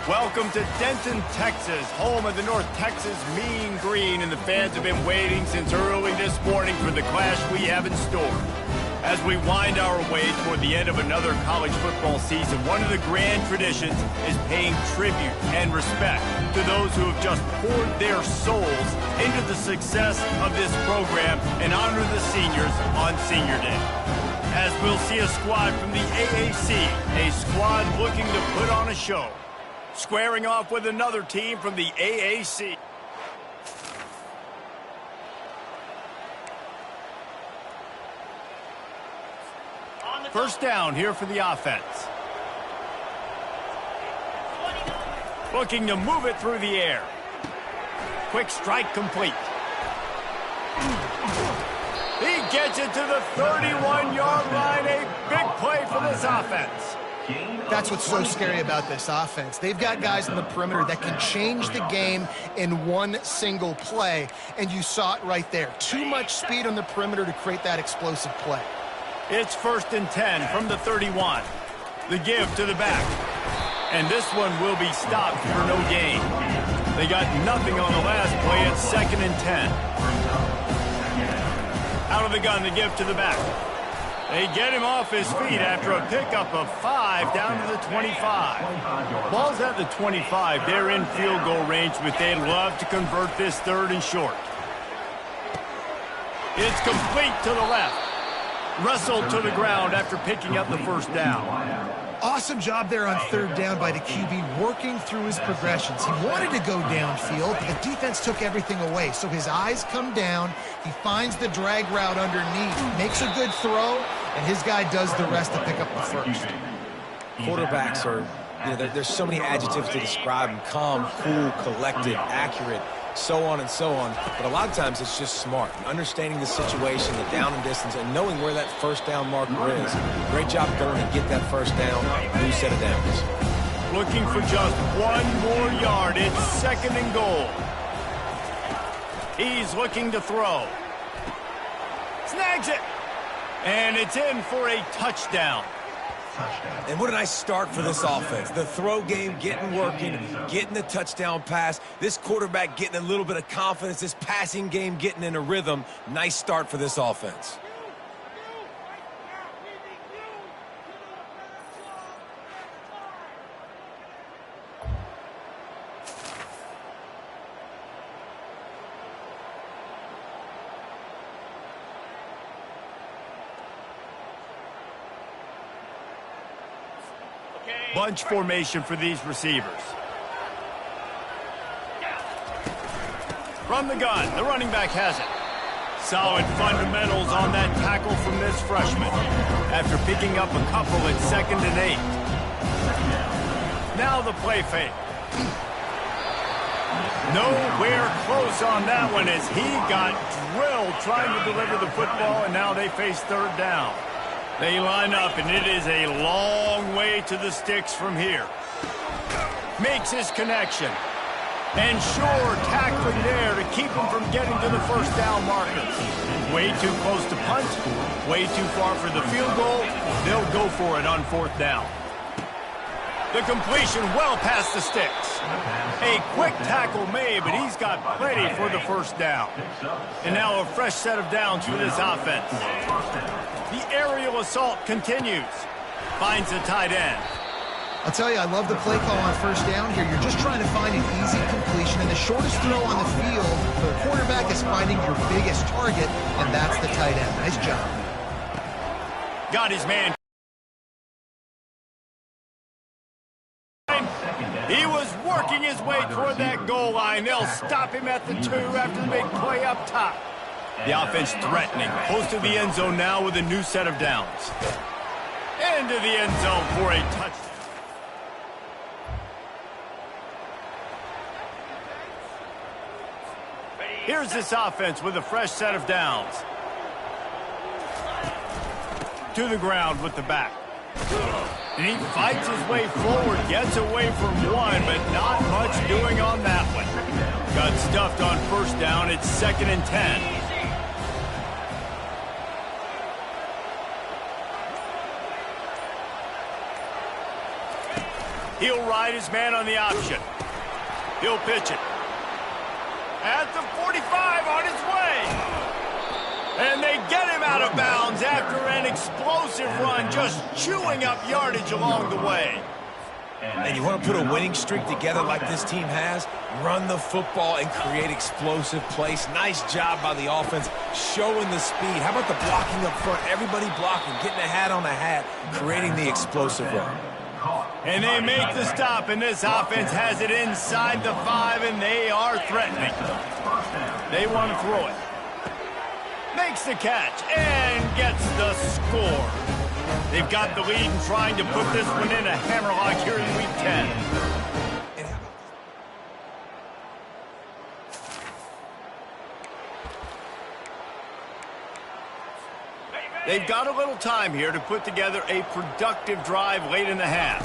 Welcome to Denton, Texas, home of the North Texas Mean Green, and the fans have been waiting since early this morning for the clash we have in store. As we wind our way toward the end of another college football season, one of the grand traditions is paying tribute and respect to those who have just poured their souls into the success of this program and honor the seniors on Senior Day. As we'll see a squad from the AAC, a squad looking to put on a show, squaring off with another team from the AAC. First down here for the offense. Looking to move it through the air. Quick strike complete. He gets it to the 31-yard line. A big play for this offense. That's what's so scary about this offense. They've got guys in the perimeter that can change the game in one single play, and you saw it right there. Too much speed on the perimeter to create that explosive play. It's 1st and 10 from the 31. The give to the back. And this one will be stopped for no gain. They got nothing on the last play. It's 2nd and 10. Out of the gun, the give to the back. They get him off his feet after a pickup of 5 down to the 25. Ball's at the 25. They're in field goal range, but they'd love to convert this 3rd and short. It's complete to the left. Wrestled to the ground after picking up the first down. Awesome job there on 3rd down by the QB, working through his progressions. He wanted to go downfield, but the defense took everything away. So his eyes come down, he finds the drag route underneath, makes a good throw, and his guy does the rest to pick up the first. Quarterbacks are, there's so many adjectives to describe them: calm, cool, collected, accurate, so on and so on. But a lot of times it's just smart, understanding the situation, the down and distance, and knowing where that first down marker is. Great job going to get that first down, new set of downs. Looking for just one more yard. It's 2nd and goal. He's looking to throw. Snags it. And it's in for a touchdown. And what a nice start for this offense. The throw game getting working, getting the touchdown pass. This quarterback getting a little bit of confidence. This passing game getting in a rhythm. Nice start for this offense. Bunch formation for these receivers. From the gun, the running back has it. Solid fundamentals on that tackle from this freshman. After picking up a couple at 2nd and 8. Now the play fake. Nowhere close on that one as he got drilled trying to deliver the football, and now they face 3rd down. They line up, and it is a long way to the sticks from here. Makes his connection. And sure, tackling there to keep him from getting to the first down marker. Way too close to punt, way too far for the field goal. They'll go for it on 4th down. The completion well past the sticks. A quick tackle made, but he's got plenty for the first down. And now a fresh set of downs for this offense. The aerial assault continues. Finds the tight end. I'll tell you, I love the play call on 1st down here. You're just trying to find an easy completion, and the shortest throw on the field, the quarterback is finding your biggest target, and that's the tight end. Nice job. Got his man. He was working his way toward that goal line. They'll stop him at the 2 after the big play up top. The offense threatening. Close to the end zone now with a new set of downs. Into the end zone for a touchdown. Here's this offense with a fresh set of downs. To the ground with the back. And he fights his way forward, gets away from one, but not much doing on that one. Got stuffed on first down. It's 2nd and 10. He'll ride his man on the option. He'll pitch it. At the 45 on his way. And they get him out of bounds after an explosive run, just chewing up yardage along the way. And you want to put a winning streak together like this team has, run the football and create explosive plays. Nice job by the offense, showing the speed. How about the blocking up front? Everybody blocking, getting a hat on a hat, creating the explosive run. And they make the stop, and this offense has it inside the 5, and they are threatening. They want to throw it. Makes the catch and gets the score. They've got the lead and trying to put this one in a hammerlock here in Week 10. They've got a little time here to put together a productive drive late in the half.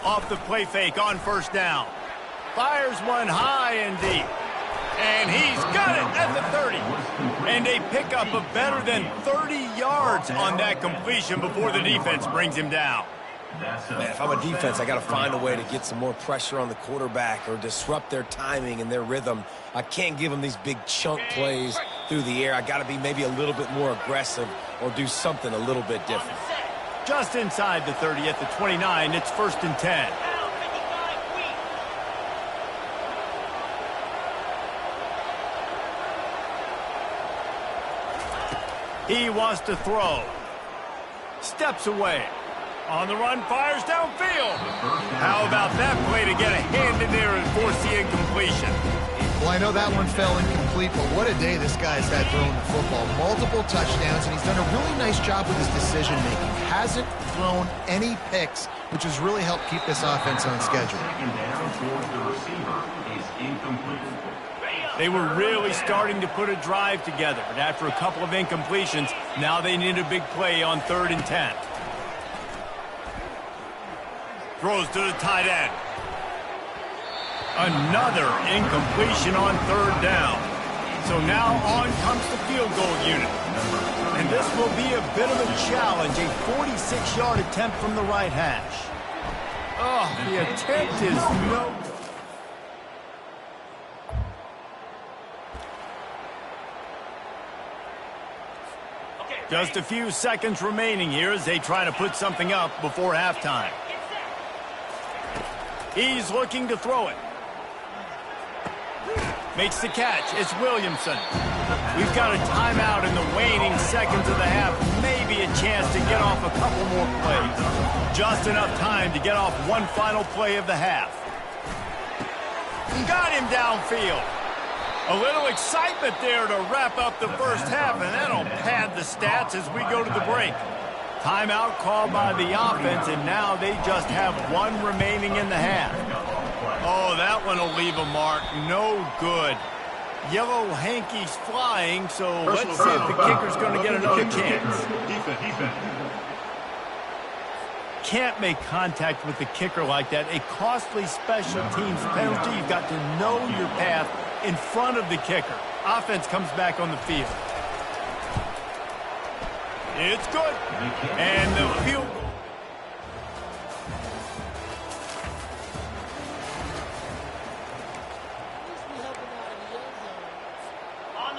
Off the play fake on first down. Fires one high and deep. And he's got it at the 30. And a pickup of better than 30 yards on that completion before the defense brings him down. Man, if I'm a defense, I got to find a way to get some more pressure on the quarterback or disrupt their timing and their rhythm. I can't give them these big chunk plays through the air. I got to be maybe a little bit more aggressive or do something a little bit different. Just inside the 30 at the 29, it's 1st and 10. He wants to throw. Steps away. On the run, fires downfield. How about that play to get a hand in there and force the incompletion? Well, I know that one fell incomplete, but what a day this guy's had throwing the football. Multiple touchdowns, and he's done a really nice job with his decision-making. Hasn't thrown any picks, which has really helped keep this offense on schedule. They were really starting to put a drive together, but after a couple of incompletions, now they need a big play on 3rd and 10. Throws to the tight end. Another incompletion on 3rd down. So now on comes the field goal unit. And this will be a bit of a challenge, a 46-yard attempt from the right hash. Oh, the attempt is no... Just a few seconds remaining here as they try to put something up before halftime. He's looking to throw it. Makes the catch. It's Williamson. We've got a timeout in the waning seconds of the half. Maybe a chance to get off a couple more plays. Just enough time to get off one final play of the half. Got him downfield. A little excitement there to wrap up the first half, and that'll pad the stats as we go to the break. Timeout called by the offense, and now they just have one remaining in the half. Oh, that one will leave a mark. No good. Yellow hankies flying, so let's see if the kicker's going to get another chance. Can't make contact with the kicker like that. A costly special teams penalty. You've got to know your path in front of the kicker. Offense comes back on the field. It's good. And the field goal.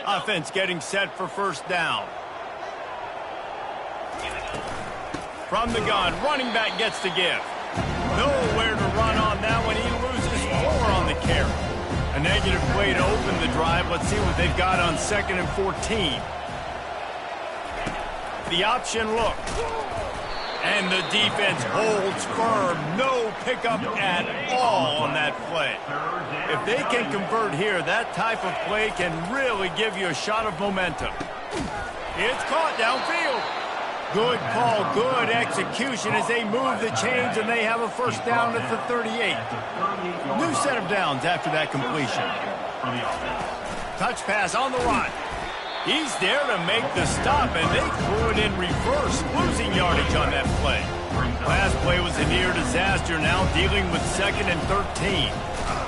Offense getting set for first down. From the gun, running back gets to give. Nowhere to run on that one. He loses 4 on the carry. A negative play to open the drive. Let's see what they've got on 2nd and 14. The option look. And the defense holds firm. No pickup at all on that play. If they can convert here, that type of play can really give you a shot of momentum. It's caught downfield. Good call, good execution as they move the chains, and they have a first down at the 38. New set of downs after that completion. Touch pass on the run. He's there to make the stop, and they threw it in reverse, losing yardage on that play. Last play was a near disaster, now dealing with 2nd and 13.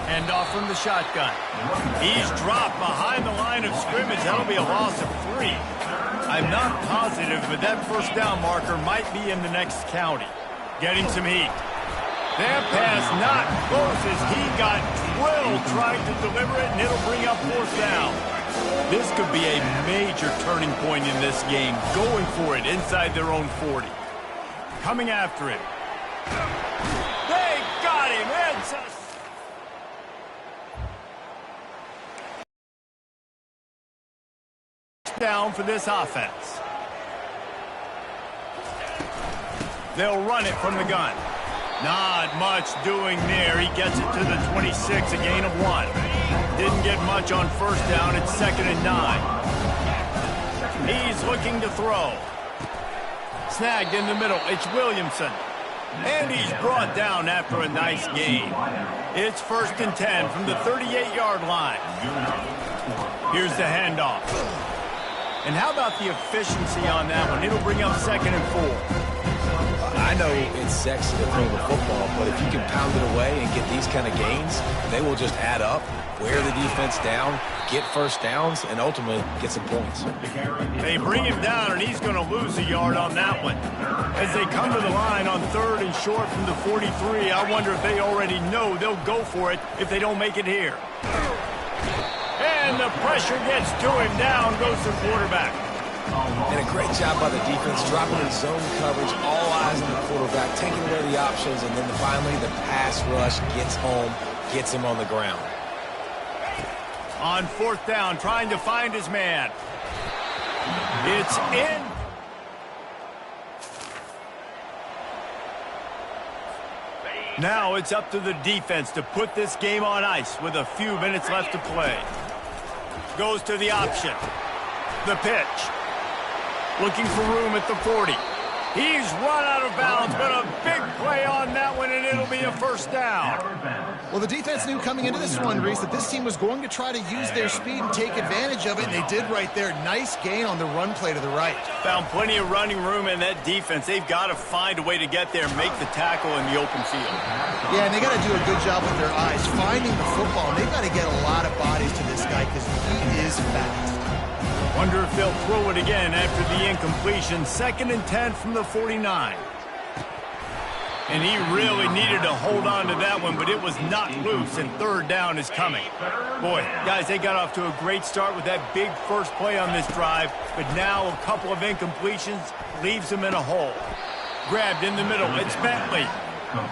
Hand off from the shotgun. He's dropped behind the line of scrimmage. That'll be a loss of 3. I'm not positive, but that first down marker might be in the next county. Getting some heat. That pass not close as he got drilled trying to deliver it, and it'll bring up 4th down. This could be a major turning point in this game, going for it inside their own 40. Coming after him. They got him. It's a down for this offense. They'll run it from the gun. Not much doing there. He gets it to the 26, a gain of 1. Didn't get much on first down. It's 2nd and 9. He's looking to throw. Snagged in the middle. It's Williamson. And he's brought down after a nice gain. It's 1st and 10 from the 38-yard line. Here's the handoff. And how about the efficiency on that one? It'll bring up 2nd and 4. I know it's sexy to throw the football, but if you can pound it away and get these kind of gains, they will just add up, wear the defense down, get first downs, and ultimately get some points. They bring him down, and he's going to lose a yard on that one. As they come to the line on 3rd and short from the 43, I wonder if they already know they'll go for it if they don't make it here. And the pressure gets to him. Down goes the quarterback. And a great job by the defense, dropping in zone coverage, all eyes on the quarterback, taking away the options, and then finally the pass rush gets home, gets him on the ground. On 4th down, trying to find his man. It's in. Now it's up to the defense to put this game on ice with a few minutes left to play. Goes to the option. The pitch. Looking for room at the 40. He's run out of bounds, but a big play on that one, and it'll be a first down. Well, the defense knew coming into this one, Reese, that this team was going to try to use their speed and take advantage of it, and they did right there. Nice gain on the run play to the right. Found plenty of running room in that defense. They've got to find a way to get there and make the tackle in the open field. Yeah, and they got to do a good job with their eyes, finding the football, and they've got to get a lot of bodies to this guy because he is fast. Wonder if they'll throw it again after the incompletion. 2nd and 10 from the 49. And he really needed to hold on to that one, but it was knocked loose, and 3rd down is coming. Boy, guys, they got off to a great start with that big first play on this drive, but now a couple of incompletions leaves them in a hole. Grabbed in the middle. It's Bentley.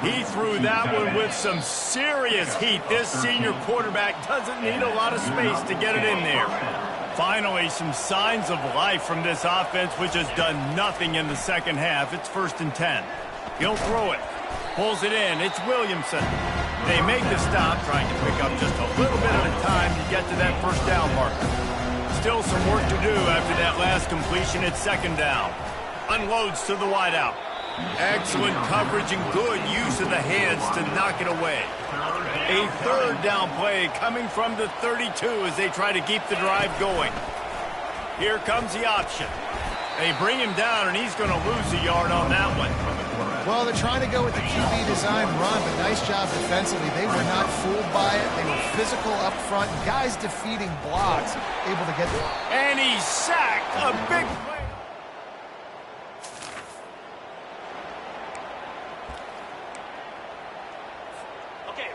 He threw that one with some serious heat. This senior quarterback doesn't need a lot of space to get it in there. Finally, some signs of life from this offense, which has done nothing in the second half. It's 1st and 10. He'll throw it. Pulls it in. It's Williamson. They make the stop, trying to pick up just a little bit at a time to get to that first down marker. Still some work to do after that last completion. It's 2nd down. Unloads to the wideout. Excellent coverage and good use of the hands to knock it away. A 3rd down play coming from the 32 as they try to keep the drive going. Here comes the option. They bring him down, and he's going to lose a yard on that one. Well, they're trying to go with the QB design run, but nice job defensively. They were not fooled by it. They were physical up front. Guys defeating blocks, able to get there. And he's sacked. A big play.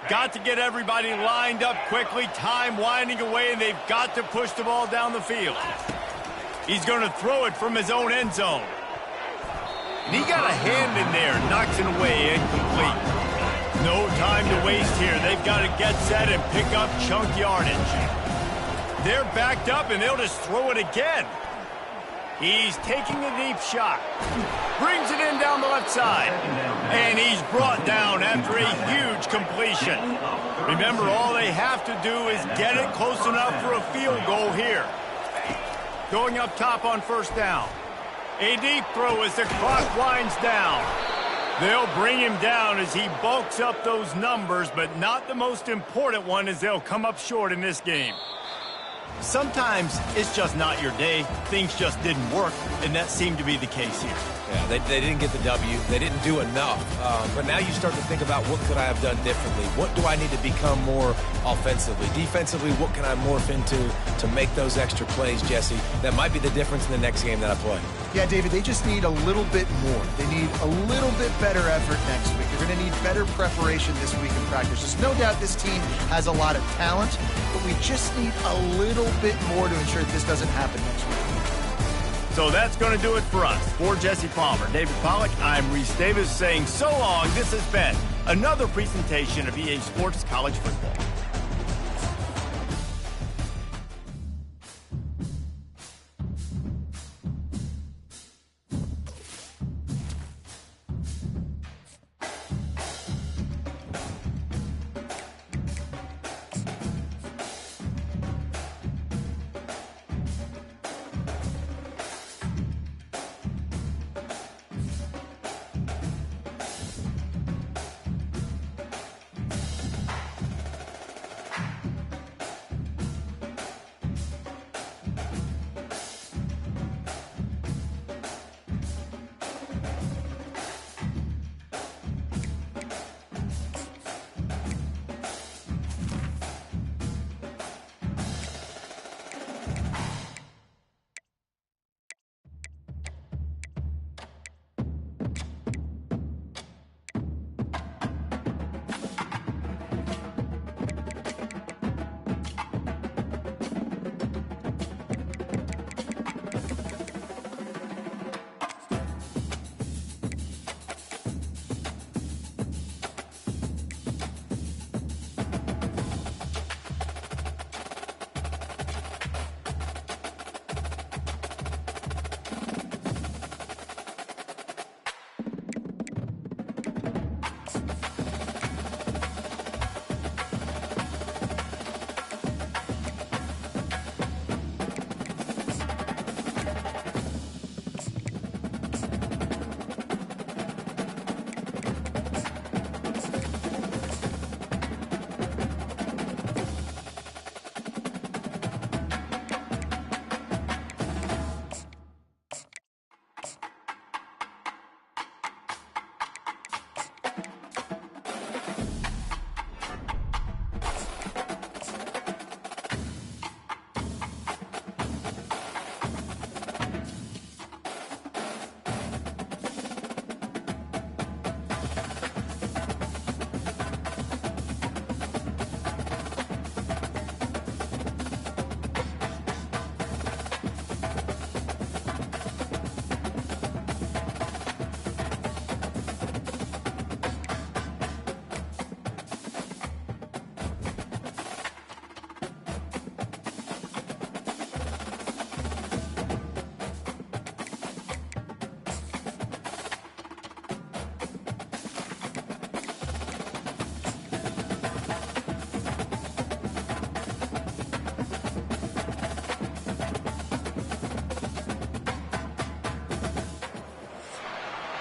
Got to get everybody lined up quickly. Time winding away, and they've got to push the ball down the field. He's going to throw it from his own end zone. And he got a hand in there, knocks it away, incomplete. No time to waste here. They've got to get set and pick up chunk yardage. They're backed up, and they'll just throw it again. He's taking a deep shot. Brings it in down the left side. And he's brought down after a huge completion. Remember, all they have to do is get it close enough for a field goal here. Going up top on first down. A deep throw as the clock winds down. They'll bring him down as he bulks up those numbers, but not the most important one as they'll come up short in this game. Sometimes it's just not your day. Things just didn't work, and that seemed to be the case here. Yeah, they didn't get the W. They didn't do enough. But now you start to think about what could I have done differently? What do I need to become more offensively? Defensively, what can I morph into to make those extra plays, Jesse? That might be the difference in the next game that I play. Yeah, David, they just need a little bit more. They need a little bit better effort next week. They're going to need better preparation this week in practice. There's no doubt this team has a lot of talent, but we just need a little bit more to ensure that this doesn't happen next week. So that's going to do it for us. For Jesse Palmer, David Pollack, I'm Reese Davis saying so long. This has been another presentation of EA Sports College Football.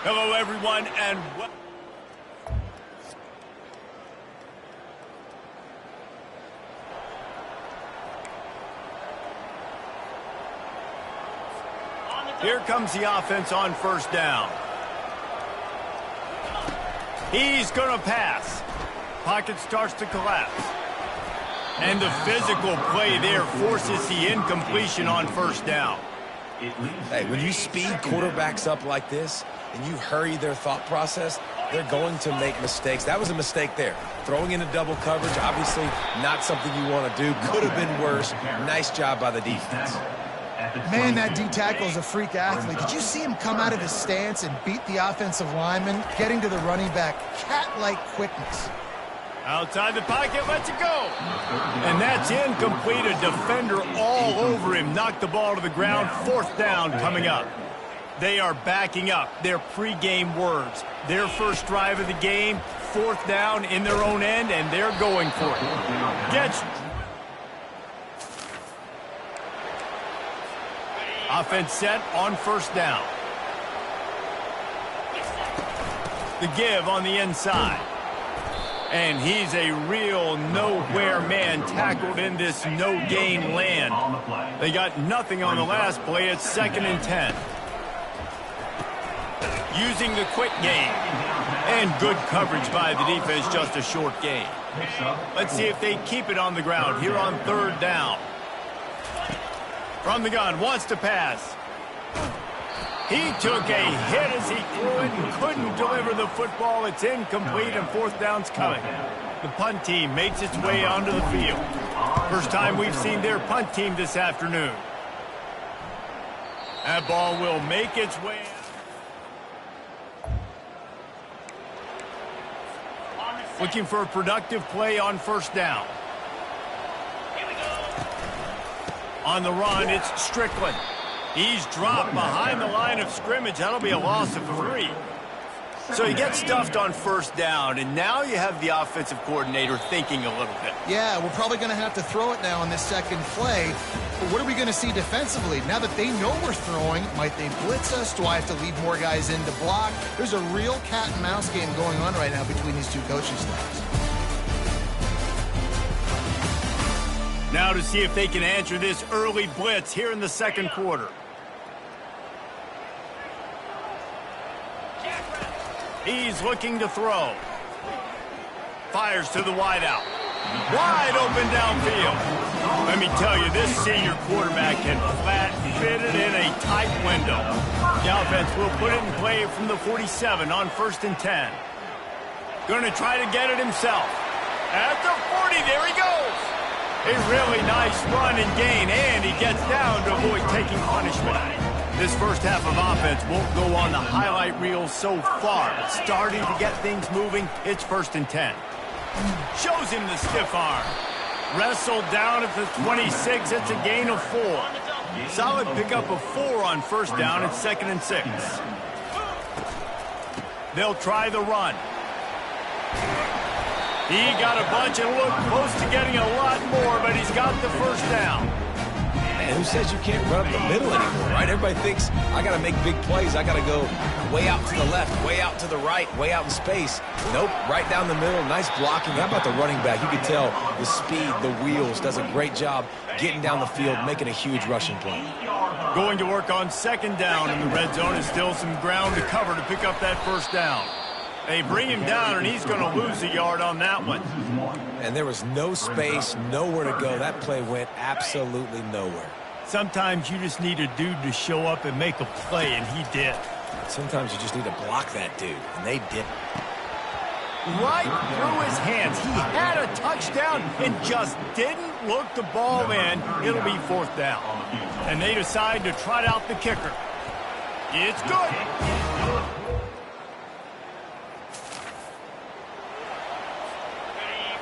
Hello, everyone, and here comes the offense on first down. He's going to pass. Pocket starts to collapse. And the physical play there forces the incompletion on first down. Hey, when you speed quarterbacks up like this and you hurry their thought process, they're going to make mistakes. That was a mistake there. Throwing into double coverage, obviously not something you want to do. Could have been worse. Nice job by the defense. Man, that D-tackle is a freak athlete. Did you see him come out of his stance and beat the offensive lineman, getting to the running back? Cat-like quickness. Outside the pocket, lets it go. And that's incomplete. A defender all over him. Knocked the ball to the ground. 4th down coming up. They are backing up their pregame words. Their first drive of the game, 4th down in their own end, and they're going for it. Gets... Offense set on 1st down. The give on the inside. And he's a real nowhere man tackled in this no-gain land. They got nothing on the last play. It's 2nd and 10. Using the quick game. And good coverage by the defense, just a short gain. Let's see if they keep it on the ground here on 3rd down. From the gun, wants to pass. He took a hit as he threw it and couldn't deliver the football. It's incomplete and 4th down's coming. The punt team makes its way onto the field. First time we've seen their punt team this afternoon. That ball will make its way out. Looking for a productive play on 1st down. On the run, it's Strickland. He's dropped behind the line of scrimmage. That'll be a loss of 3. So he gets stuffed on 1st down, and now you have the offensive coordinator thinking a little bit. Yeah, we're probably going to have to throw it now on this 2nd play. But what are we going to see defensively? Now that they know we're throwing, might they blitz us? Do I have to leave more guys in to block? There's a real cat and mouse game going on right now between these two coaching staffs. Now to see if they can answer this early blitz here in the 2nd quarter. He's looking to throw. Fires to the wideout. Wide open downfield. Let me tell you, this senior quarterback can flat fit it in a tight window. The offense will put it in play from the 47 on 1st and 10. Going to try to get it himself. At the 40, there he goes. A really nice run and gain, and he gets down to avoid taking punishment. This first half of offense won't go on the highlight reel so far. But starting to get things moving, it's 1st and 10. Shows him the stiff arm. Wrestled down at the 26. It's a gain of 4. Solid pickup of 4 on 1st down. It's 2nd and 6. They'll try the run. He got a bunch and looked close to getting a lot more, but he's got the 1st down. Man, who says you can't run up the middle anymore, right? Everybody thinks, I got to make big plays. I got to go way out to the left, way out to the right, way out in space. Nope, right down the middle. Nice blocking. How about the running back? You can tell the speed, the wheels, does a great job getting down the field, making a huge rushing play. Going to work on 2nd down in the red zone, and still some ground to cover to pick up that 1st down. They bring him down, and he's going to lose a yard on that one. And there was no space, nowhere to go. That play went absolutely nowhere. Sometimes you just need a dude to show up and make a play, and he did. Sometimes you just need to block that dude, and they didn't. Right through his hands. He had a touchdown and just didn't look the ball in. It'll be 4th down. And they decide to trot out the kicker. It's good.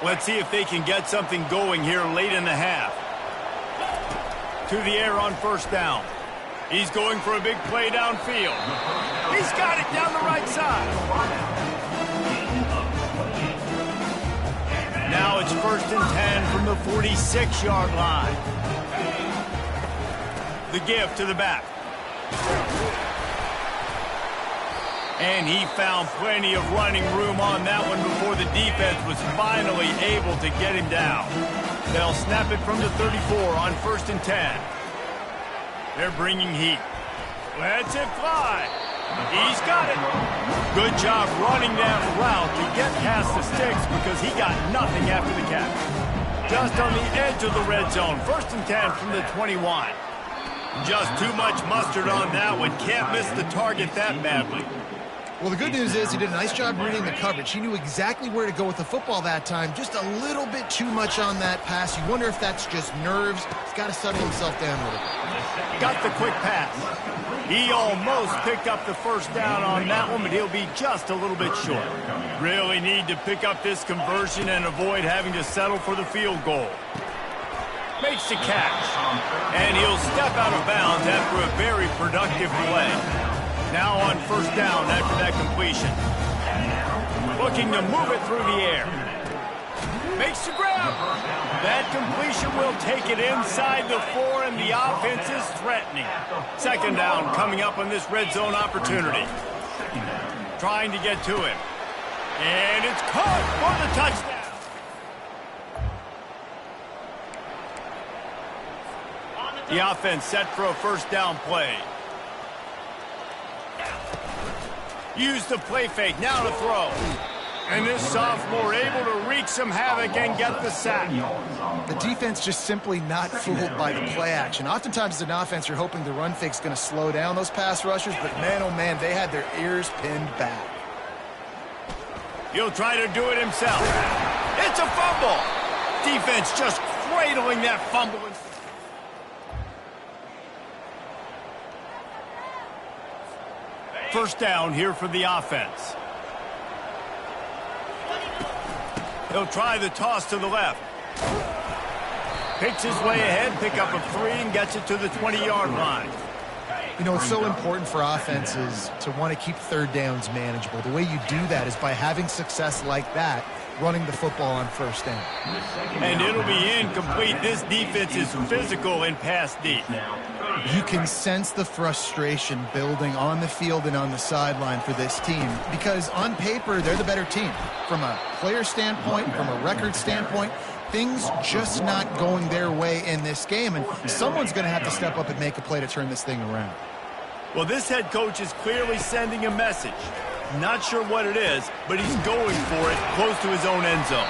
Let's see if they can get something going here late in the half. To the air on 1st down. He's going for a big play downfield. He's got it down the right side. Now it's 1st and 10 from the 46-yard line. The give to the back. And he found plenty of running room on that one before the defense was finally able to get him down. They'll snap it from the 34 on 1st and 10. They're bringing heat. Lets it fly. He's got it. Good job running that route to get past the sticks because he got nothing after the catch. Just on the edge of the red zone. 1st and 10 from the 21. Just too much mustard on that one. Can't miss the target that badly. Well, the good news is he did a nice job reading the coverage. He knew exactly where to go with the football that time. Just a little bit too much on that pass. You wonder if that's just nerves. He's got to settle himself down a little bit. Got the quick pass. He almost picked up the first down on that one, but he'll be just a little bit short. Really need to pick up this conversion and avoid having to settle for the field goal. Makes the catch. And he'll step out of bounds after a very productive play. Now on first down after that completion. Looking to move it through the air. Makes the grab. That completion will take it inside the 4, and the offense is threatening. Second down coming up on this red zone opportunity. Trying to get to him. And it's caught for the touchdown. The offense set for a first down play. Use the play fake, now to throw. And this sophomore able to wreak some havoc and get the sack. The defense just simply not fooled by the play action. Oftentimes as an offense, you're hoping the run fake's going to slow down those pass rushers, but man, oh man, they had their ears pinned back. He'll try to do it himself. It's a fumble. Defense just cradling that fumble. First down here for the offense. He'll try the toss to the left. Picks his way ahead, pick up a 3, and gets it to the 20-yard line. You know, it's so important for offenses to want to keep third downs manageable. The way you do that is by having success like that, running the football on first down. And it'll be incomplete. This defense is physical in pass deep. You can sense the frustration building on the field and on the sideline for this team because on paper, they're the better team. From a player standpoint, from a record standpoint, things just not going their way in this game, and someone's going to have to step up and make a play to turn this thing around. Well, this head coach is clearly sending a message. Not sure what it is, but he's going for it close to his own end zone.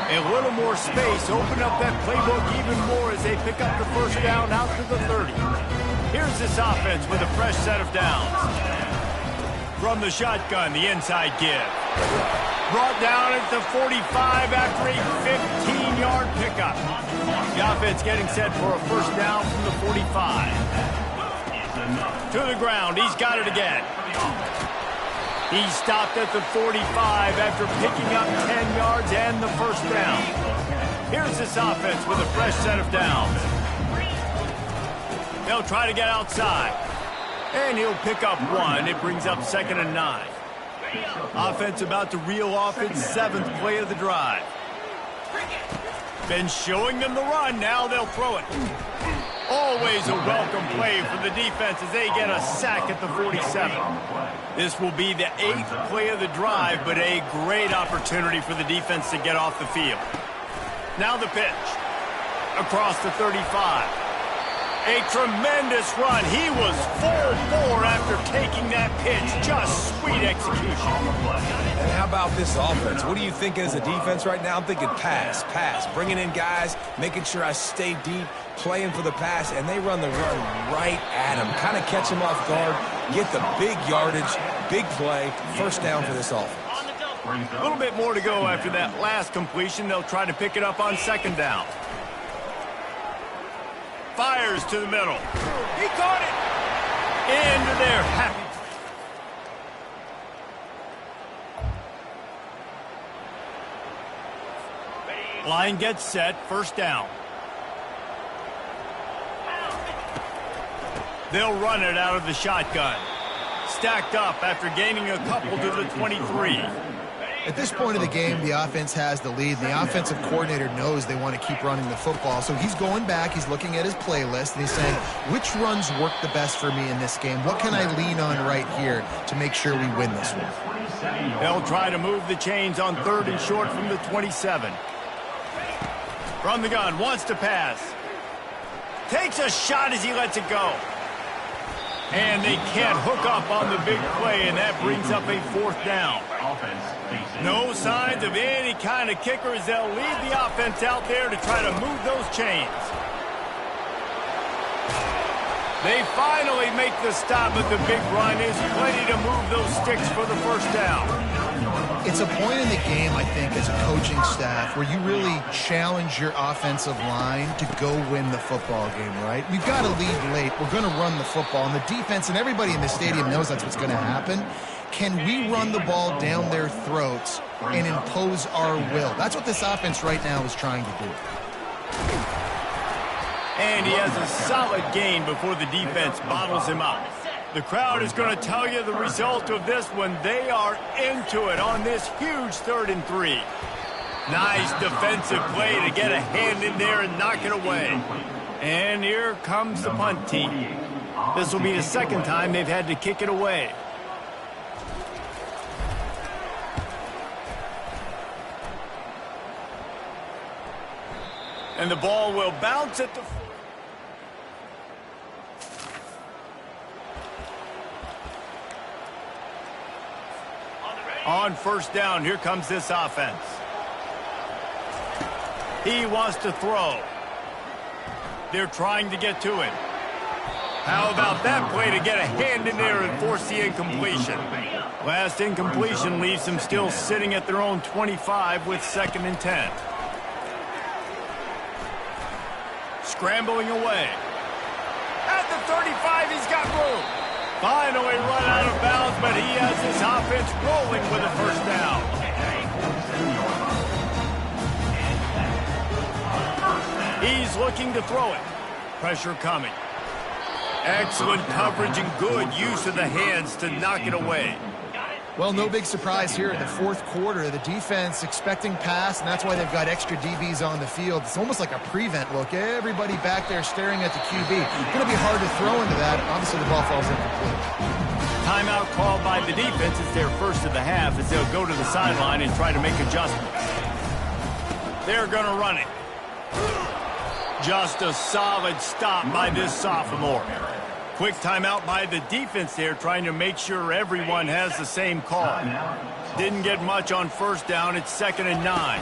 A little more space, open up that playbook even more as they pick up the first down out to the 30. Here's this offense with a fresh set of downs. From the shotgun, the inside give. Brought down at the 45 after a 15-yard pickup. The offense getting set for a first down from the 45. To the ground, he's got it again. He stopped at the 45 after picking up 10 yards and the first down. Here's this offense with a fresh set of downs. They'll try to get outside. And he'll pick up 1. It brings up 2nd and 9. Offense about to reel off its 7th play of the drive. Been showing them the run. Now they'll throw it. Always a welcome play for the defense as they get a sack at the 47. This will be the 8th play of the drive, but a great opportunity for the defense to get off the field. Now the pitch. Across the 35. A tremendous run. He was full bore after taking that pitch. Just sweet execution. And how about this offense? What are you thinking as a defense right now? I'm thinking pass, pass. Bringing in guys, making sure I stay deep, playing for the pass, and they run the run right at him. Kind of catch him off guard, get the big yardage, big play, first down for this offense. A little bit more to go after that last completion. They'll try to pick it up on 2nd down. Fires to the middle. He caught it. Into there. Happy. Line gets set. First down. They'll run it out of the shotgun. Stacked up after gaining a couple to the 23. At this point of the game, the offense has the lead. The offensive coordinator knows they want to keep running the football. So he's going back, he's looking at his playlist, and he's saying, which runs work the best for me in this game? What can I lean on right here to make sure we win this one? They'll try to move the chains on 3rd and short from the 27. From the gun, wants to pass. Takes a shot as he lets it go. And they can't hook up on the big play, and that brings up a 4th down. No signs of any kind of kicker as they'll lead the offense out there to try to move those chains. They finally make the stop, but the big run is plenty to move those sticks for the first down. It's a point in the game, I think, as a coaching staff where you really challenge your offensive line to go win the football game, right? We've got to lead late. We're going to run the football. And the defense and everybody in the stadium knows that's what's going to happen. Can we run the ball down their throats and impose our will? That's what this offense right now is trying to do. And he has a solid gain before the defense bottles him up. The crowd is going to tell you the result of this when they are into it on this huge 3rd and 3. Nice defensive play to get a hand in there and knock it away. And here comes the punt team. This will be the second time they've had to kick it away. And the ball will bounce at the... On first down, here comes this offense. He wants to throw. They're trying to get to it. How about that play to get a hand in there and force the incompletion? Last incompletion leaves them still sitting at their own 25 with 2nd and 10. Scrambling away. At the 35, he's got room. Finally run out of bounds, but he has this offense rolling with a first down. He's looking to throw it. Pressure coming. Excellent coverage and good use of the hands to knock it away. Well, no big surprise here in the 4th quarter. The defense expecting pass, and that's why they've got extra DBs on the field. It's almost like a prevent look. Everybody back there staring at the QB. It's going to be hard to throw into that. Obviously, the ball falls incomplete. Timeout called by the defense. It's their first of the half as they'll go to the sideline and try to make adjustments. They're going to run it. Just a solid stop by this sophomore. Quick timeout by the defense there, trying to make sure everyone has the same call. Didn't get much on first down. It's 2nd and 9.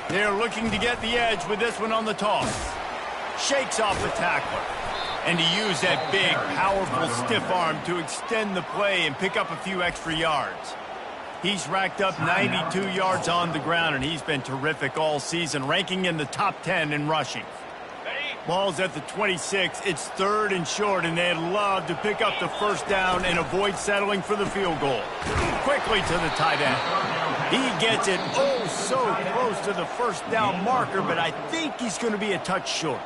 They're looking to get the edge with this one on the toss. Shakes off the tackler. And he used that big, powerful stiff arm to extend the play and pick up a few extra yards. He's racked up 92 yards on the ground, and he's been terrific all season, ranking in the top 10 in rushing. Ball's at the 26. It's 3rd and short, and they'd love to pick up the first down and avoid settling for the field goal. Quickly to the tight end. He gets it oh so close to the first down marker, but I think he's going to be a touch short.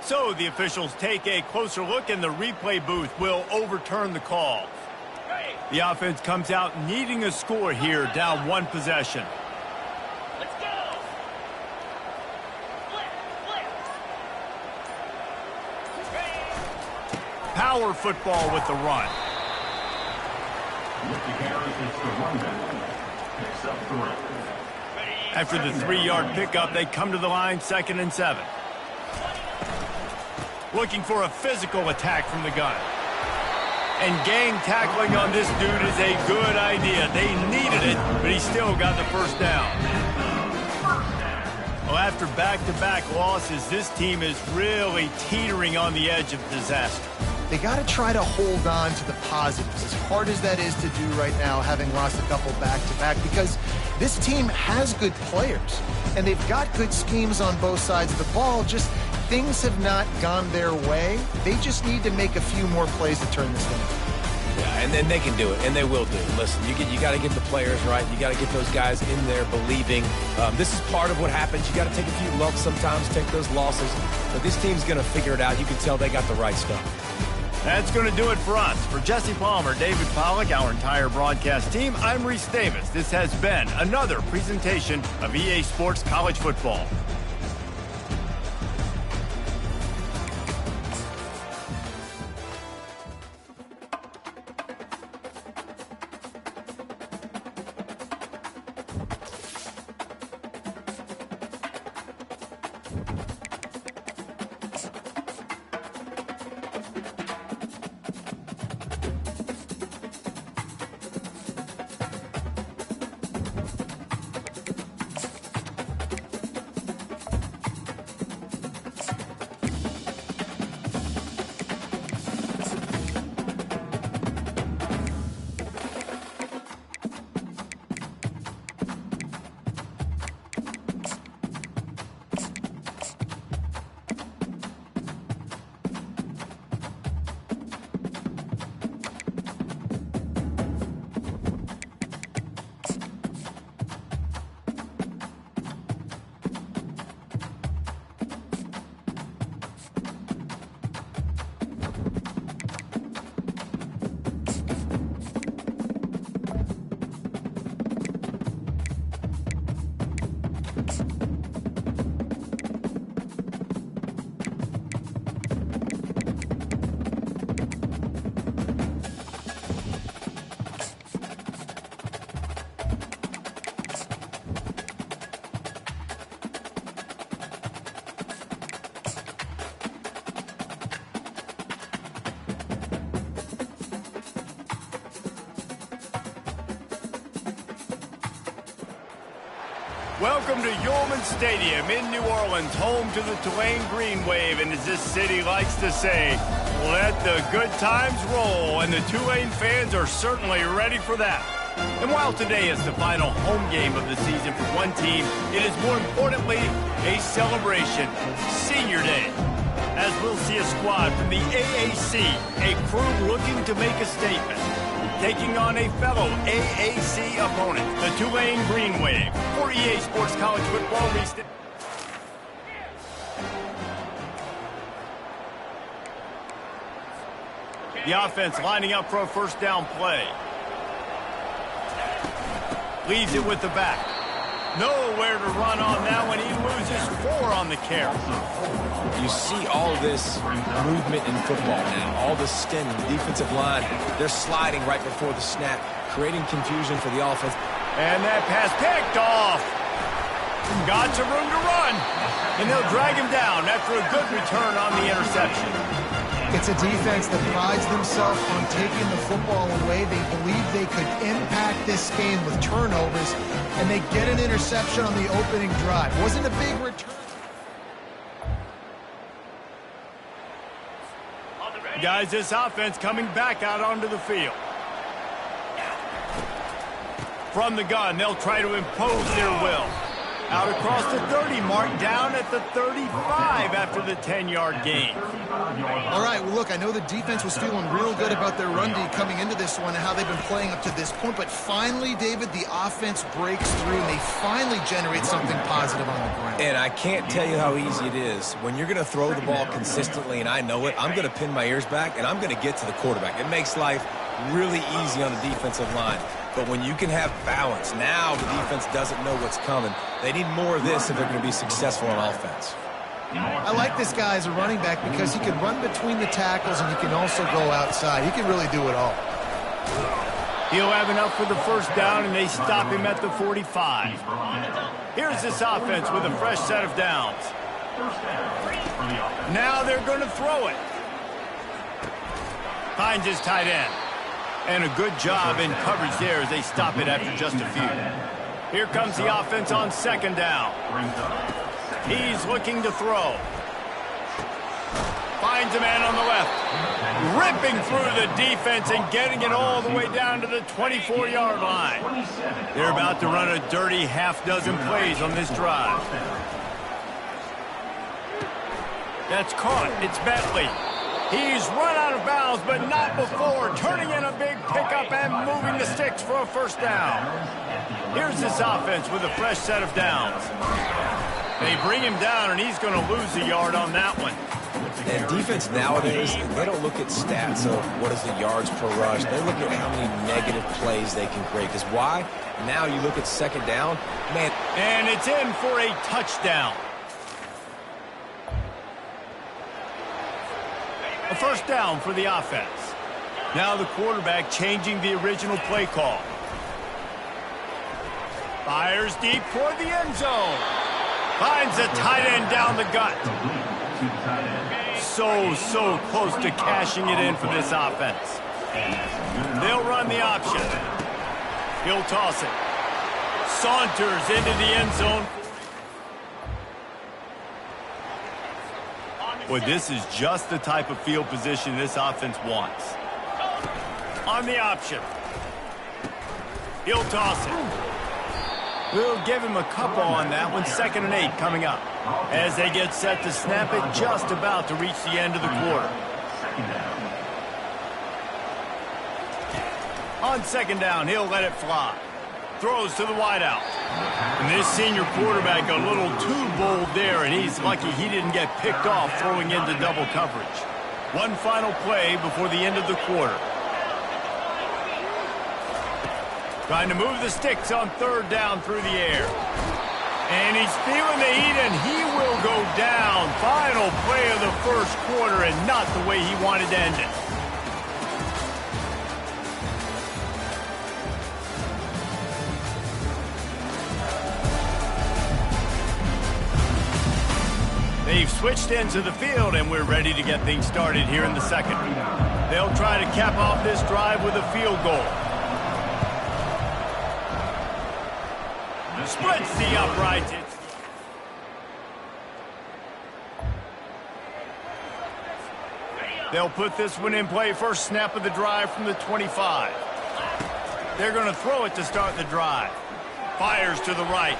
So the officials take a closer look, and the replay booth will overturn the call. The offense comes out needing a score here, down 1 possession. Power football with the run. After the 3-yard pickup, they come to the line, 2nd and 7. Looking for a physical attack from the gun. And gang tackling on this dude is a good idea. They needed it, but he still got the first down. Well, after back-to-back losses, this team is really teetering on the edge of disaster. They got to try to hold on to the positives, as hard as that is to do right now, having lost a couple back-to-back, because this team has good players, and they've got good schemes on both sides of the ball. Just things have not gone their way. They just need to make a few more plays to turn this thing around. Yeah, and then they can do it, and they will do it. Listen, you got to get the players right. You got to get those guys in there believing. This is part of what happens. You got to take a few lumps sometimes, take those losses. But this team's going to figure it out. You can tell they got the right stuff. That's going to do it for us. For Jesse Palmer, David Pollack, our entire broadcast team, I'm Reese Davis. This has been another presentation of EA Sports College Football. Welcome to Yulman Stadium in New Orleans, home to the Tulane Green Wave, and as this city likes to say, let the good times roll, and the Tulane fans are certainly ready for that. And while today is the final home game of the season for one team, it is more importantly a celebration, Senior Day, as we'll see a squad from the AAC, a crew looking to make a statement, taking on a fellow AAC opponent, the Tulane Green Wave, for EA Sports College Football Restart. The offense lining up for a first down play. Leaves it with the back. Nowhere to run on that one. He loses 4 on the carry. You see all this movement in football now. All the stint, the defensive line. They're sliding right before the snap, creating confusion for the offense. And that pass picked off. Got some room to run. And they'll drag him down after a good return on the interception. It's a defense that prides themselves on taking the football away. They believe they could impact this game with turnovers, and they get an interception on the opening drive. Wasn't a big return. Guys, this offense coming back out onto the field. From the gun, they'll try to impose their will. Out across the 30 mark, down at the 35 after the 10-yard gain. All right, well, look, I know the defense was feeling real good about their run D coming into this one and how they've been playing up to this point, but finally, David, the offense breaks through and they finally generate something positive on the ground. And I can't tell you how easy it is. When you're going to throw the ball consistently, and I know it, I'm going to pin my ears back and I'm going to get to the quarterback. It makes life really easy on the defensive line. But when you can have balance, now the defense doesn't know what's coming. They need more of this if they're going to be successful on offense. I like this guy as a running back because he can run between the tackles and he can also go outside. He can really do it all. He'll have enough for the first down, and they stop him at the 45. Here's this offense with a fresh set of downs. Now they're going to throw it. Finds his tight end. And a good job in coverage there as they stop it after just a few. Here comes the offense on second down. He's looking to throw. Finds a man on the left. Ripping through the defense and getting it all the way down to the 24-yard line. They're about to run a dirty half-dozen plays on this drive. That's caught. It's Bentley. He's run out of bounds, but not before, turning in a big pickup and moving the sticks for a first down. Here's this offense with a fresh set of downs. They bring him down, and he's going to lose a yard on that one. And defense nowadays, they don't look at stats of what is the yards per rush. They look at how many negative plays they can create. Because why? Now you look at second down, man. And it's in for a touchdown. A first down for the offense. Now the quarterback changing the original play call. Fires deep toward the end zone. Finds the tight end down the gut. So close to cashing it in for this offense. They'll run the option. He'll toss it. Saunters into the end zone. Well, this is just the type of field position this offense wants. On the option. He'll toss it. We'll give him a couple on that one. 2nd and 8 coming up. As they get set to snap it, just about to reach the end of the quarter. On 2nd down, he'll let it fly. Throws to the wideout. And this senior quarterback a little too bold there, and he's lucky he didn't get picked off throwing into double coverage. One final play before the end of the quarter. Trying to move the sticks on 3rd down through the air. And he's feeling the heat, and he will go down. Final play of the first quarter, and not the way he wanted to end it. They've switched into the field, and we're ready to get things started here in the second. They'll try to cap off this drive with a field goal. Splits the uprights. They'll put this one in play. First snap of the drive from the 25. They're going to throw it to start the drive. Fires to the right.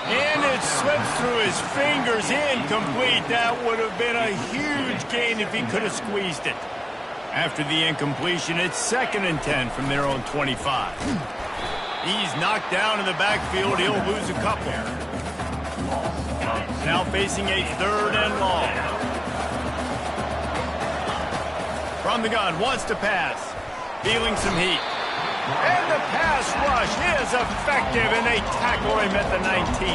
And it slips through his fingers, incomplete. That would have been a huge gain if he could have squeezed it. After the incompletion, it's 2nd and 10 from their own 25. He's knocked down in the backfield. He'll lose a couple. Now facing a 3rd and long. From the gun, wants to pass. Feeling some heat. And the pass rush is effective, and they tackle him at the 19.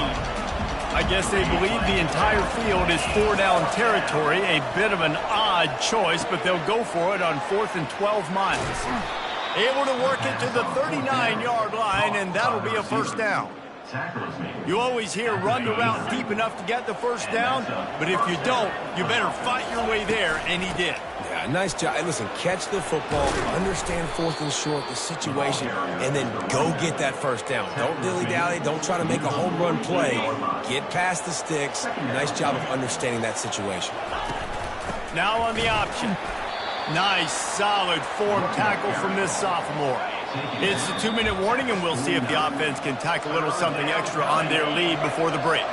I guess they believe the entire field is 4-down territory. A bit of an odd choice, but they'll go for it on 4th and 12 miles. Able to work it to the 39-yard line, and that'll be a first down. You always hear run the route deep enough to get the first down, but if you don't, you better fight your way there, and he did. Yeah, nice job. And listen, catch the football, understand 4th and short, the situation, and then go get that first down. Don't dilly-dally. Don't try to make a home run play. Get past the sticks. Nice job of understanding that situation. Now on the option. Nice, solid form tackle from this sophomore. It's a 2-minute warning, and we'll see if the offense can tack a little something extra on their lead before the break.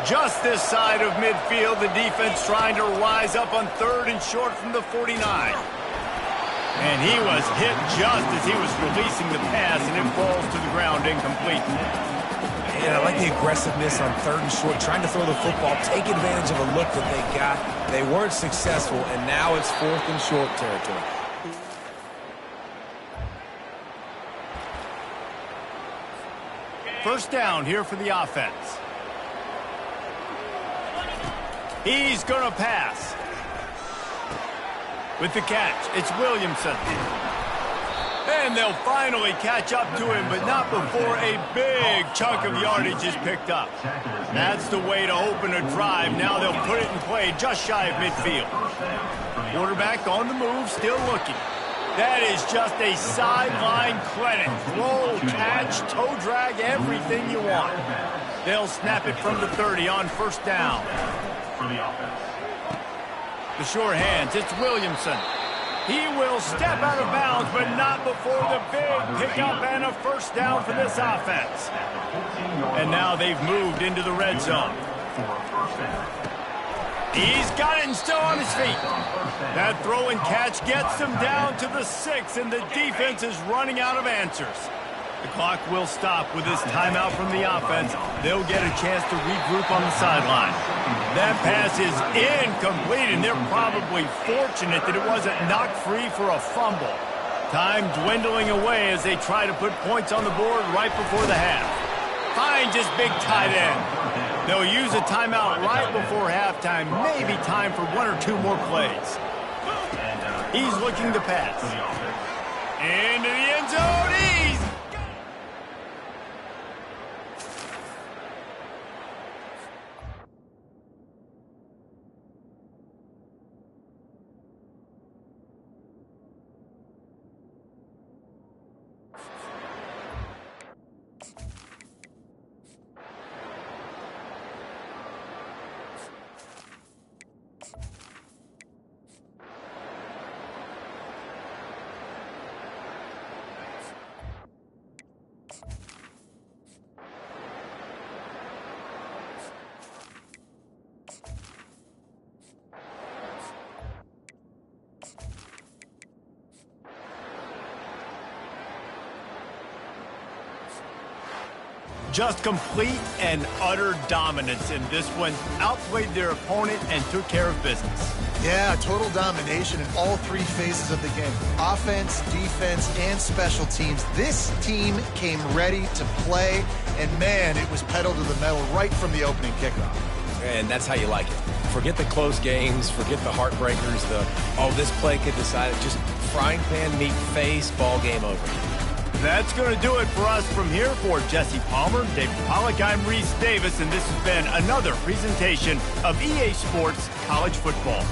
Just this side of midfield, the defense trying to rise up on 3rd and short from the 49. And he was hit just as he was releasing the pass, and it falls to the ground incomplete. And I like the aggressiveness on 3rd and short, trying to throw the football, take advantage of a look that they got. They weren't successful, and now it's 4th and short territory. First down here for the offense. He's going to pass. With the catch, it's Williamson. And they'll finally catch up to him, but not before a big chunk of yardage is picked up. That's the way to open a drive. Now they'll put it in play just shy of midfield. Quarterback on the move, still looking. That is just a sideline clinic. Roll, catch, toe drag, everything you want. They'll snap it from the 30 on first down. The sure hands, it's Williamson. He will step out of bounds, but not before the big pickup and a first down for this offense. And now they've moved into the red zone. He's got it and still on his feet. That throw and catch gets them down to the 6, and the defense is running out of answers. The clock will stop with this timeout from the offense. They'll get a chance to regroup on the sideline. That pass is incomplete, and they're probably fortunate that it wasn't knocked free for a fumble. Time dwindling away as they try to put points on the board right before the half. Finds his big tight end. They'll use a timeout right before halftime. Maybe time for 1 or 2 more plays. He's looking to pass. Into the end zone. He's just complete and utter dominance in this one. Outplayed their opponent and took care of business. Yeah, total domination in all 3 phases of the game. Offense, defense, and special teams. This team came ready to play, and man, it was pedal to the metal right from the opening kickoff. And that's how you like it. Forget the close games, forget the heartbreakers, this play could decide it. Just frying pan meet face, ball game over. That's going to do it for us from here. For Jesse Palmer, David Pollack, I'm Reese Davis, and this has been another presentation of EA Sports College Football.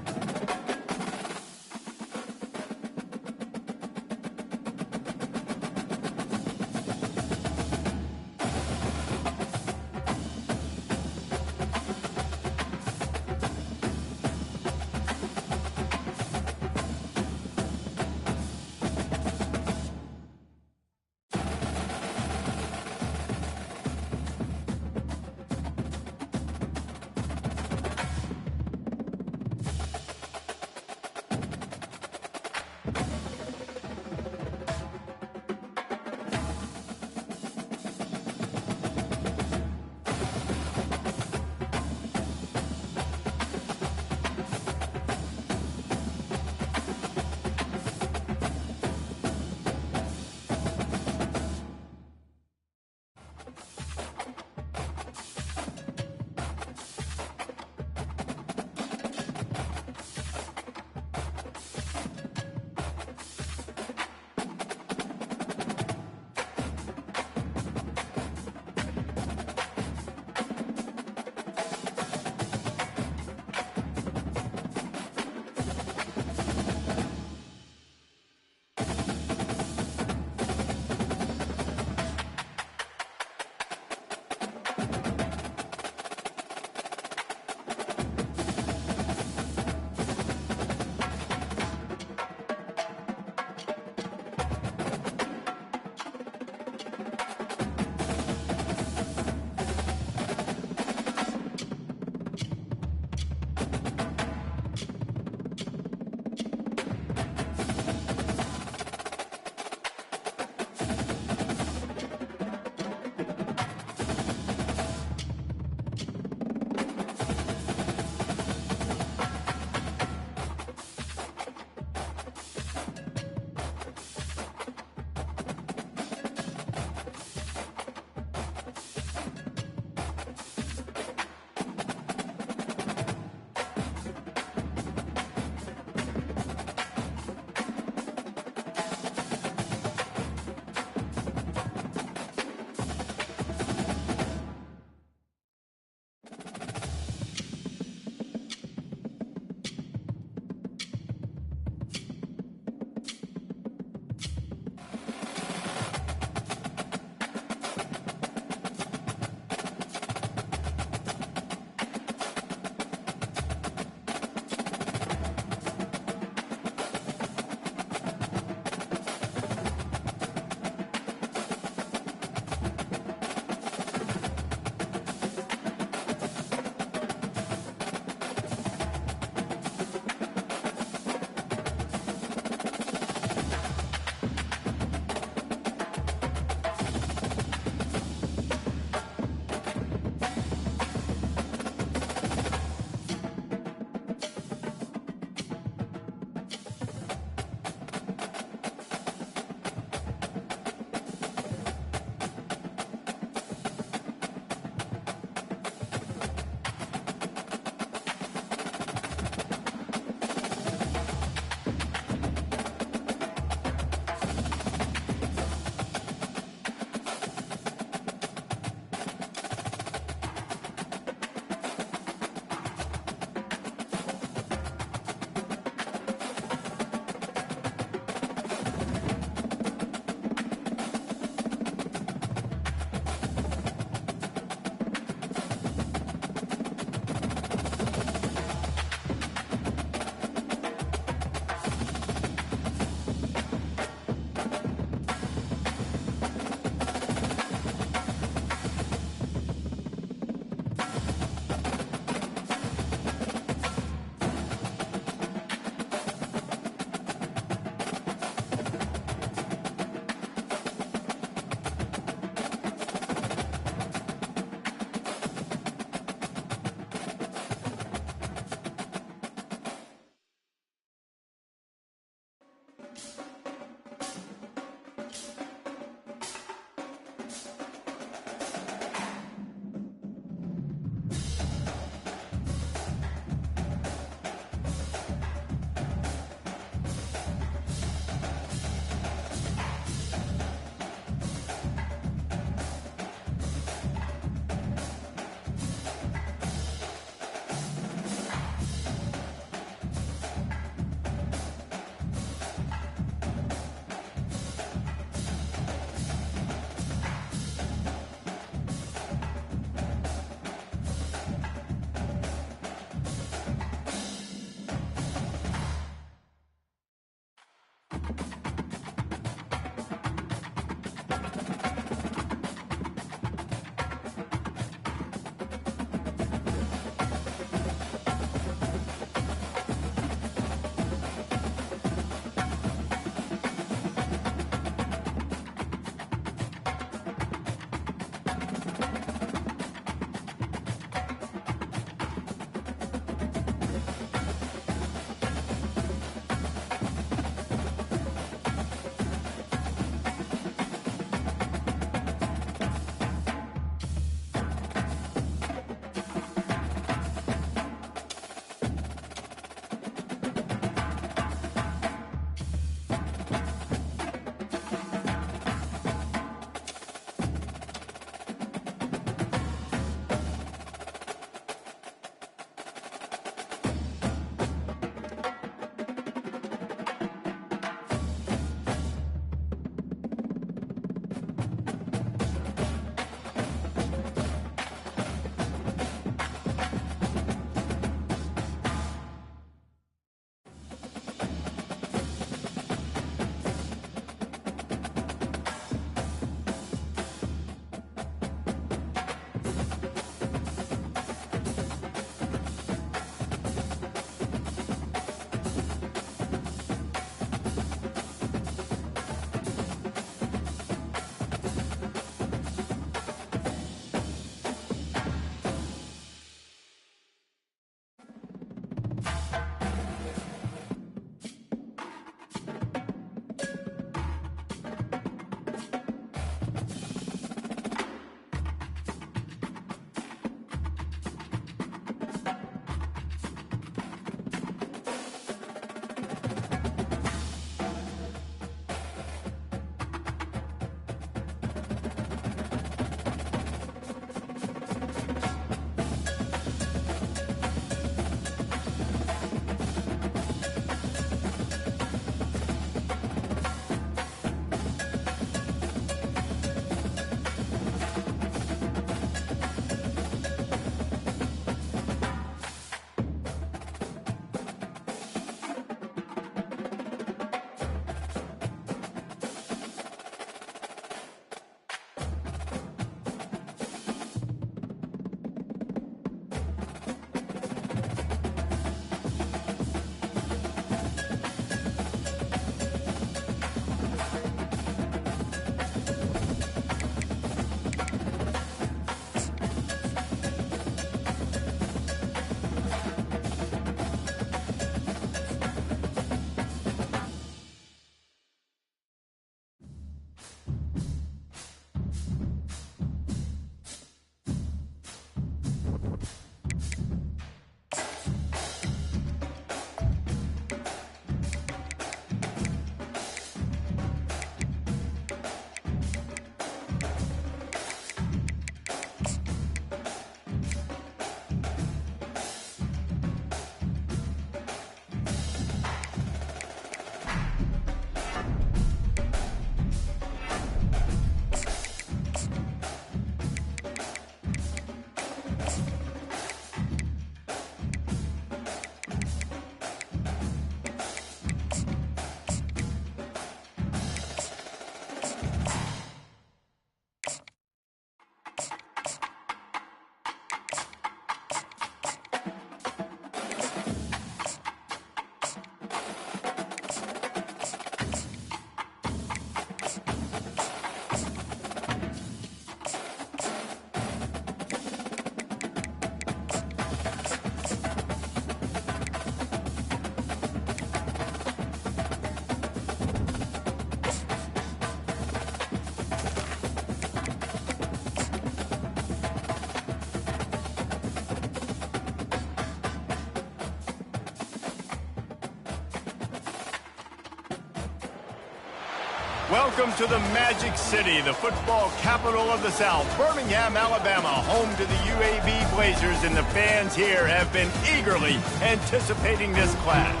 Welcome to the Magic City, the football capital of the South, Birmingham, Alabama, home to the UAB Blazers, and the fans here have been eagerly anticipating this clash.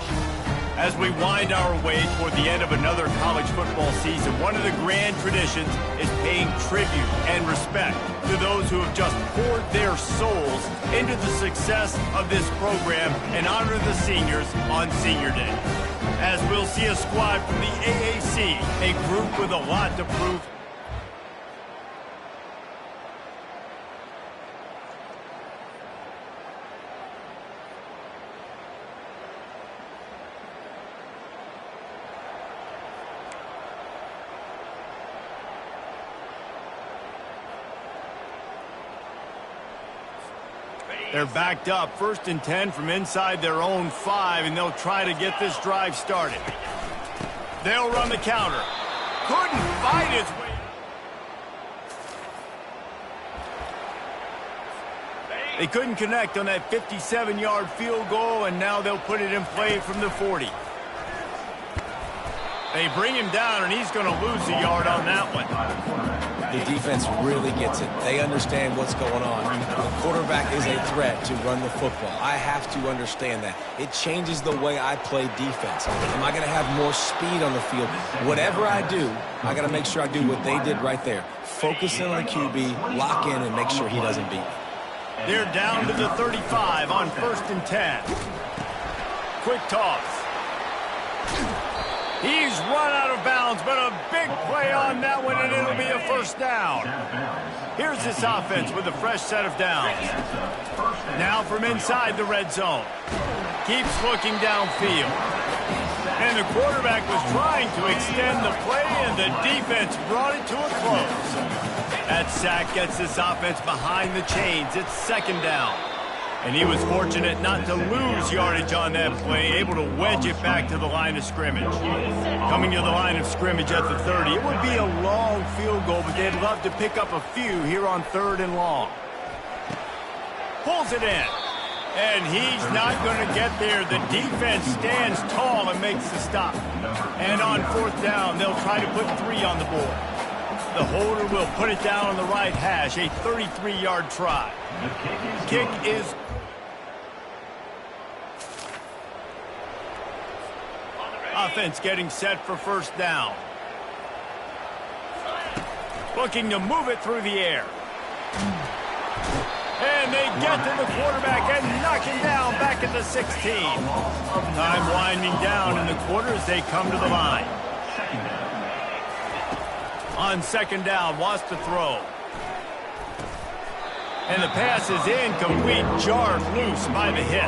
As we wind our way toward the end of another college football season, one of the grand traditions is paying tribute and respect to those who have just poured their souls into the success of this program and honor the seniors on Senior Day. As we'll see a squad from the AAC, a group with a lot to prove. They're backed up, 1st and 10 from inside their own 5, and they'll try to get this drive started. They'll run the counter. Couldn't fight his way. They couldn't connect on that 57-yard field goal, and now they'll put it in play from the 40. They bring him down, and he's going to lose a yard on that one. The defense really gets it. They understand what's going on. The quarterback is a threat to run the football. I have to understand that. It changes the way I play defense. Am I going to have more speed on the field? Whatever I do, I got to make sure I do what they did right there. Focus in on the QB, lock in, and make sure he doesn't beat me. They're down to the 35 on 1st and 10. Quick toss. He's run out of bounds, but a big play on that one, and it'll be a 1st down. Here's this offense with a fresh set of downs. Now from inside the red zone. Keeps looking downfield. And the quarterback was trying to extend the play, and the defense brought it to a close. That sack gets this offense behind the chains. It's 2nd down. And he was fortunate not to lose yardage on that play, able to wedge it back to the line of scrimmage. Coming to the line of scrimmage at the 30. It would be a long field goal, but they'd love to pick up a few here on 3rd and long. Pulls it in. And he's not going to get there. The defense stands tall and makes the stop. And on 4th down, they'll try to put 3 on the board. The holder will put it down on the right hash, a 33-yard try. Kick is... Offense getting set for 1st down. Looking to move it through the air. And they get to the quarterback and knock him down back at the 16. Time winding down in the quarter as they come to the line. On 2nd down, wants to throw. And the pass is incomplete, jarred loose by the hit.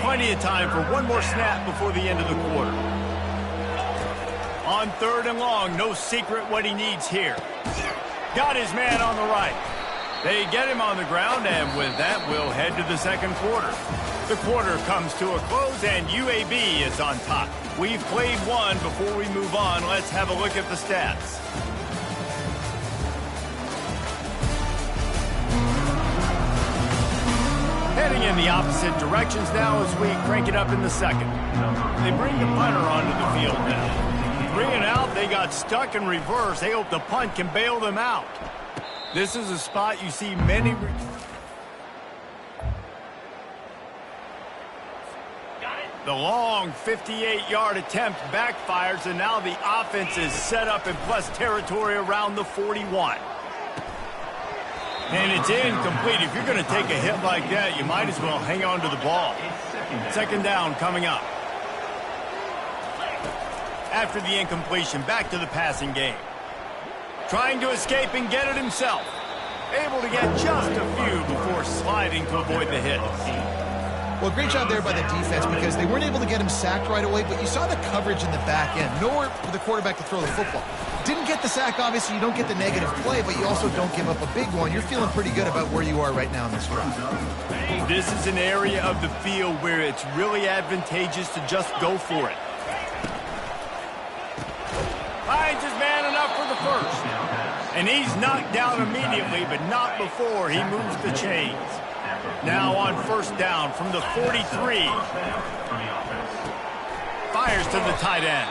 Plenty of time for one more snap before the end of the quarter. On 3rd and long, no secret what he needs here. Got his man on the right. They get him on the ground, and with that, we'll head to the 2nd quarter. The quarter comes to a close, and UAB is on top. We've played one. Before we move on, let's have a look at the stats. Heading in the opposite directions now as we crank it up in the 2nd. They bring the punter onto the field now. Bring it out, they got stuck in reverse. They hope the punt can bail them out. This is a spot you see many... The long 58-yard attempt backfires, and now the offense is set up in plus territory around the 41. And it's incomplete. If you're going to take a hit like that, you might as well hang on to the ball. 2nd down coming up. After the incompletion, back to the passing game. Trying to escape and get it himself. Able to get just a few before sliding to avoid the hit. Well, great job there by the defense because they weren't able to get him sacked right away, but you saw the coverage in the back end. Nowhere for the quarterback to throw the football. Didn't get the sack, obviously. You don't get the negative play, but you also don't give up a big one. You're feeling pretty good about where you are right now in this drive. This is an area of the field where it's really advantageous to just go for it. Finds his man enough for the 1st. And he's knocked down immediately, but not before he moves the chains. Now on 1st down from the 43. Fires to the tight end.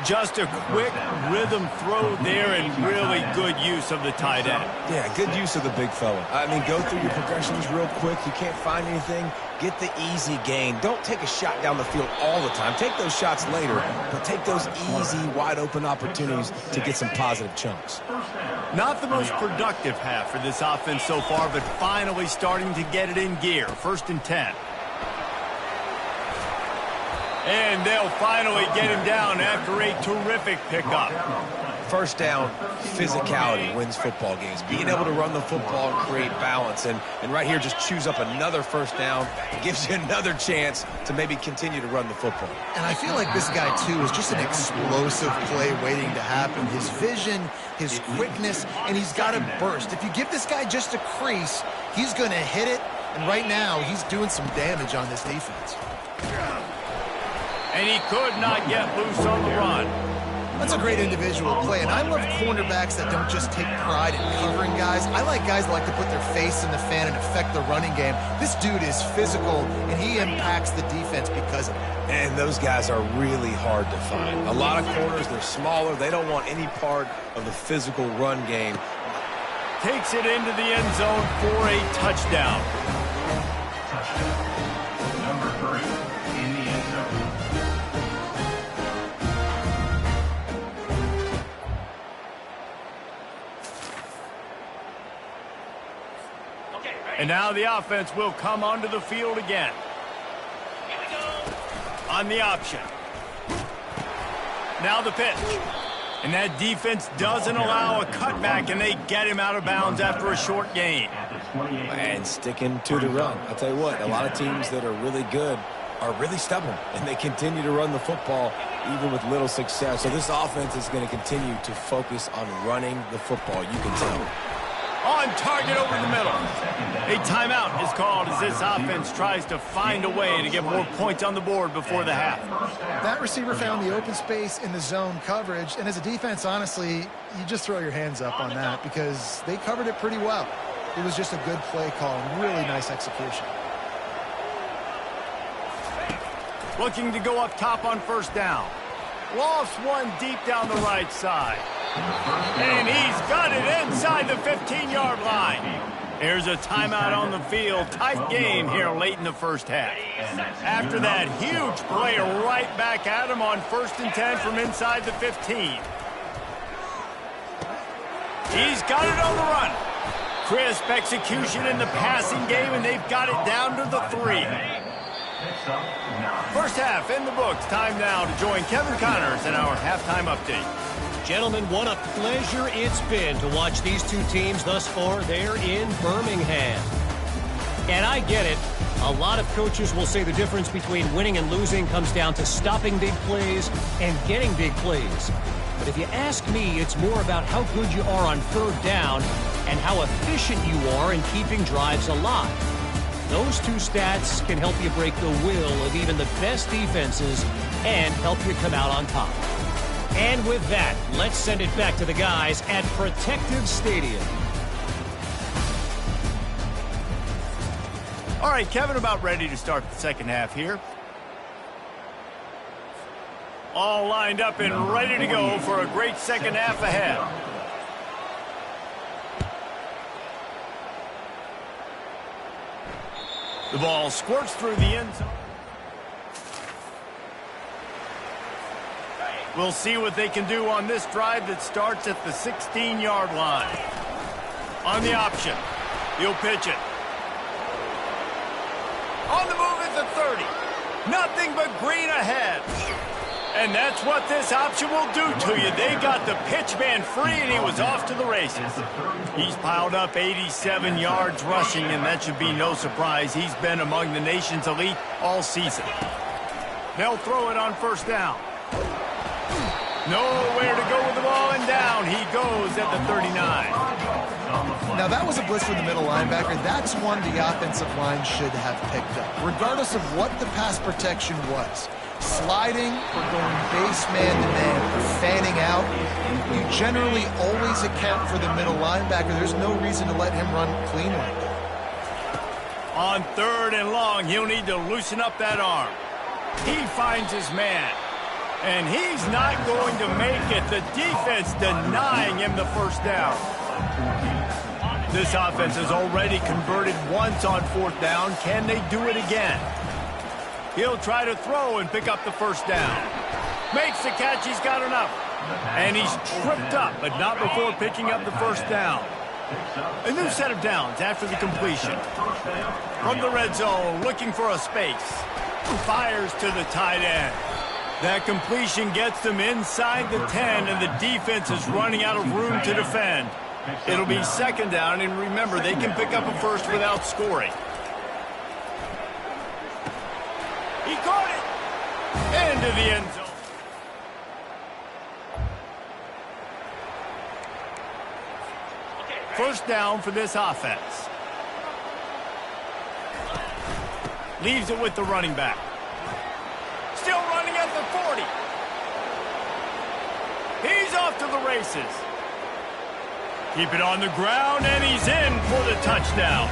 Just a quick rhythm throw there and really good use of the tight end. Yeah, good use of the big fella. I mean, go through your progressions real quick. You can't find anything. Get the easy gain. Don't take a shot down the field all the time. Take those shots later, but take those easy, wide-open opportunities to get some positive chunks. Not the most productive half for this offense so far, but finally starting to get it in gear. 1st and 10. And they'll finally get him down after a terrific pickup. First down, physicality wins football games. Being able to run the football and create balance. And right here, just choose up another first down. Gives you another chance to maybe continue to run the football. And I feel like this guy, too, is just an explosive play waiting to happen. His vision, his quickness, and he's got a burst. If you give this guy just a crease, he's going to hit it. And right now, he's doing some damage on this defense. And he could not get loose on the run. That's a great individual play, and I love cornerbacks that don't just take pride in covering guys. I like guys that like to put their face in the fan and affect the running game. This dude is physical, and he impacts the defense because of it. And those guys are really hard to find. A lot of corners, they're smaller. They don't want any part of the physical run game. Takes it into the end zone for a touchdown. Number 3 in the end zone. And now the offense will come onto the field again. On the option. Now the pitch. And that defense doesn't allow a cutback, and they get him out of bounds after a short gain. And sticking to the run. I'll tell you what, a lot of teams that are really good are really stubborn, and they continue to run the football even with little success. So this offense is going to continue to focus on running the football. You can tell. On target over the middle. A timeout is called as this offense tries to find a way to get more points on the board before the half. That receiver found the open space in the zone coverage, and as a defense, honestly, you just throw your hands up on that because they covered it pretty well. It was just a good play call and really nice execution. Looking to go up top on 1st down. Lost one deep down the right side. And he's got it inside the 15-yard line. There's a timeout on the field. Tight game here late in the first half. After that huge play right back at him on 1st and 10 from inside the 15. He's got it on the run. Crisp execution in the passing game, and they've got it down to the 3. First half in the books. Time now to join Kevin Connors in our halftime update. Gentlemen, what a pleasure it's been to watch these two teams thus far there in Birmingham. And I get it. A lot of coaches will say the difference between winning and losing comes down to stopping big plays and getting big plays. But if you ask me, it's more about how good you are on 3rd down and how efficient you are in keeping drives alive. Those two stats can help you break the will of even the best defenses and help you come out on top. And with that, let's send it back to the guys at Protective Stadium. All right, Kevin, about ready to start the second half here. All lined up and ready to go for a great second half ahead. The ball squirts through the end zone. We'll see what they can do on this drive that starts at the 16-yard line. On the option, he'll pitch it. On the move at the 30. Nothing but green ahead. And that's what this option will do to you. They got the pitch man free, and he was off to the races. He's piled up 87 yards rushing, and that should be no surprise. He's been among the nation's elite all season. They'll throw it on 1st down. Nowhere to go with the ball, and down he goes at the 39. Now, that was a blitz from the middle linebacker. That's one the offensive line should have picked up, regardless of what the pass protection was. Sliding or going base man-to-man or fanning out, you generally always account for the middle linebacker. There's no reason to let him run clean like that. On 3rd and long, he'll need to loosen up that arm. He finds his man. And he's not going to make it. The defense denying him the first down. This offense has already converted once on 4th down. Can they do it again? He'll try to throw and pick up the first down. Makes the catch. He's got enough. And he's tripped up, but not before picking up the first down. A new set of downs after the completion. From the red zone, looking for a space. Fires to the tight end. That completion gets them inside the 10, and the defense is running out of room to defend. It'll be 2nd down, and remember, they can pick up a first without scoring. He caught it! Into the end zone. First down for this offense. Leaves it with the running back. Still running at the 40. He's off to the races. Keep it on the ground, and he's in for the touchdown.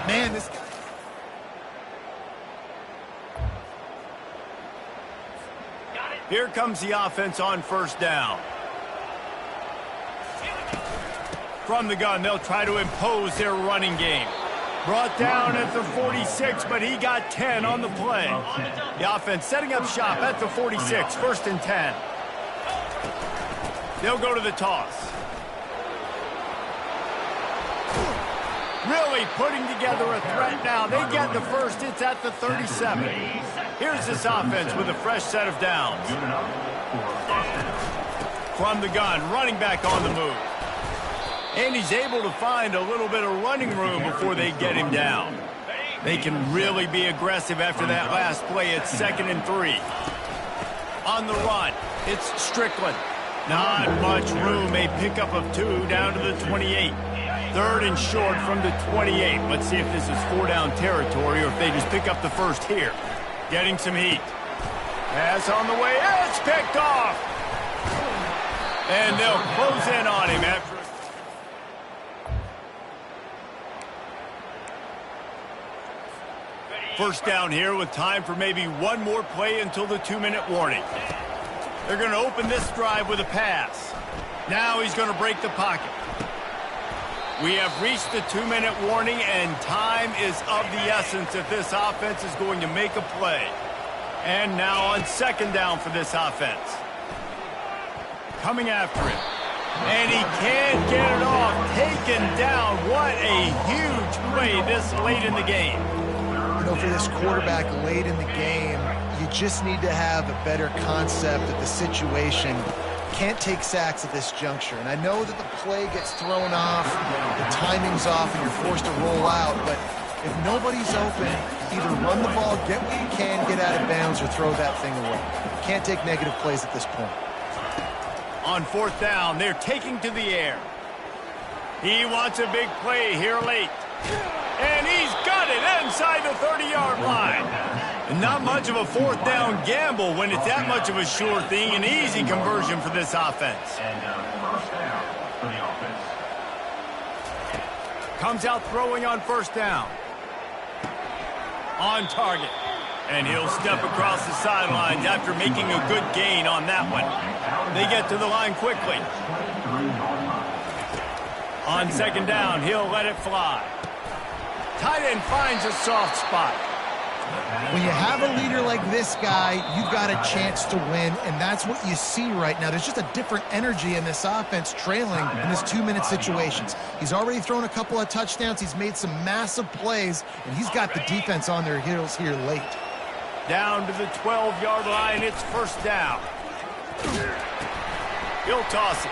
Man, this guy... Here comes the offense on 1st down. From the gun, they'll try to impose their running game. Brought down at the 46, but he got 10 on the play. The offense setting up shop at the 46, 1st and 10. They'll go to the toss. Really putting together a threat now. They get the first. It's at the 37. Here's this offense with a fresh set of downs. From the gun, running back on the move. And he's able to find a little bit of running room before they get him down. They can really be aggressive after that last play. It's 2nd and 3. On the run, it's Strickland. Not much room. A pickup of 2 down to the 28. 3rd and short from the 28. Let's see if this is 4-down territory or if they just pick up the first here. Getting some heat. Pass on the way. It's picked off. And they'll close in on him after. First down here with time for maybe one more play until the 2-minute warning. They're going to open this drive with a pass. Now he's going to break the pocket. We have reached the 2-minute warning, and time is of the essence if this offense is going to make a play. And now on 2nd down for this offense. Coming after him. And he can't get it off. Taken down. What a huge play this late in the game. You know, for this quarterback late in the game, you just need to have a better concept of the situation. Can't take sacks at this juncture. And I know that the play gets thrown off, the timing's off, and you're forced to roll out. But if nobody's open, either run the ball, get what you can, get out of bounds, or throw that thing away. Can't take negative plays at this point. On 4th down, they're taking to the air. He wants a big play here late. And he's got it inside the 30-yard line. And not much of a 4th down gamble when it's that much of a sure thing. An easy conversion for this offense. And first down for the offense. Comes out throwing on 1st down. On target. And he'll step across the sidelines after making a good gain on that one. They get to the line quickly. On 2nd down, he'll let it fly. Tight end finds a soft spot. When you have a leader like this guy, you've got a chance to win, and that's what you see right now. There's just a different energy in this offense trailing in this 2-minute situations. He's already thrown a couple of touchdowns. He's made some massive plays, and he's got the defense on their heels here late. Down to the 12-yard line, it's 1st down. He'll toss it.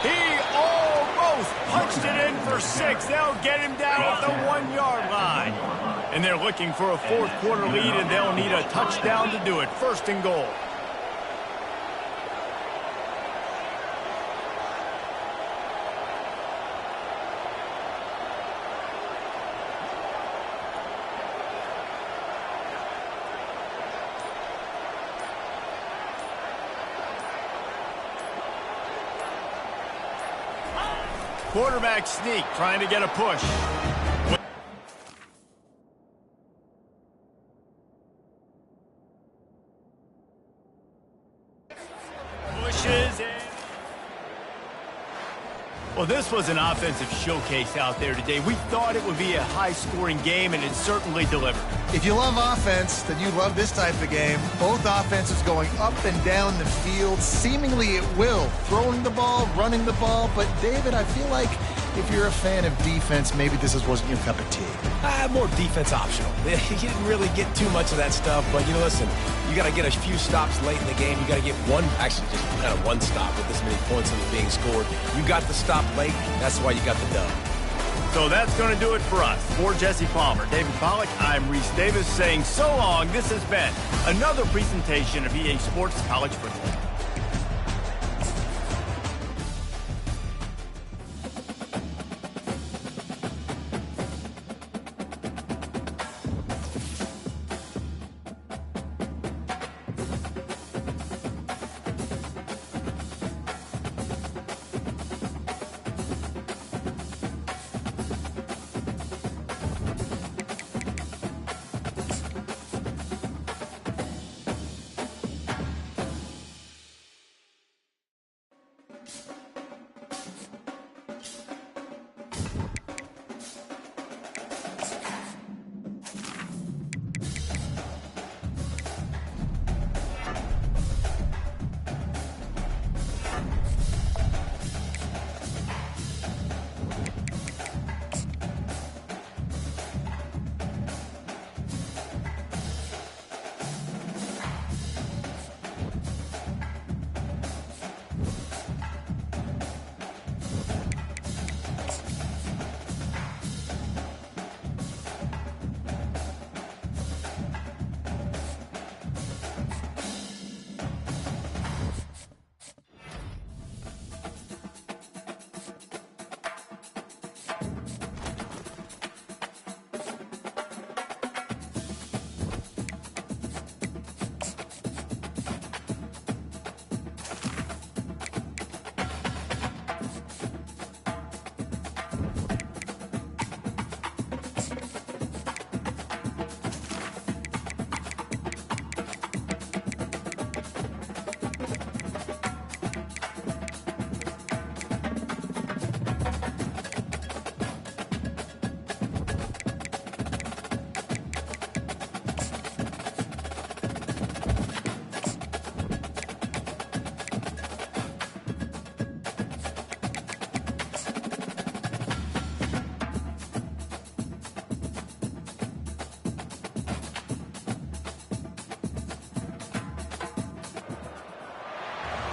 He almost punched it in for 6. They'll get him down at the 1-yard line. And they're looking for a 4th quarter lead, and they'll need a touchdown to do it. 1st and goal. Quarterback sneak, trying to get a push. Well, this was an offensive showcase out there today. We thought it would be a high-scoring game, and it certainly delivered. If you love offense, then you love this type of game. Both offenses going up and down the field, seemingly at will. Throwing the ball, running the ball. But, David, I feel like if you're a fan of defense, maybe this wasn't your cup of tea. More defense optional. You didn't really get too much of that stuff, but, listen, you got to get a few stops late in the game. You got to get just kind of one stop with this many points that are being scored. You got the stop late. That's why you got the dub. So that's going to do it for us. For Jesse Palmer, David Pollack, I'm Reese Davis saying so long. This has been another presentation of EA Sports College Football.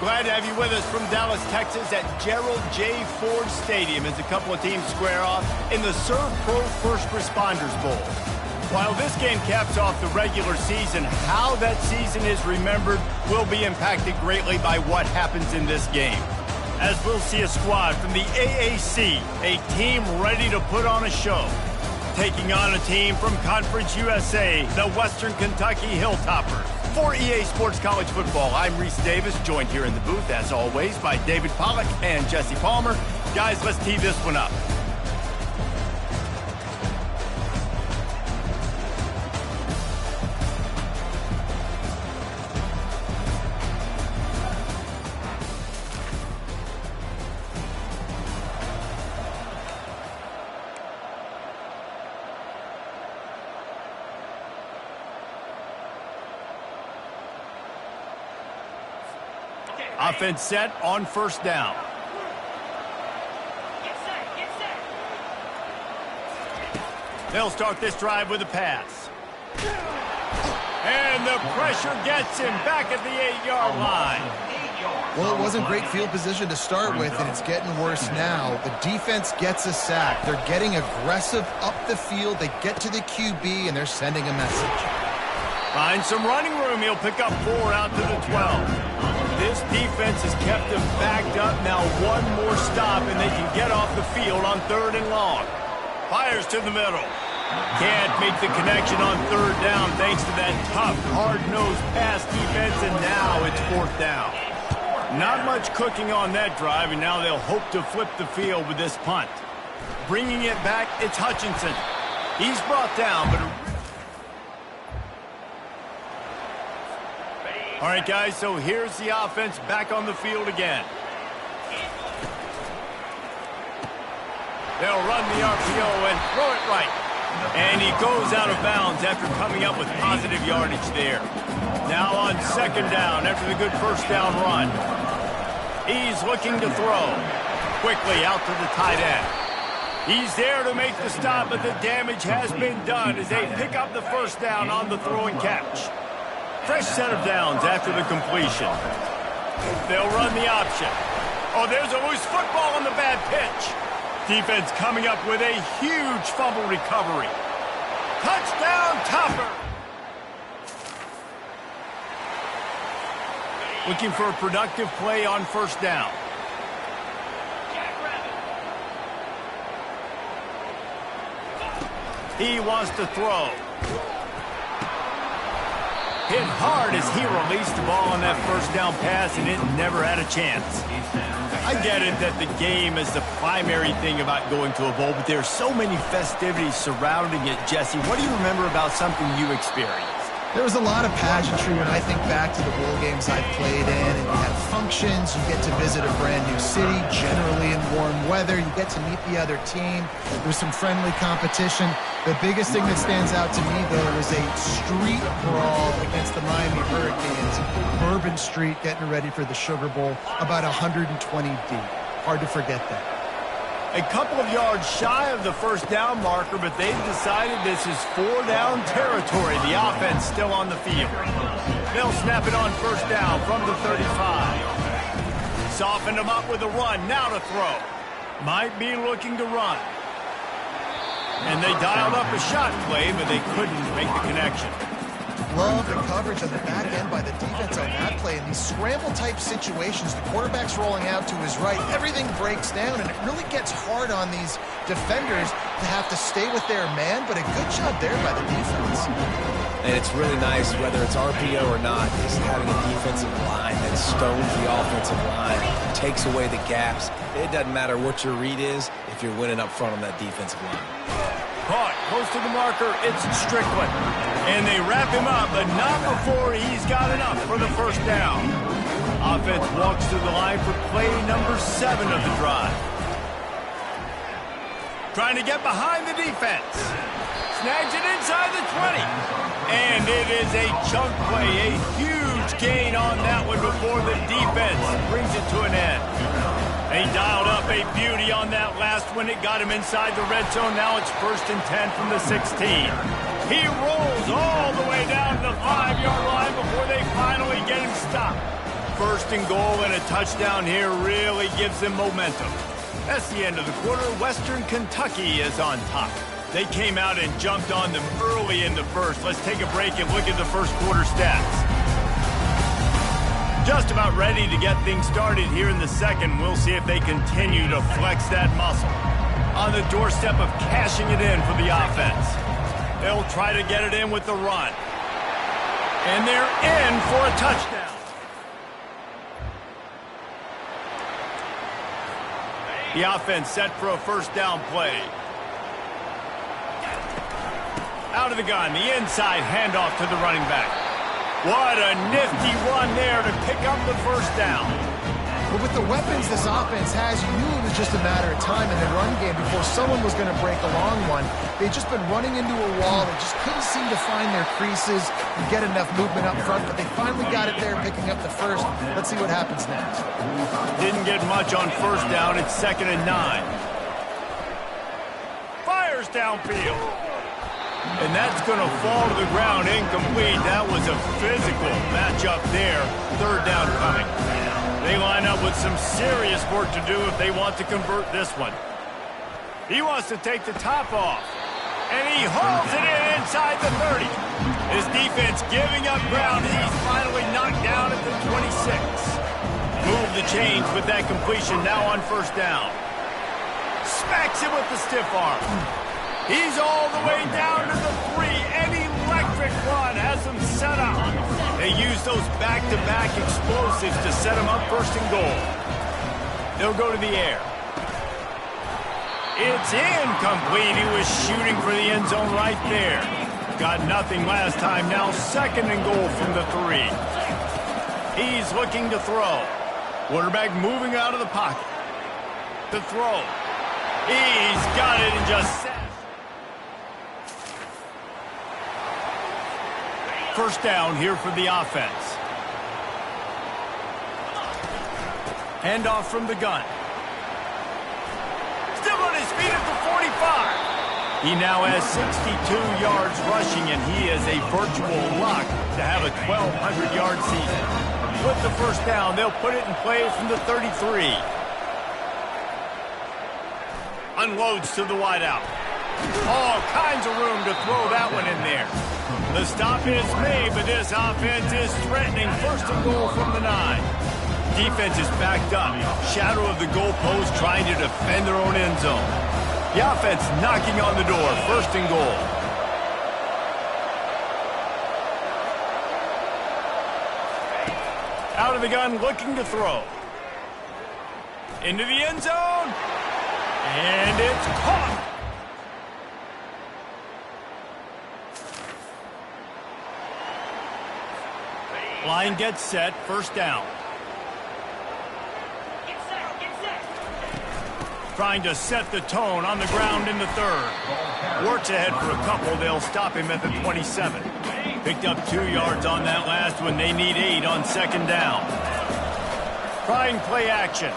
Glad to have you with us from Dallas, Texas at Gerald J. Ford Stadium as a couple of teams square off in the Serve Pro First Responders Bowl. While this game caps off the regular season, how that season is remembered will be impacted greatly by what happens in this game. As we'll see a squad from the AAC, a team ready to put on a show, taking on a team from Conference USA, the Western Kentucky Hilltoppers. For EA Sports College Football, I'm Reese Davis, joined here in the booth, as always, by David Pollack and Jesse Palmer. Guys, let's tee this one up. Offense set on first down. They'll start this drive with a pass. And the pressure gets him back at the 8-yard line. Well, it wasn't great field position to start with, and it's getting worse now. The defense gets a sack. They're getting aggressive up the field. They get to the QB, and they're sending a message. Finds some running room. He'll pick up 4 out to the 12. This defense has kept them backed up. Now one more stop, and they can get off the field on 3rd and long. Fires to the middle. Can't make the connection on 3rd down thanks to that tough, hard-nosed pass defense, and now it's 4th down. Not much cooking on that drive, and now they'll hope to flip the field with this punt. Bringing it back, it's Hutchinson. He's brought down, but... All right, guys, so here's the offense back on the field again. They'll run the RPO and throw it right. And he goes out of bounds after coming up with positive yardage there. Now on second down after the good first down run. He's looking to throw. Quickly out to the tight end. He's there to make the stop, but the damage has been done as they pick up the first down on the throw and catch. Fresh set of downs after the completion. They'll run the option. Oh, there's a loose football on the bad pitch. Defense coming up with a huge fumble recovery. Touchdown, Topper! Looking for a productive play on first down. He wants to throw. Hit hard as he released the ball on that first down pass, and it never had a chance. I get it that the game is the primary thing about going to a bowl, but there are so many festivities surrounding it. Jesse, what do you remember about something you experienced? There was a lot of pageantry when I think back to the bowl games I've played in, and you have functions, you get to visit a brand new city, generally in warm weather, you get to meet the other team, there's some friendly competition. The biggest thing that stands out to me, though, was a street brawl against the Miami Hurricanes. Bourbon Street getting ready for the Sugar Bowl, about 120 deep. Hard to forget that. A couple of yards shy of the first down marker, but they've decided this is 4-down territory. The offense still on the field. They'll snap it on first down from the 35. Soften them up with a run. Now to throw. Might be looking to run. And they dialed up a shot play, but they couldn't make the connection. Love the coverage on the back end by the defense on that play. In these scramble-type situations, the quarterback's rolling out to his right. Everything breaks down, and it really gets hard on these defenders to have to stay with their man, but a good job there by the defense. And it's really nice, whether it's RPO or not, just having a defensive line that stones the offensive line, takes away the gaps. It doesn't matter what your read is if you're winning up front on that defensive line. Caught close to the marker, it's Strickland. And they wrap him up, but not before he's got enough for the first down. Offense walks to the line for play number 7 of the drive. Trying to get behind the defense. Snags it inside the 20. And it is a chunk play, a huge gain on that one before the defense brings it to an end. They dialed up a beauty on that last one. It got him inside the red zone. Now it's 1st and 10 from the 16. He rolls all the way down to the 5-yard line before they finally get him stopped. 1st and goal and a touchdown here really gives them momentum. That's the end of the quarter. Western Kentucky is on top. They came out and jumped on them early in the first. Let's take a break and look at the first quarter stats. Just about ready to get things started here in the second. We'll see if they continue to flex that muscle. On the doorstep of cashing it in for the offense. They'll try to get it in with the run. And they're in for a touchdown. The offense set for a first down play. Out of the gun, the inside handoff to the running back. What a nifty run there to pick up the first down. But with the weapons this offense has, you knew it was just a matter of time in the run game before someone was going to break a long one. They'd just been running into a wall. They just couldn't seem to find their creases and get enough movement up front, but they finally got it there, picking up the first. Let's see what happens next. Didn't get much on first down. It's 2nd and 9. Fires downfield. And that's going to fall to the ground incomplete. That was a physical matchup there. 3rd down coming. They line up with some serious work to do if they want to convert this one. He wants to take the top off. And he hauls it in inside the 30. His defense giving up ground. He's finally knocked down at the 26. Move the chains with that completion now on first down. Smacks him with the stiff arm. He's all the way down to the 3. An electric run has him set up. They use those back-to-back explosives to set him up 1st and goal. They'll go to the air. It's incomplete. He was shooting for the end zone right there. Got nothing last time. Now 2nd and goal from the 3. He's looking to throw. Quarterback moving out of the pocket. To throw. He's got it and just set. First down here for the offense. Handoff from the gun. Still on his feet at the 45. He now has 62 yards rushing, and he is a virtual lock to have a 1,200-yard season. With the first down, they'll put it in play from the 33. Unloads to the wideout. All kinds of room to throw that one in there. The stop is made, but this offense is threatening first and goal from the 9. Defense is backed up. Shadow of the goalpost trying to defend their own end zone. The offense knocking on the door. First and goal. Out of the gun, looking to throw. Into the end zone. And it's caught. Line gets set. First down. Trying to set the tone on the ground in the third. Works ahead for a couple. They'll stop him at the 27. Picked up 2 yards on that last one. They need 8 on second down. Trying play action.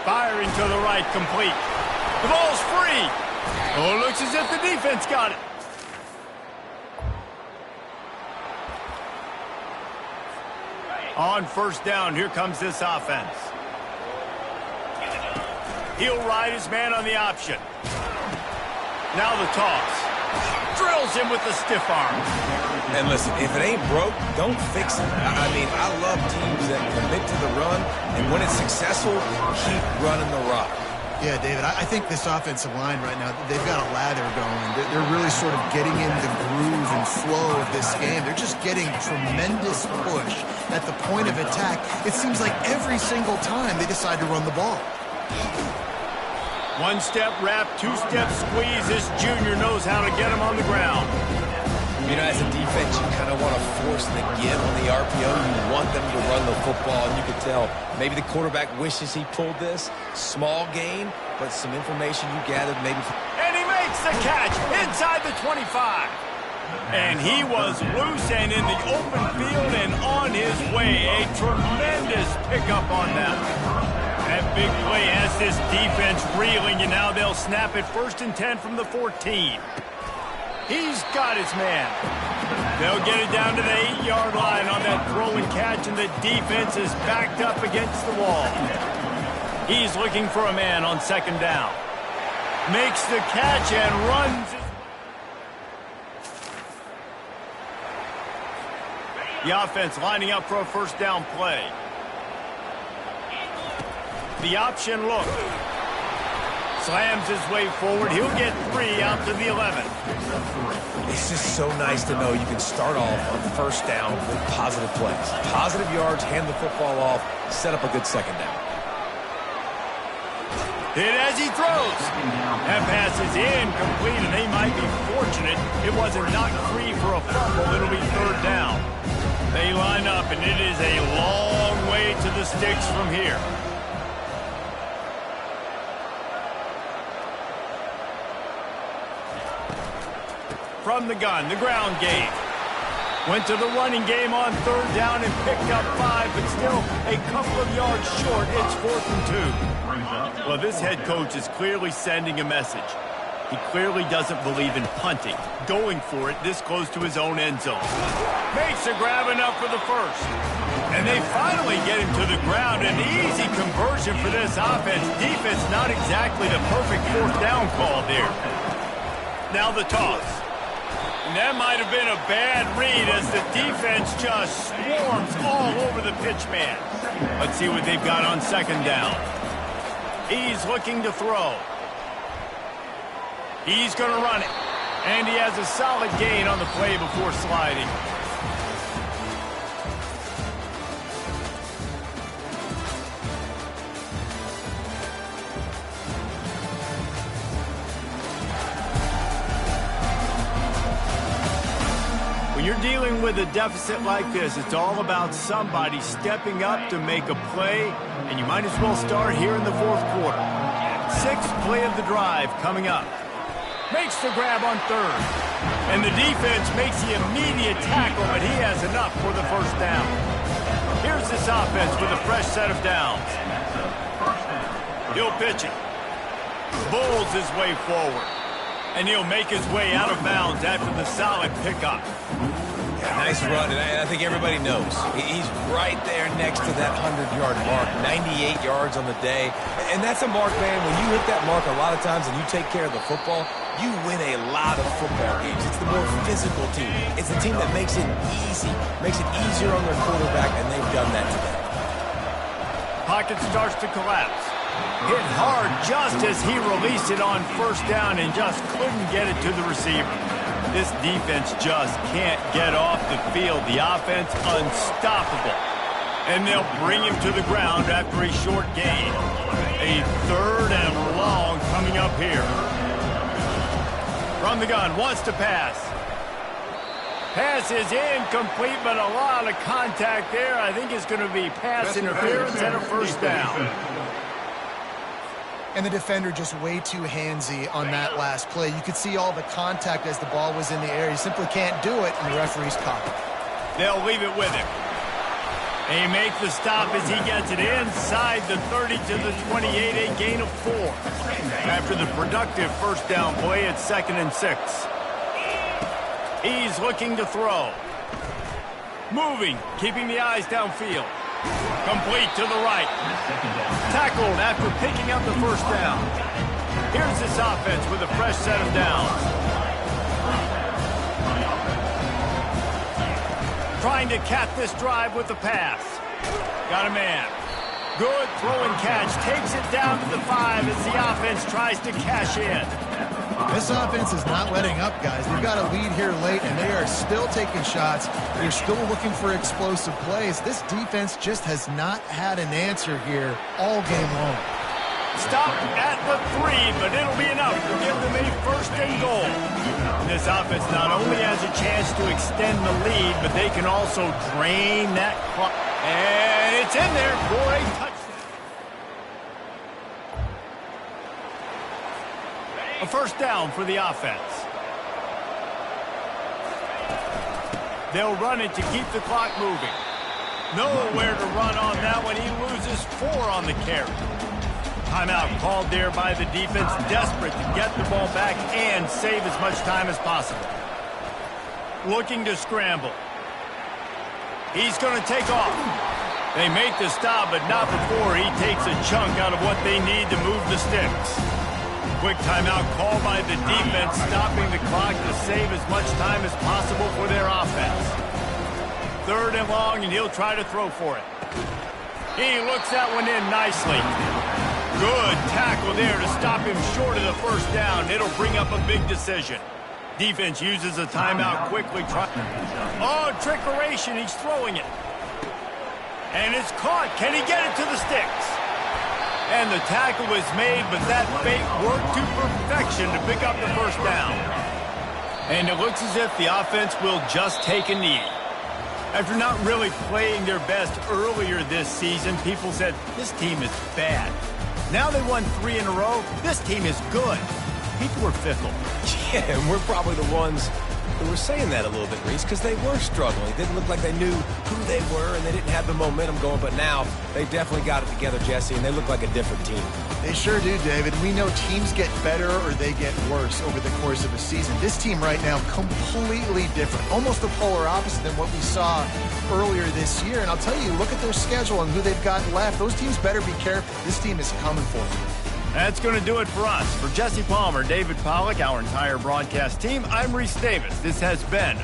Firing to the right, complete. The ball's free. Oh, it looks as if the defense got it. On first down, here comes this offense. He'll ride his man on the option. Now the toss. Drills him with the stiff arm. And listen, if it ain't broke, don't fix it. I mean, I love teams that commit to the run, and when it's successful, keep running the rock. Yeah, David, I think this offensive line right now, they've got a lather going. They're really sort of getting in the groove and flow of this game. They're just getting tremendous push at the point of attack. It seems like every single time they decide to run the ball. One-step wrap, two-step squeeze. This junior knows how to get him on the ground. You know, as a defense, you kind of want to force the give on the RPO. You want them to run the football, and you can tell maybe the quarterback wishes he pulled this. Small gain, but some information you gathered maybe. And he makes the catch inside the 25. And he was loose and in the open field and on his way. A tremendous pickup on that. That big play has this defense reeling, and now they'll snap it 1st and 10 from the 14. He's got his man. They'll get it down to the 8-yard line on that throw and catch, and the defense is backed up against the wall. He's looking for a man on second down. Makes the catch and runs. The offense lining up for a first down play. The option look. Slams his way forward. He'll get 3 out to the 11. It's just so nice to know you can start off on first down with positive plays. Positive yards, hand the football off, set up a good second down. Hit as he throws. That pass is incomplete, and they might be fortunate it wasn't knocked free for a fumble. It'll be third down. They line up, and it is a long way to the sticks from here. From the gun, the ground game. Went to the running game on third down and picked up 5, but still a couple of yards short. It's 4th and 2. Well, this head coach is clearly sending a message. He clearly doesn't believe in punting, going for it this close to his own end zone. Makes a grab enough for the first. And they finally get him to the ground. An easy conversion for this offense. Defense not exactly the perfect 4th down call there. Now the toss. And that might have been a bad read as the defense just swarms all over the pitch man. Let's see what they've got on second down. He's looking to throw. He's going to run it. And he has a solid gain on the play before sliding. When you're dealing with a deficit like this, it's all about somebody stepping up to make a play, and you might as well start here in the 4th quarter. Sixth play of the drive coming up. Makes the grab on third. And the defense makes the immediate tackle, but he has enough for the first down. Here's this offense with a fresh set of downs. He'll pitch it. Bulls his way forward. And he'll make his way out of bounds after the solid pickup. Yeah, nice run, and I think everybody knows. He's right there next to that 100-yard mark, 98 yards on the day. And that's a mark, man. When you hit that mark a lot of times and you take care of the football, you win a lot of football games. It's the more physical team. It's the team that makes it easy, makes it easier on their quarterback, and they've done that today. Pocket starts to collapse. Hit hard just as he released it on first down and just couldn't get it to the receiver. This defense just can't get off the field. The offense unstoppable. And they'll bring him to the ground after a short gain. A third and long coming up here. From the gun, wants to pass. Pass is incomplete, but a lot of contact there. I think it's going to be pass interference and a first down. And the defender just way too handsy on that last play. You could see all the contact as the ball was in the air. He simply can't do it, and the referee's caught it. They'll leave it with him. They make the stop as he gets it inside the 30 to the 28, a gain of 4. After the productive first down play, it's 2nd and 6. He's looking to throw. Moving, keeping the eyes downfield. Complete to the right. Tackled after picking up the first down. Here's this offense with a fresh set of downs. Trying to cap this drive with the pass. Got a man. Good throw and catch. Takes it down to the 5 as the offense tries to cash in. This offense is not letting up, guys. They've got a lead here late, and they are still taking shots. They're still looking for explosive plays. This defense just has not had an answer here all game long. Stop at the 3, but it'll be enough to give them a first and goal. This offense not only has a chance to extend the lead, but they can also drain that clock. And it's in there for a touchdown. A first down for the offense. They'll run it to keep the clock moving. Nowhere to run on that one. He loses 4 on the carry. Timeout called there by the defense, desperate to get the ball back and save as much time as possible. Looking to scramble. He's going to take off. They make the stop, but not before he takes a chunk out of what they need to move the sticks. Quick timeout called by the defense, stopping the clock to save as much time as possible for their offense. 3rd and long, and he'll try to throw for it. He looks that one in nicely. Good tackle there to stop him short of the first down. It'll bring up a big decision. Defense uses a timeout quickly. Oh, trickeration. He's throwing it. And it's caught. Can he get it to the sticks? And the tackle was made, but that fake worked to perfection to pick up the first down. And it looks as if the offense will just take a knee. After not really playing their best earlier this season, people said, this team is bad. Now they won 3 in a row. This team is good. People were fickle. Yeah, and we're probably the ones who were saying that a little bit, Reese, because they were struggling. It didn't look like they knew who they were, and they didn't have the momentum going. But now they definitely got it together, Jesse, and they look like a different team. They sure do, David. We know teams get better or they get worse over the course of a season. This team right now, completely different. Almost the polar opposite than what we saw earlier this year. And I'll tell you, look at their schedule and who they've got left. Those teams better be careful. This team is coming for them. That's going to do it for us. For Jesse Palmer, David Pollack, our entire broadcast team, I'm Reese Davis. This has been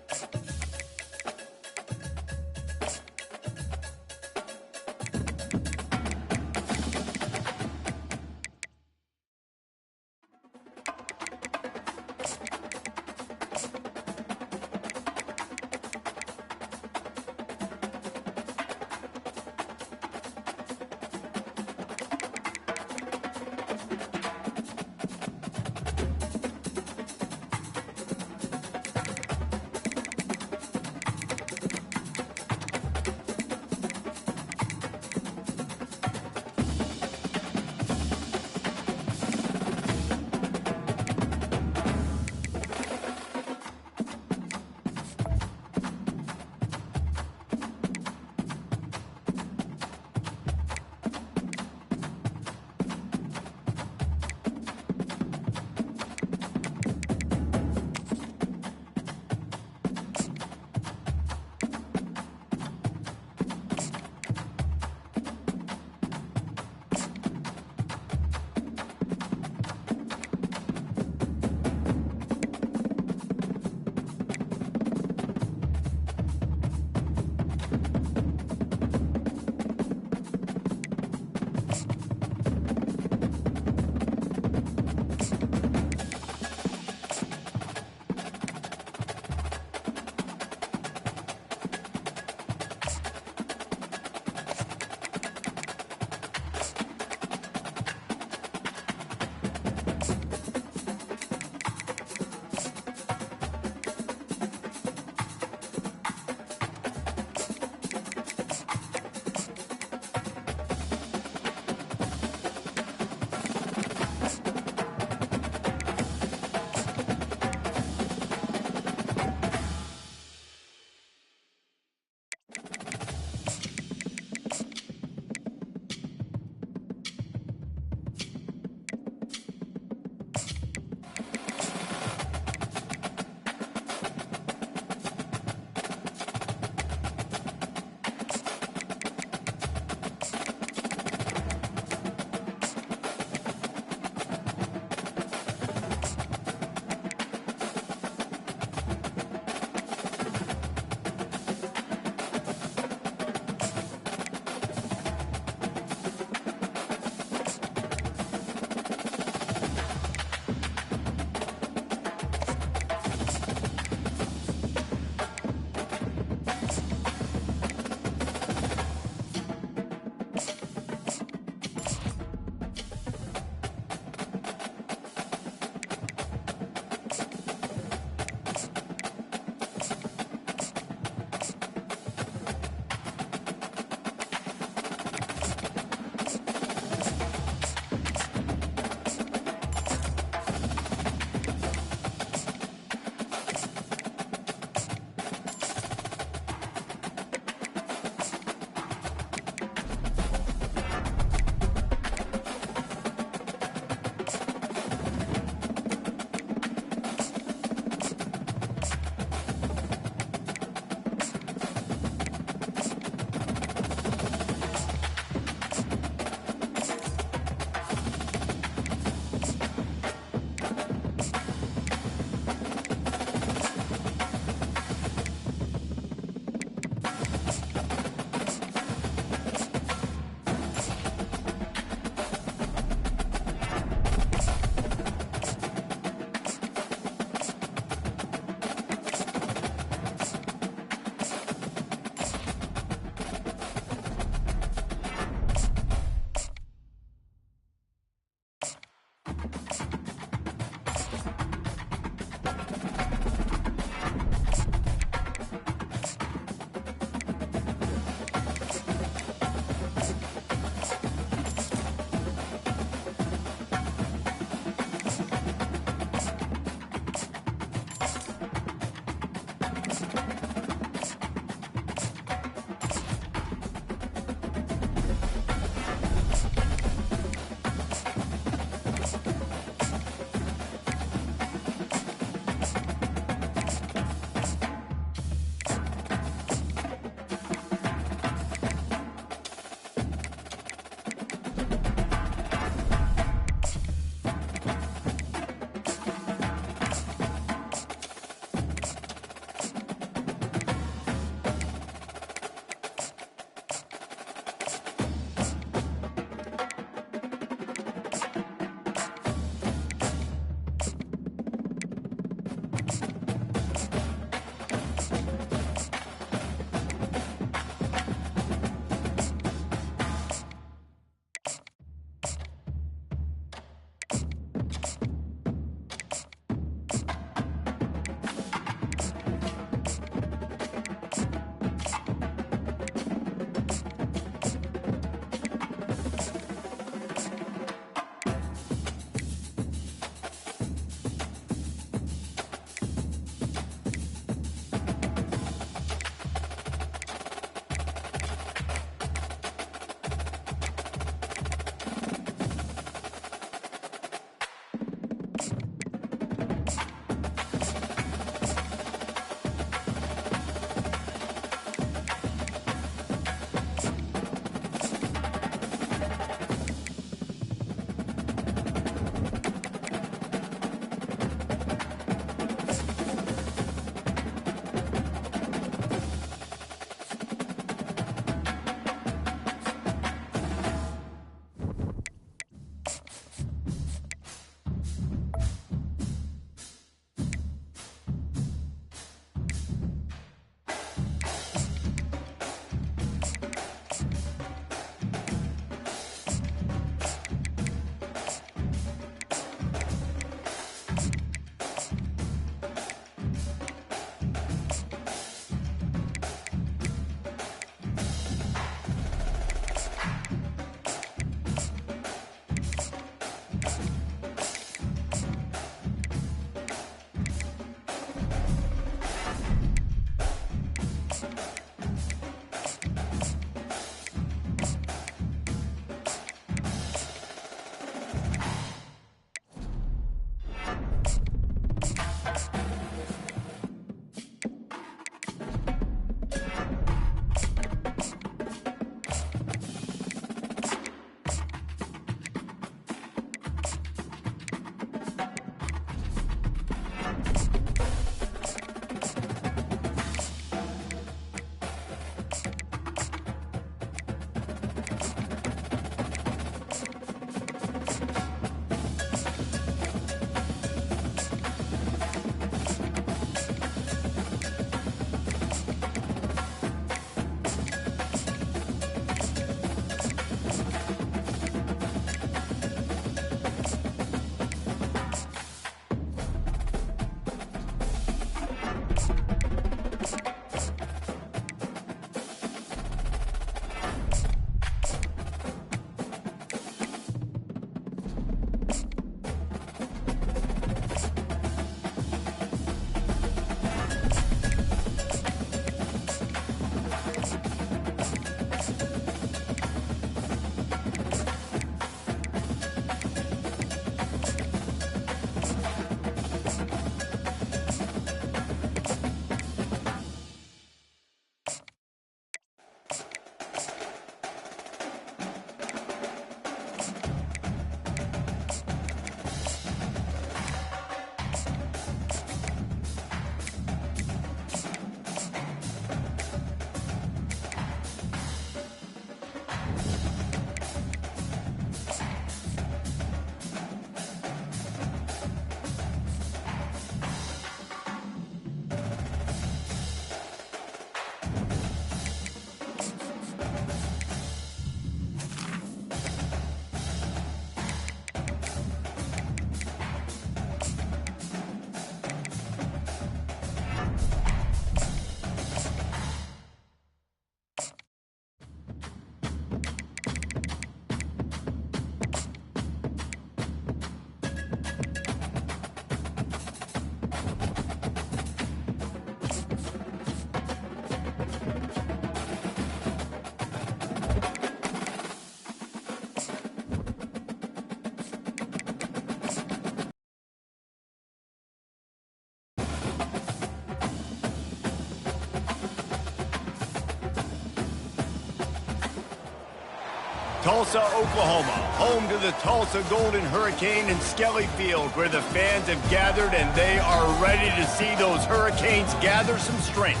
Tulsa, Oklahoma, home to the Tulsa Golden Hurricane in Skelly Field, where the fans have gathered and they are ready to see those Hurricanes gather some strength.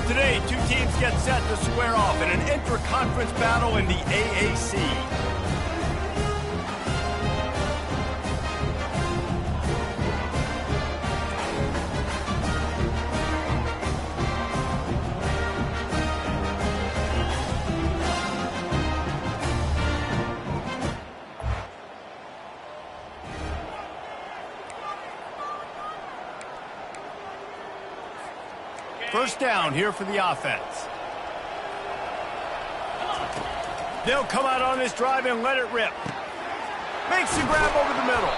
Today, two teams get set to square off in an intra-conference battle in the AAC. First down here for the offense. They'll come out on this drive and let it rip. Makes the grab over the middle.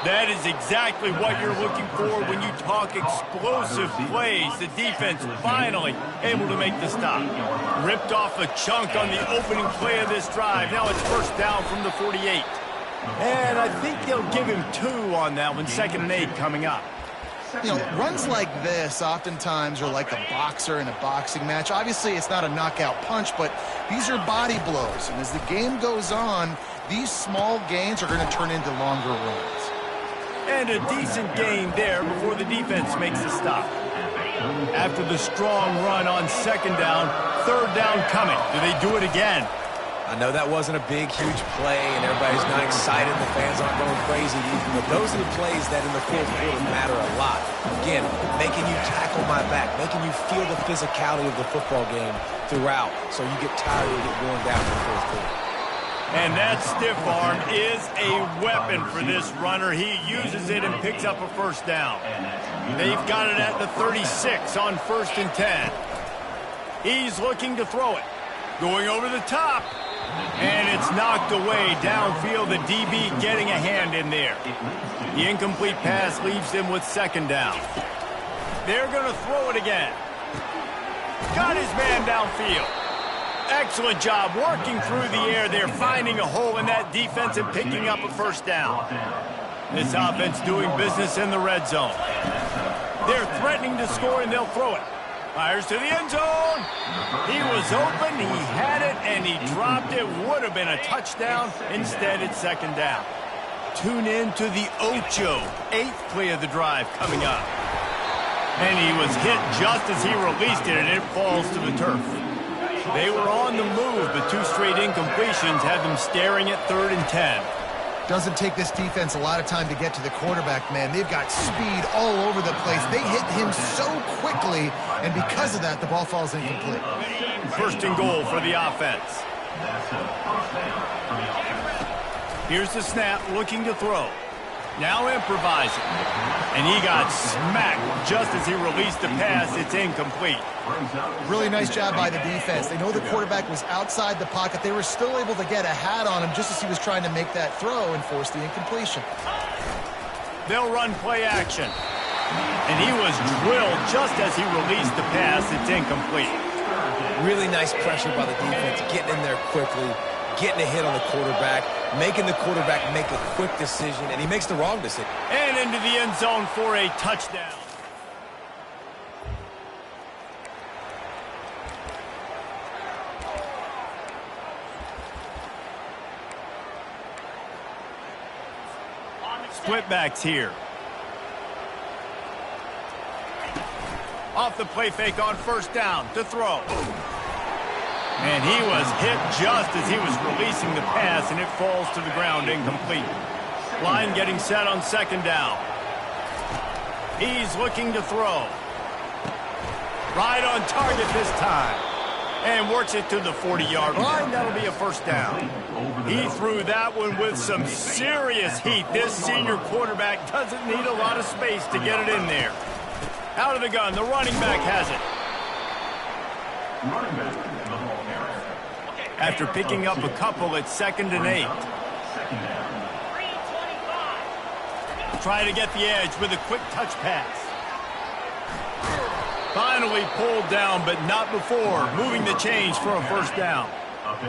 That is exactly what you're looking for when you talk explosive plays. The defense finally able to make the stop. Ripped off a chunk on the opening play of this drive. Now it's first down from the 48. And I think they'll give him 2 on that one. 2nd and 8 coming up. You know, runs like this oftentimes are like a boxer in a boxing match. Obviously, it's not a knockout punch, but these are body blows. And as the game goes on, these small gains are going to turn into longer runs. And a decent gain there before the defense makes the stop. After the strong run on 2nd down, 3rd down coming. Do they do it again? I know that wasn't a big, huge play, and everybody's not excited. The fans aren't going crazy. But those are the plays that in the fourth quarter matter a lot. Again, making you tackle my back, making you feel the physicality of the football game throughout, so you get tired and get worn down in the fourth quarter. And that stiff arm is a weapon for this runner. He uses it and picks up a first down. They've got it at the 36 on 1st and 10. He's looking to throw it. Going over the top. And it's knocked away downfield. The DB getting a hand in there. The incomplete pass leaves them with 2nd down. They're going to throw it again. Got his man downfield. Excellent job working through the air. They're finding a hole in that defense and picking up a first down. This offense doing business in the red zone. They're threatening to score, and they'll throw it. Fires to the end zone. He was open, he had it, and he dropped it. Would have been a touchdown. Instead, it's 2nd down. Tune in to the Ocho, 8th play of the drive coming up. And he was hit just as he released it, and it falls to the turf. They were on the move, but 2 straight incompletions had them staring at 3rd and 10. Doesn't take this defense a lot of time to get to the quarterback, man. They've got speed all over the place. They hit him so quickly, and because of that, the ball falls incomplete. 1st and goal for the offense. Here's the snap, looking to throw. Now improvising. And he got smacked just as he released the pass. It's incomplete. Really nice job by the defense. They know the quarterback was outside the pocket. They were still able to get a hat on him just as he was trying to make that throw and force the incompletion. They'll run play action. And he was drilled just as he released the pass. It's incomplete. Really nice pressure by the defense, getting in there quickly, getting a hit on the quarterback, making the quarterback make a quick decision, and he makes the wrong decision. And into the end zone for a touchdown. Split backs here. Off the play fake on 1st down to throw. And he was hit just as he was releasing the pass, and it falls to the ground incomplete. Line getting set on 2nd down. He's looking to throw. Right on target this time. And works it to the 40-yard line. That'll be a first down. He threw that one with some serious heat. This senior quarterback doesn't need a lot of space to get it in there. Out of the gun, the running back has it. After picking up a couple, it's 2nd and 8. Try to get the edge with a quick touch pass. Finally pulled down, but not before moving the chains for a first down.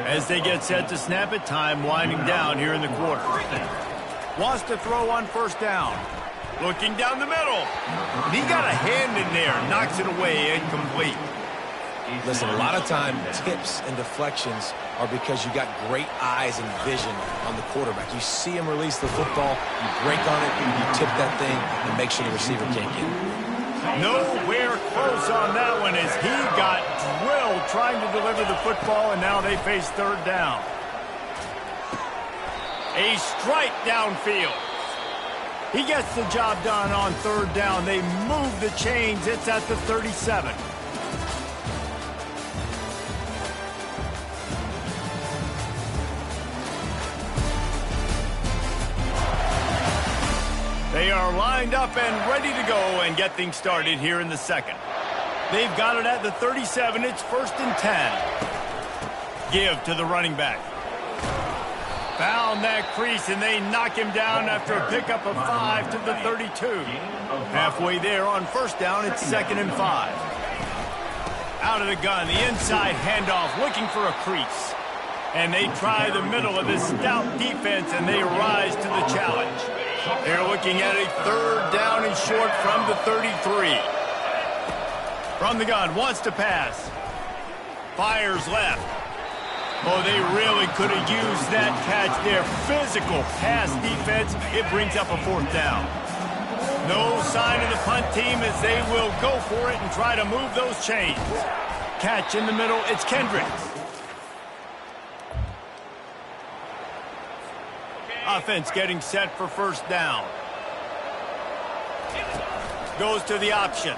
As they get set to snap it, time winding down here in the quarter. Wants to throw on 1st down. Looking down the middle. He got a hand in there, knocks it away, incomplete. Listen, a lot of time, tips and deflections are because you got great eyes and vision on the quarterback. You see him release the football, you break on it, you tip that thing, and make sure the receiver can't get it. Nowhere close on that one as he got drilled trying to deliver the football, and now they face third down. A strike downfield. He gets the job done on third down. They move the chains. It's at the 37. They are lined up and ready to go and get things started here in the second. They've got it at the 37. It's 1st and 10. Give to the running back. Found that crease, and they knock him down after a pickup of 5 to the 32. Halfway there on 1st down, it's 2nd and 5. Out of the gun, the inside handoff, looking for a crease. And they try the middle of this stout defense, and they rise to the challenge. They're looking at a 3rd down and short from the 33. From the gun, wants to pass. Fires left. Oh, they really could have used that catch there. Physical pass defense. It brings up a 4th down. No sign of the punt team as they will go for it and try to move those chains. Catch in the middle. It's Kendricks. Offense getting set for 1st down. Goes to the option.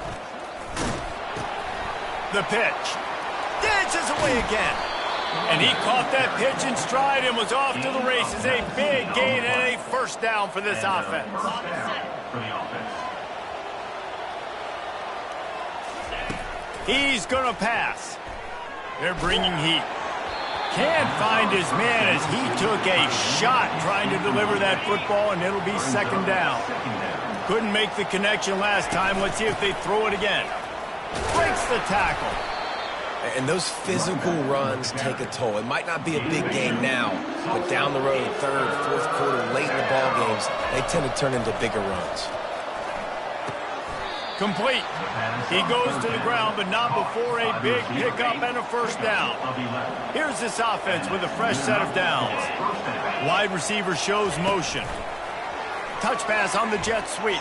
The pitch. Dances away again. And he caught that pitch in stride and was off to the races. A big gain and a 1st down for this offense. He's going to pass. They're bringing heat. Can't find his man as he took a shot trying to deliver that football, and it'll be 2nd down. Couldn't make the connection last time. Let's see if they throw it again. Breaks the tackle. And those physical runs take a toll. It might not be a big game now, but down the road, 3rd, 4th quarter, late in the ball games, they tend to turn into bigger runs. Complete. He goes to the ground, but not before a big pickup and a 1st down. Here's this offense with a fresh set of downs. Wide receiver shows motion. Touch pass on the jet sweep.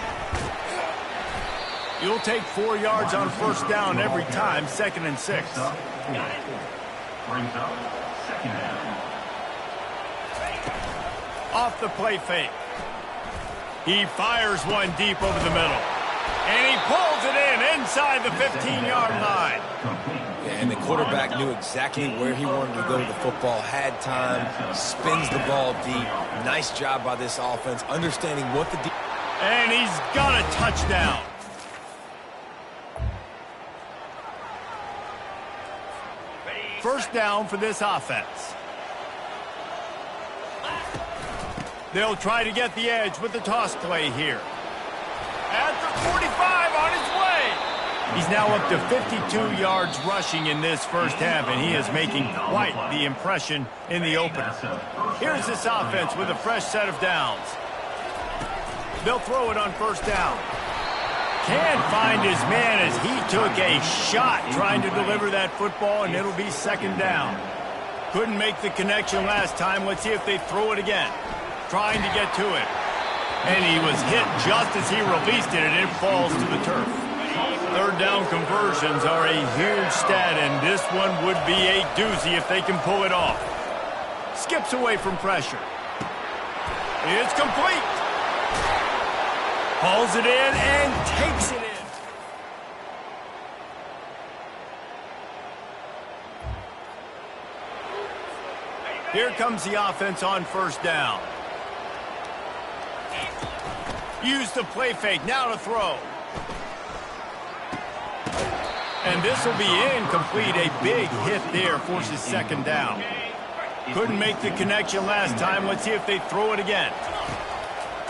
You'll take 4 yards on 1st down every time, 2nd and 6. Brings up 2nd down. Off the play fake. He fires one deep over the middle. And he pulls it in inside the 15-yard line. And the quarterback knew exactly where he wanted to go with the football, had time, spins the ball deep. Nice job by this offense, understanding what the... And he's got a touchdown. First down for this offense. They'll try to get the edge with the toss play here. At the 45 on his way. He's now up to 52 yards rushing in this first half, and he is making quite the impression in the opener. Here's this offense with a fresh set of downs. They'll throw it on 1st down. Can't find his man as he took a shot trying to deliver that football, and it'll be 2nd down. Couldn't make the connection last time. Let's see if they throw it again. Trying to get to it. And he was hit just as he released it, and it falls to the turf. 3rd down conversions are a huge stat, and this one would be a doozy if they can pull it off. Skips away from pressure. It's complete. Hauls it in and takes it in. Here comes the offense on 1st down. Use the play fake, now to throw. And this will be incomplete. A big hit there forces 2nd down. Couldn't make the connection last time. Let's see if they throw it again.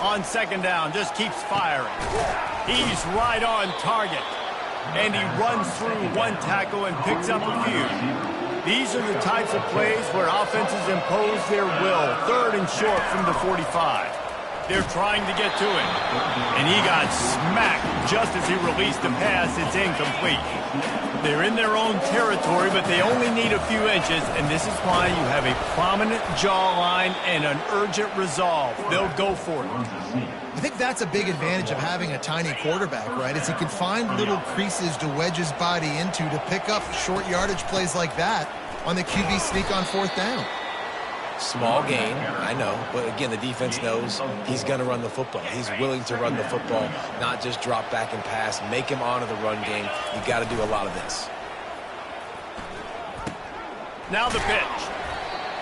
On 2nd down, just keeps firing. He's right on target. And he runs through one tackle and picks up a few. These are the types of plays where offenses impose their will. 3rd and short from the 45. They're trying to get to him. And he got smacked just as he released the pass. It's incomplete. They're in their own territory, but they only need a few inches, and this is why you have a prominent jawline and an urgent resolve. They'll go for it. I think that's a big advantage of having a tiny quarterback, right? Is he can find little creases to wedge his body into to pick up short yardage plays like that on the QB sneak on 4th down. Small gain, I know, but again, the defense knows he's going to run the football. He's willing to run the football, not just drop back and pass, make him honor the run game. You got to do a lot of this. Now the pitch.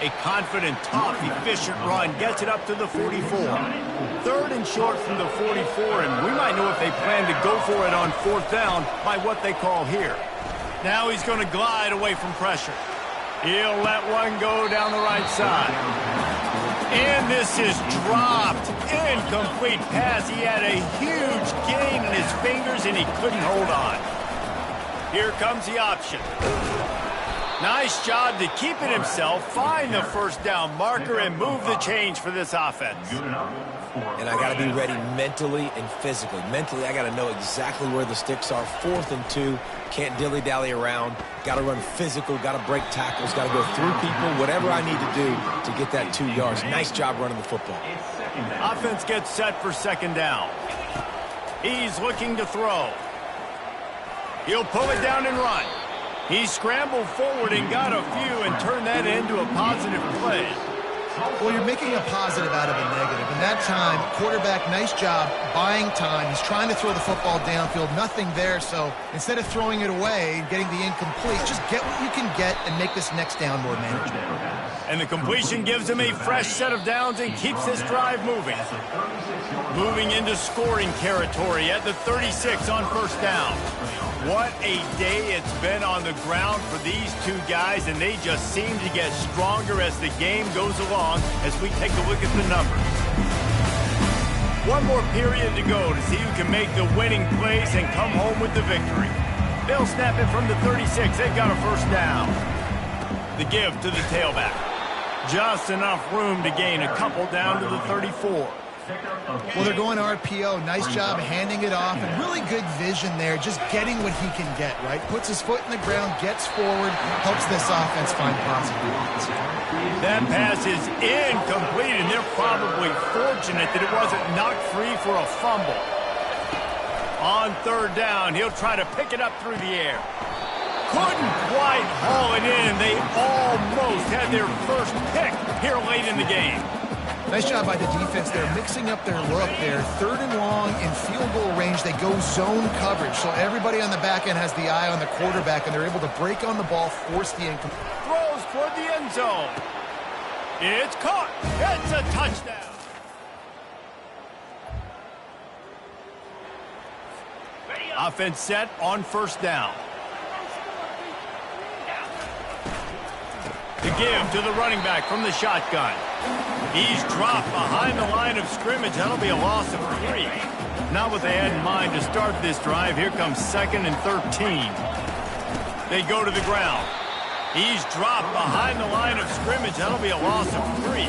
A confident, tough, efficient run gets it up to the 44. 3rd and short from the 44, and we might know if they plan to go for it on 4th down by what they call here. Now he's going to glide away from pressure. He'll let one go down the right side. And this is dropped. Incomplete pass. He had a huge gain in his fingers, and he couldn't hold on. Here comes the option. Nice job to keep it himself, find the 1st down marker, and move the change for this offense. And I got to be ready mentally and physically. Mentally, I got to know exactly where the sticks are. 4th and 2. Can't dilly-dally around. Got to run physical. Got to break tackles. Got to go through people. Whatever I need to do to get that 2 yards. Nice job running the football. Offense gets set for 2nd down. He's looking to throw. He'll pull it down and run. He scrambled forward and got a few and turned that into a positive play. Well, you're making a positive out of a negative. And that time, quarterback, nice job buying time. He's trying to throw the football downfield. Nothing there. So instead of throwing it away and getting the incomplete, just get what you can get and make this next down more manageable. And the completion gives him a fresh set of downs and keeps this drive moving. Moving into scoring territory at the 36 on 1st down. What a day it's been on the ground for these two guys, and they just seem to get stronger as the game goes along as we take a look at the numbers. One more period to go to see who can make the winning plays and come home with the victory. They'll snap it from the 36. They've got a 1st down. The give to the tailback. Just enough room to gain a couple down to the 34. Well, they're going RPO. Nice job handing it off, and really good vision there, just getting what he can get, right? Puts his foot in the ground, gets forward, helps this offense find positive. That pass is incomplete, and they're probably fortunate that it wasn't knocked free for a fumble. On 3rd down, he'll try to pick it up through the air. Couldn't quite haul it in. They almost had their first pick here late in the game. Nice job by the defense. They're mixing up their look there. 3rd and long in field goal range. They go zone coverage. So everybody on the back end has the eye on the quarterback, and they're able to break on the ball, force the incomplete. Throws toward the end zone. It's caught. It's a touchdown. Offense set on 1st down. The give to the running back from the shotgun. He's dropped behind the line of scrimmage. That'll be a loss of 3. Not what they had in mind to start this drive. Here comes 2nd and 13. They go to the ground. He's dropped behind the line of scrimmage. That'll be a loss of 3.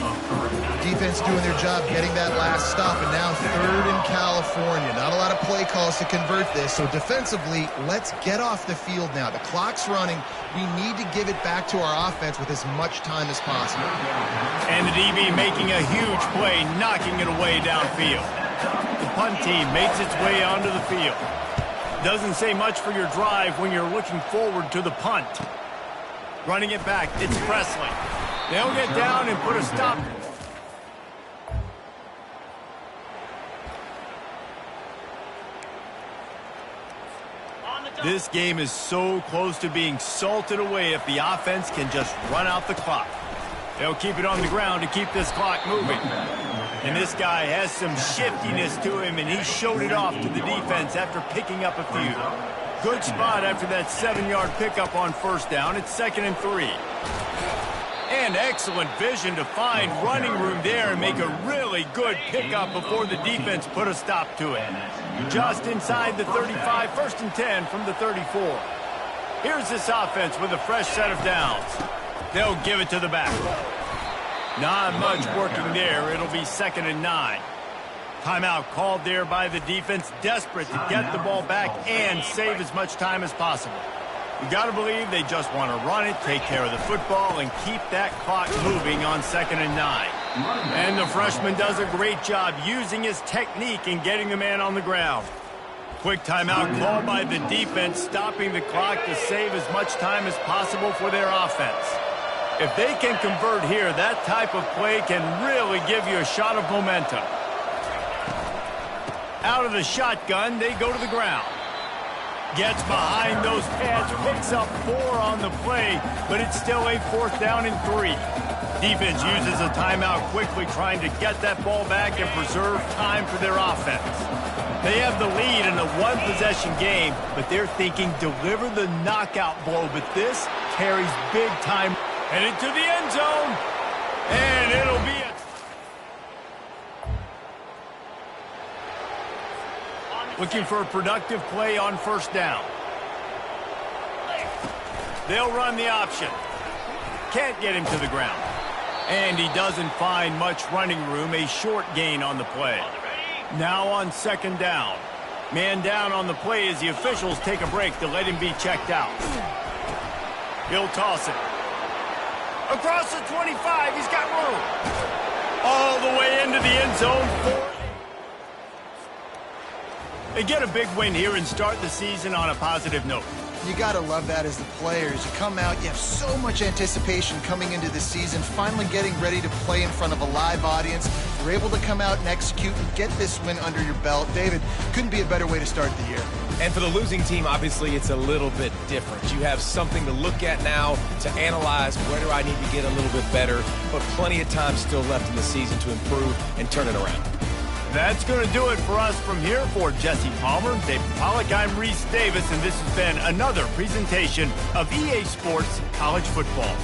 Defense doing their job getting that last stop, and now 3rd in California. Not a lot of play calls to convert this, so defensively, let's get off the field now. The clock's running. We need to give it back to our offense with as much time as possible. And the DB making a huge play, knocking it away downfield. The punt team makes its way onto the field. Doesn't say much for your drive when you're looking forward to the punt. Running it back, it's Presley. They'll get down and put a stop. This game is so close to being salted away if the offense can just run out the clock. They'll keep it on the ground to keep this clock moving. And this guy has some shiftiness to him, and he showed it off to the defense after picking up a few. Good spot after that 7-yard pickup on 1st down. It's 2nd and 3. And excellent vision to find running room there and make a really good pickup before the defense put a stop to it. Just inside the 35, 1st and 10 from the 34. Here's this offense with a fresh set of downs. They'll give it to the back. Not much working there. It'll be 2nd and 9. Timeout called there by the defense, desperate to get the ball back and save as much time as possible. You got to believe they just want to run it, take care of the football, and keep that clock moving on 2nd and 9. And the freshman does a great job using his technique and getting the man on the ground. Quick timeout called by the defense, stopping the clock to save as much time as possible for their offense. If they can convert here, that type of play can really give you a shot of momentum. Out of the shotgun, they go to the ground. Gets behind those pads, picks up 4 on the play, but it's still a 4th down and 3. Defense uses a timeout quickly, trying to get that ball back and preserve time for their offense. They have the lead in a one-possession game, but they're thinking deliver the knockout blow, but this carries big time. Headed to the end zone, and it'll be a... Looking for a productive play on 1st down. They'll run the option. Can't get him to the ground. And he doesn't find much running room, a short gain on the play. Now on 2nd down. Man down on the play as the officials take a break to let him be checked out. He'll toss it. Across the 25, he's got room. All the way into the end zone. They get a big win here and start the season on a positive note. You got to love that as the players. You come out, you have so much anticipation coming into the season, finally getting ready to play in front of a live audience. You're able to come out and execute and get this win under your belt. David, couldn't be a better way to start the year. And for the losing team, obviously, it's a little bit different. You have something to look at now, to analyze where do I need to get a little bit better, but plenty of time still left in the season to improve and turn it around. That's going to do it for us from here. For Jesse Palmer, David Pollack, I'm Reese Davis, and this has been another presentation of EA Sports College Football.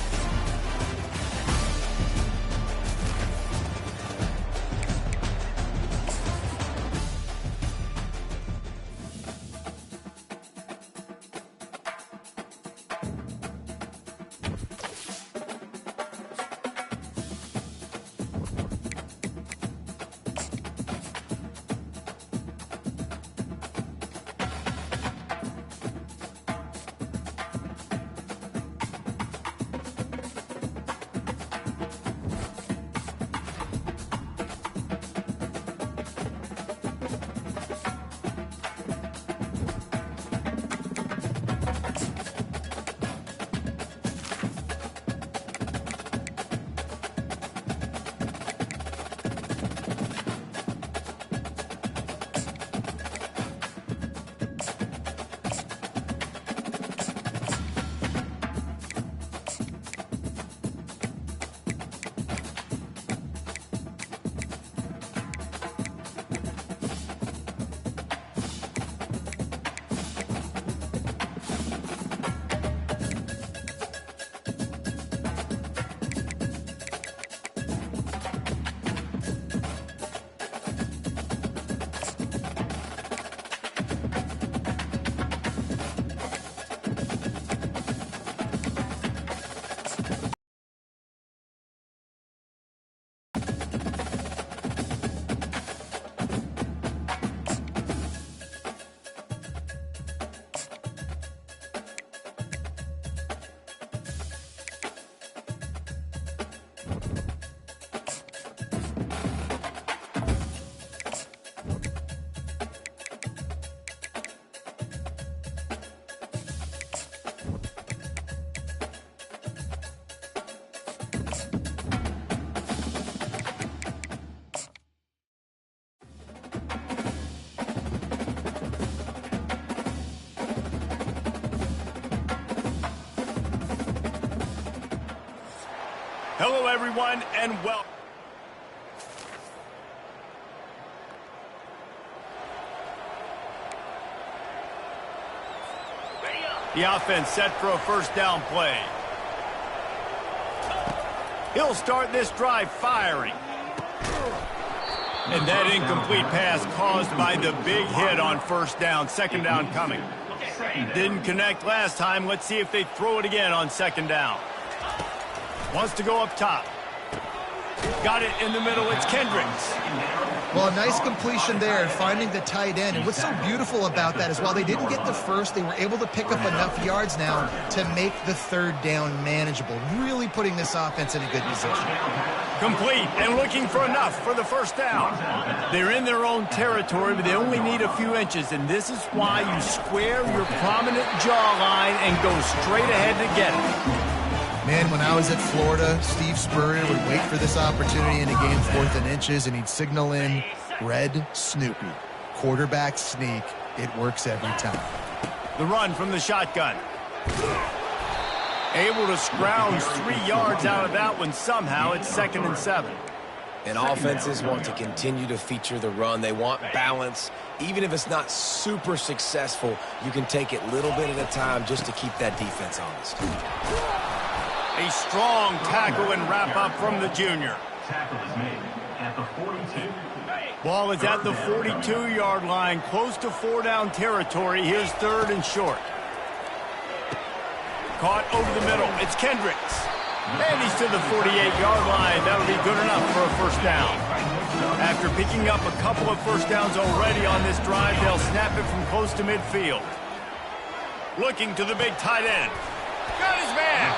Hello, everyone, and welcome. The offense set for a 1st down play. He'll start this drive firing. And that incomplete pass caused by the big hit on 1st down. 2nd down coming. Didn't connect last time. Let's see if they throw it again on 2nd down. Wants to go up top. Got it in the middle. It's Kendricks. Well, a nice completion there, finding the tight end. And what's so beautiful about that is while they didn't get the first, they were able to pick up enough yards now to make the third down manageable, really putting this offense in a good position. Complete and looking for enough for the first down. They're in their own territory, but they only need a few inches, and this is why you square your prominent jawline and go straight ahead to get it. Man, when I was at Florida, Steve Spurrier would wait for this opportunity in a game 4th and inches, and he'd signal in Red Snoopy. Quarterback sneak. It works every time. The run from the shotgun. Able to scrounge 3 yards out of that one somehow. It's 2nd and 7. And offenses want to continue to feature the run. They want balance. Even if it's not super successful, you can take it little bit at a time just to keep that defense honest. A strong tackle and wrap up from the junior. Tackle is made at the 42. Ball is at the 42-yard line, close to 4-down territory. Here's 3rd and short. Caught over the middle. It's Kendricks. And he's to the 48-yard line. That'll be good enough for a first down. After picking up a couple of first downs already on this drive, they'll snap it from close to midfield. Looking to the big tight end. Got his man.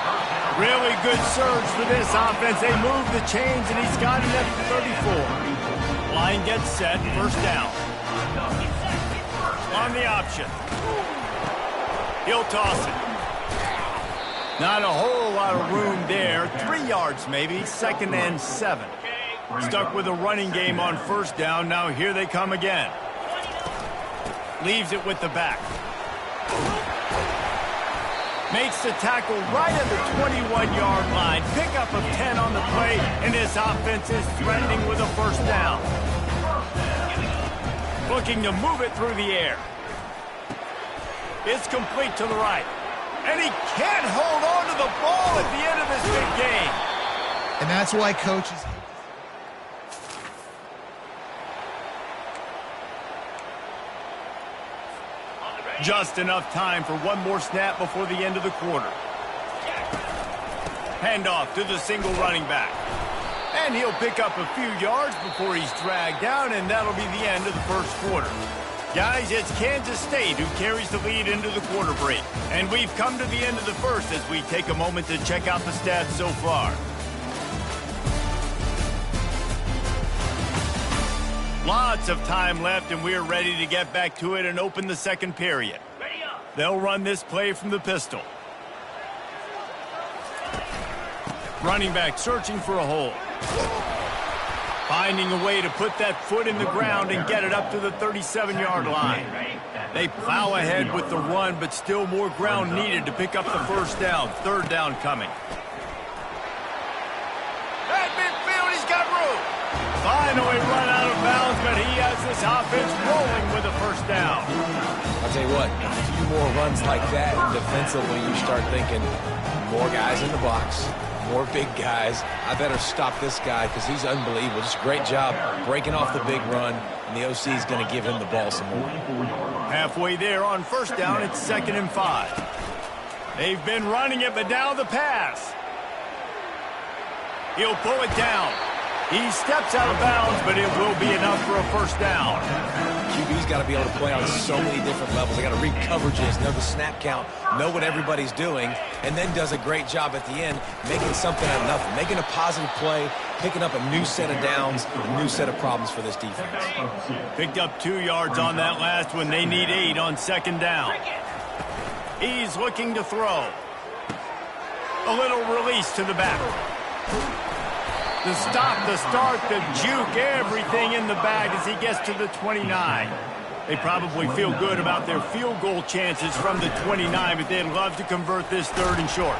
Really good surge for this offense. They move the chains, and he's got it at the 34. Line gets set. First down. On the option. He'll toss it. Not a whole lot of room there. 3 yards maybe. 2nd and 7. Stuck with a running game on first down. Now here they come again. Leaves it with the back. Makes the tackle right at the 21-yard line. Pickup of 10 on the play, and this offense is threatening with a first down. Looking to move it through the air. It's complete to the right. And he can't hold on to the ball at the end of this big game. And that's why coaches... Just enough time for one more snap before the end of the quarter. Handoff to the single running back. And he'll pick up a few yards before he's dragged down, and that'll be the end of the first quarter. Guys, it's Kansas State who carries the lead into the quarter break. And we've come to the end of the first as we take a moment to check out the stats so far. Lots of time left, and we're ready to get back to it and open the second period. They'll run this play from the pistol. Running back searching for a hole. Finding a way to put that foot in the ground and get it up to the 37-yard line. They plow ahead with the run, but still more ground needed to pick up the first down. 3rd down coming. At midfield, he's got room. Finally run out of bounds, but he has this offense rolling with a first down. I'll tell you what, a few more runs like that defensively, you start thinking more guys in the box, more big guys. I better stop this guy because he's unbelievable. Just a great job breaking off the big run, and the OC is going to give him the ball some more. Halfway there on first down, it's 2nd and 5. They've been running it, but now the pass. He'll pull it down. He steps out of bounds, but it will be enough for a first down. QB's got to be able to play on so many different levels. They got to read coverages, know the snap count, know what everybody's doing, and then does a great job at the end making something out of nothing, making a positive play, picking up a new set of downs, a new set of problems for this defense. Picked up 2 yards on that last one. They need 8 on 2nd down. He's looking to throw. A little release to the back. The stop, the start, the juke, everything in the bag as he gets to the 29. They probably feel good about their field goal chances from the 29, but they'd love to convert this 3rd and short.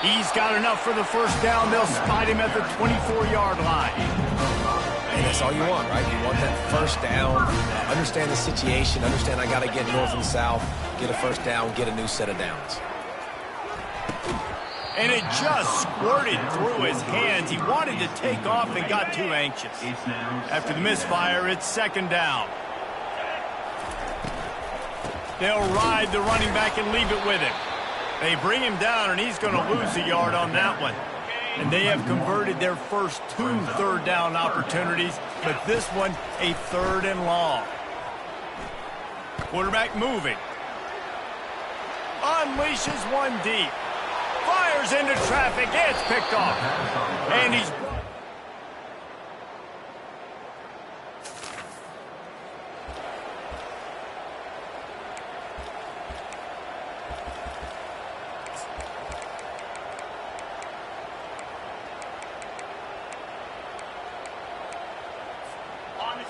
He's got enough for the first down. They'll spot him at the 24-yard line. And that's all you want, right? You want that first down, understand the situation, understand I got to get north and south, get a first down, get a new set of downs. And it just squirted through his hands. He wanted to take off and got too anxious. After the misfire, it's 2nd down. They'll ride the running back and leave it with him. They bring him down, and he's going to lose a yard on that one. And they have converted their first 2 third-down opportunities, but this one a 3rd and long. Quarterback moving. Unleashes one deep. Fires into traffic. It's picked off. And he's...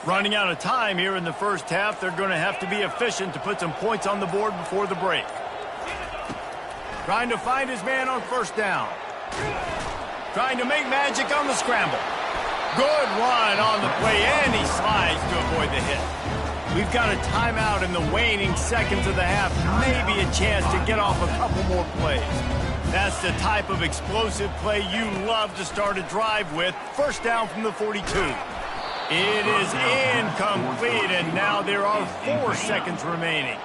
Running out of time here in the first half. They're going to have to be efficient to put some points on the board before the break. Trying to find his man on first down. Trying to make magic on the scramble. Good run on the play, and he slides to avoid the hit. We've got a timeout in the waning seconds of the half. Maybe a chance to get off a couple more plays. That's the type of explosive play you love to start a drive with. First down from the 42. It is incomplete, and now there are 4 seconds remaining.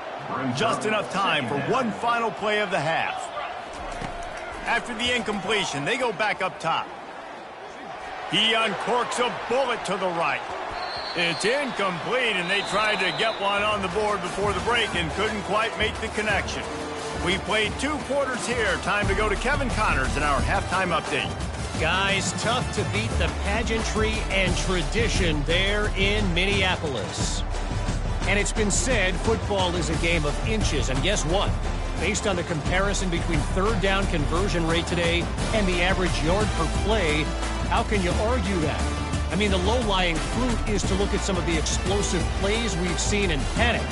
Just enough time for one final play of the half. After the incompletion, they go back up top. He uncorks a bullet to the right. It's incomplete, and they tried to get one on the board before the break and couldn't quite make the connection. We played 2 quarters here. Time to go to Kevin Connors in our halftime update. Guys, tough to beat the pageantry and tradition there in Minneapolis. And it's been said football is a game of inches. And guess what? Based on the comparison between third down conversion rate today and the average yard per play, how can you argue that? I mean, the low-lying fruit is to look at some of the explosive plays we've seen and panic.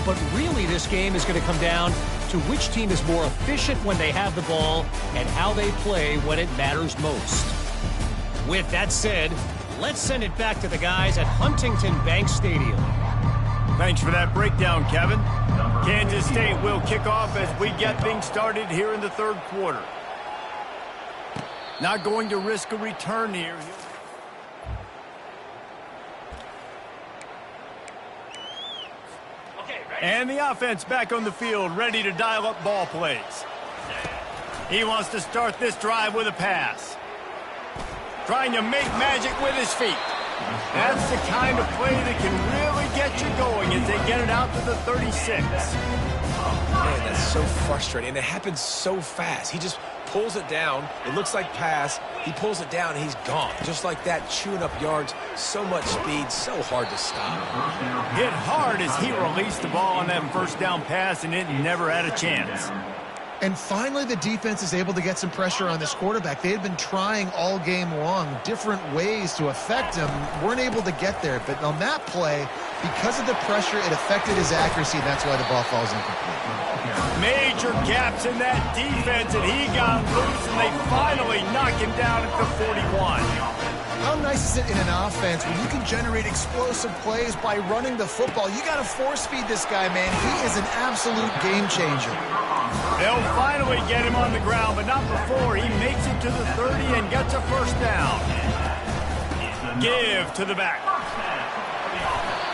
But really, this game is going to come down to which team is more efficient when they have the ball and how they play when it matters most. With that said, let's send it back to the guys at Huntington Bank Stadium. Thanks for that breakdown, Kevin. Kansas State will kick off as we get things started here in the third quarter. Not going to risk a return here. And the offense back on the field, ready to dial up ball plays. He wants to start this drive with a pass. Trying to make magic with his feet. That's the kind of play that can really get you going as they get it out to the 36. Man, that's so frustrating. And it happens so fast. He just pulls it down. It looks like pass. He pulls it down, and he's gone. Just like that, chewing up yards. So much speed, so hard to stop. Hit hard as he released the ball on that first down pass, and it never had a chance. And finally, the defense is able to get some pressure on this quarterback. They had been trying all game long different ways to affect him. Weren't able to get there. But on that play, because of the pressure, it affected his accuracy. That's why the ball falls incomplete. Major gaps in that defense, and he got loose, and they finally knock him down at the 41. How nice is it in an offense when you can generate explosive plays by running the football? You got to force feed this guy, man. He is an absolute game changer. They'll finally get him on the ground, but not before he makes it to the 30 and gets a first down. Give to the back.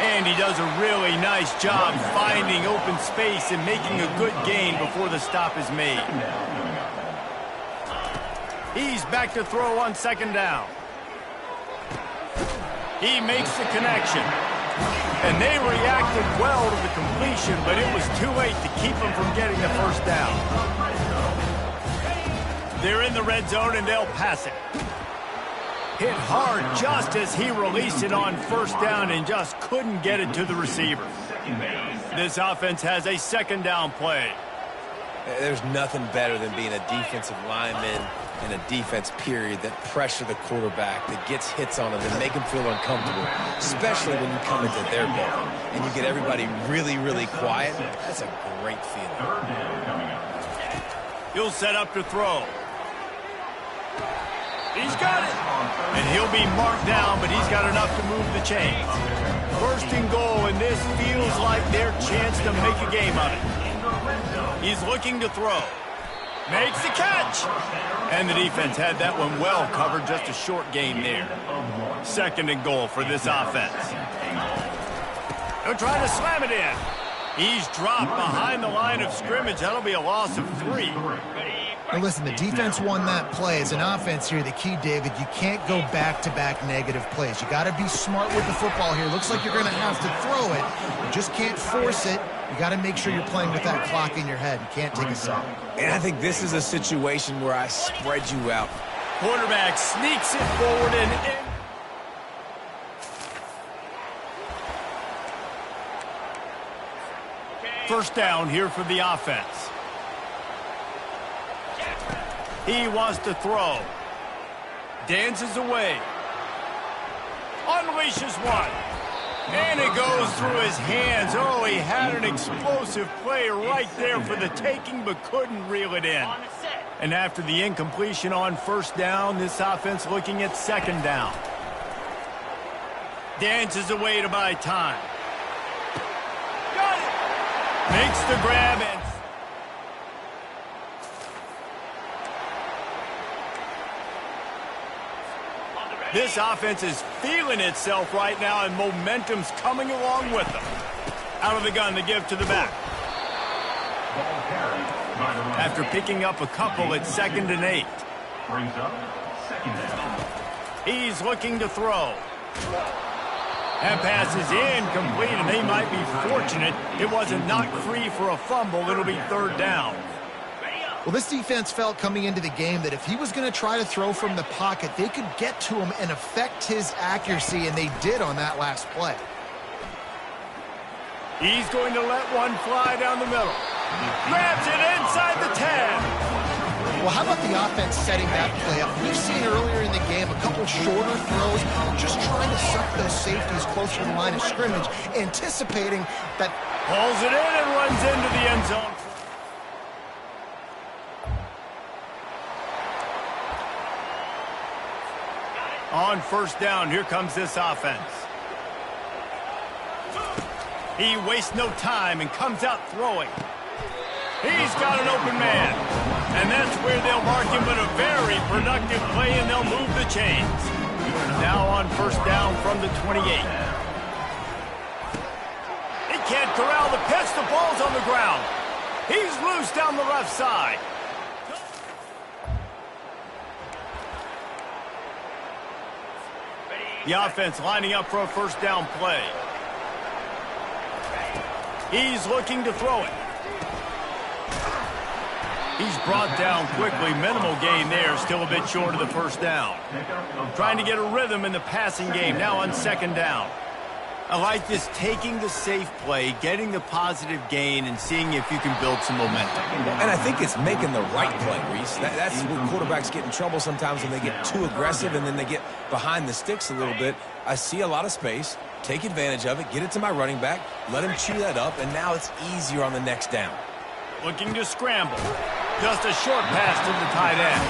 And he does a really nice job finding open space and making a good gain before the stop is made. He's back to throw on second down. He makes the connection. And they reacted well to the completion, but it was too late to keep them from getting the first down. They're in the red zone, and they'll pass it. Hit hard just as he released it on first down and just couldn't get it to the receiver. This offense has a second down play. There's nothing better than being a defensive lineman and a defense period that pressure the quarterback, that gets hits on him, that make him feel uncomfortable, especially when you come into their building and you get everybody really, really quiet. That's a great feeling. He'll set up to throw. He's got it. And he'll be marked down, but he's got enough to move the chains. First and goal, and this feels like their chance to make a game of it. He's looking to throw. Makes the catch. And the defense had that one well covered, just a short gain there. Second and goal for this offense. They'll try to slam it in. He's dropped behind the line of scrimmage. That'll be a loss of 3. Now listen, the defense won that play. As an offense here, the key, David, you can't go back-to-back negative plays. You got to be smart with the football here. Looks like you're going to have to throw it. You just can't force it. You got to make sure you're playing with that clock in your head. You can't take a sack. And I think this is a situation where I spread you out. Quarterback sneaks it forward and in. First down here for the offense. He wants to throw. Dances away. Unleashes one. And it goes through his hands. Oh, he had an explosive play right there for the taking, but couldn't reel it in. And after the incompletion on first down, this offense looking at second down. Dances away to buy time. Got it! Makes the grab and... This offense is feeling itself right now, and momentum's coming along with them. Out of the gun, the give to the back. After picking up a couple, it's 2nd and 8. Brings up 2nd down. He's looking to throw. That pass is incomplete, and they might be fortunate it wasn't knocked free for a fumble. It'll be 3rd down. Well, this defense felt coming into the game that if he was going to try to throw from the pocket, they could get to him and affect his accuracy, and they did on that last play. He's going to let one fly down the middle. Grabs it inside the 10. Well, how about the offense setting that play up? We've seen earlier in the game a couple shorter throws, just trying to suck those safeties closer to the line of scrimmage, anticipating that... Pulls it in and runs into the end zone. On first down, here comes this offense. He wastes no time and comes out throwing. He's got an open man. And that's where they'll mark him, but a very productive play, and they'll move the chains. Now on first down from the 28. He can't corral the pitch. The ball's on the ground. He's loose down the left side. The offense lining up for a first down play. He's looking to throw it. He's brought down quickly. Minimal gain there. Still a bit short of the first down. Trying to get a rhythm in the passing game. Now on 2nd down. I like this, taking the safe play, getting the positive gain, and seeing if you can build some momentum. And I think it's making the right play, Reese. That's where quarterbacks get in trouble sometimes when they get too aggressive and then they get behind the sticks a little bit. I see a lot of space, take advantage of it, get it to my running back, let him chew that up, and now it's easier on the next down. Looking to scramble. Just a short pass to the tight end.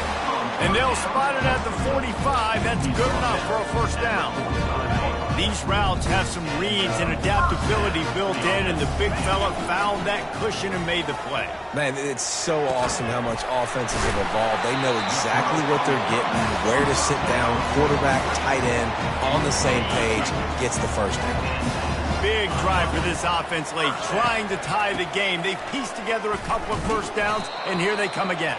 And they'll spot it at the 45. That's good enough for a first down. These routes have some reads and adaptability built in, and the big fella found that cushion and made the play. Man, it's so awesome how much offenses have evolved. They know exactly what they're getting, where to sit down, quarterback, tight end, on the same page, gets the first down. Big drive for this offense late, trying to tie the game. They pieced together a couple of first downs, and here they come again.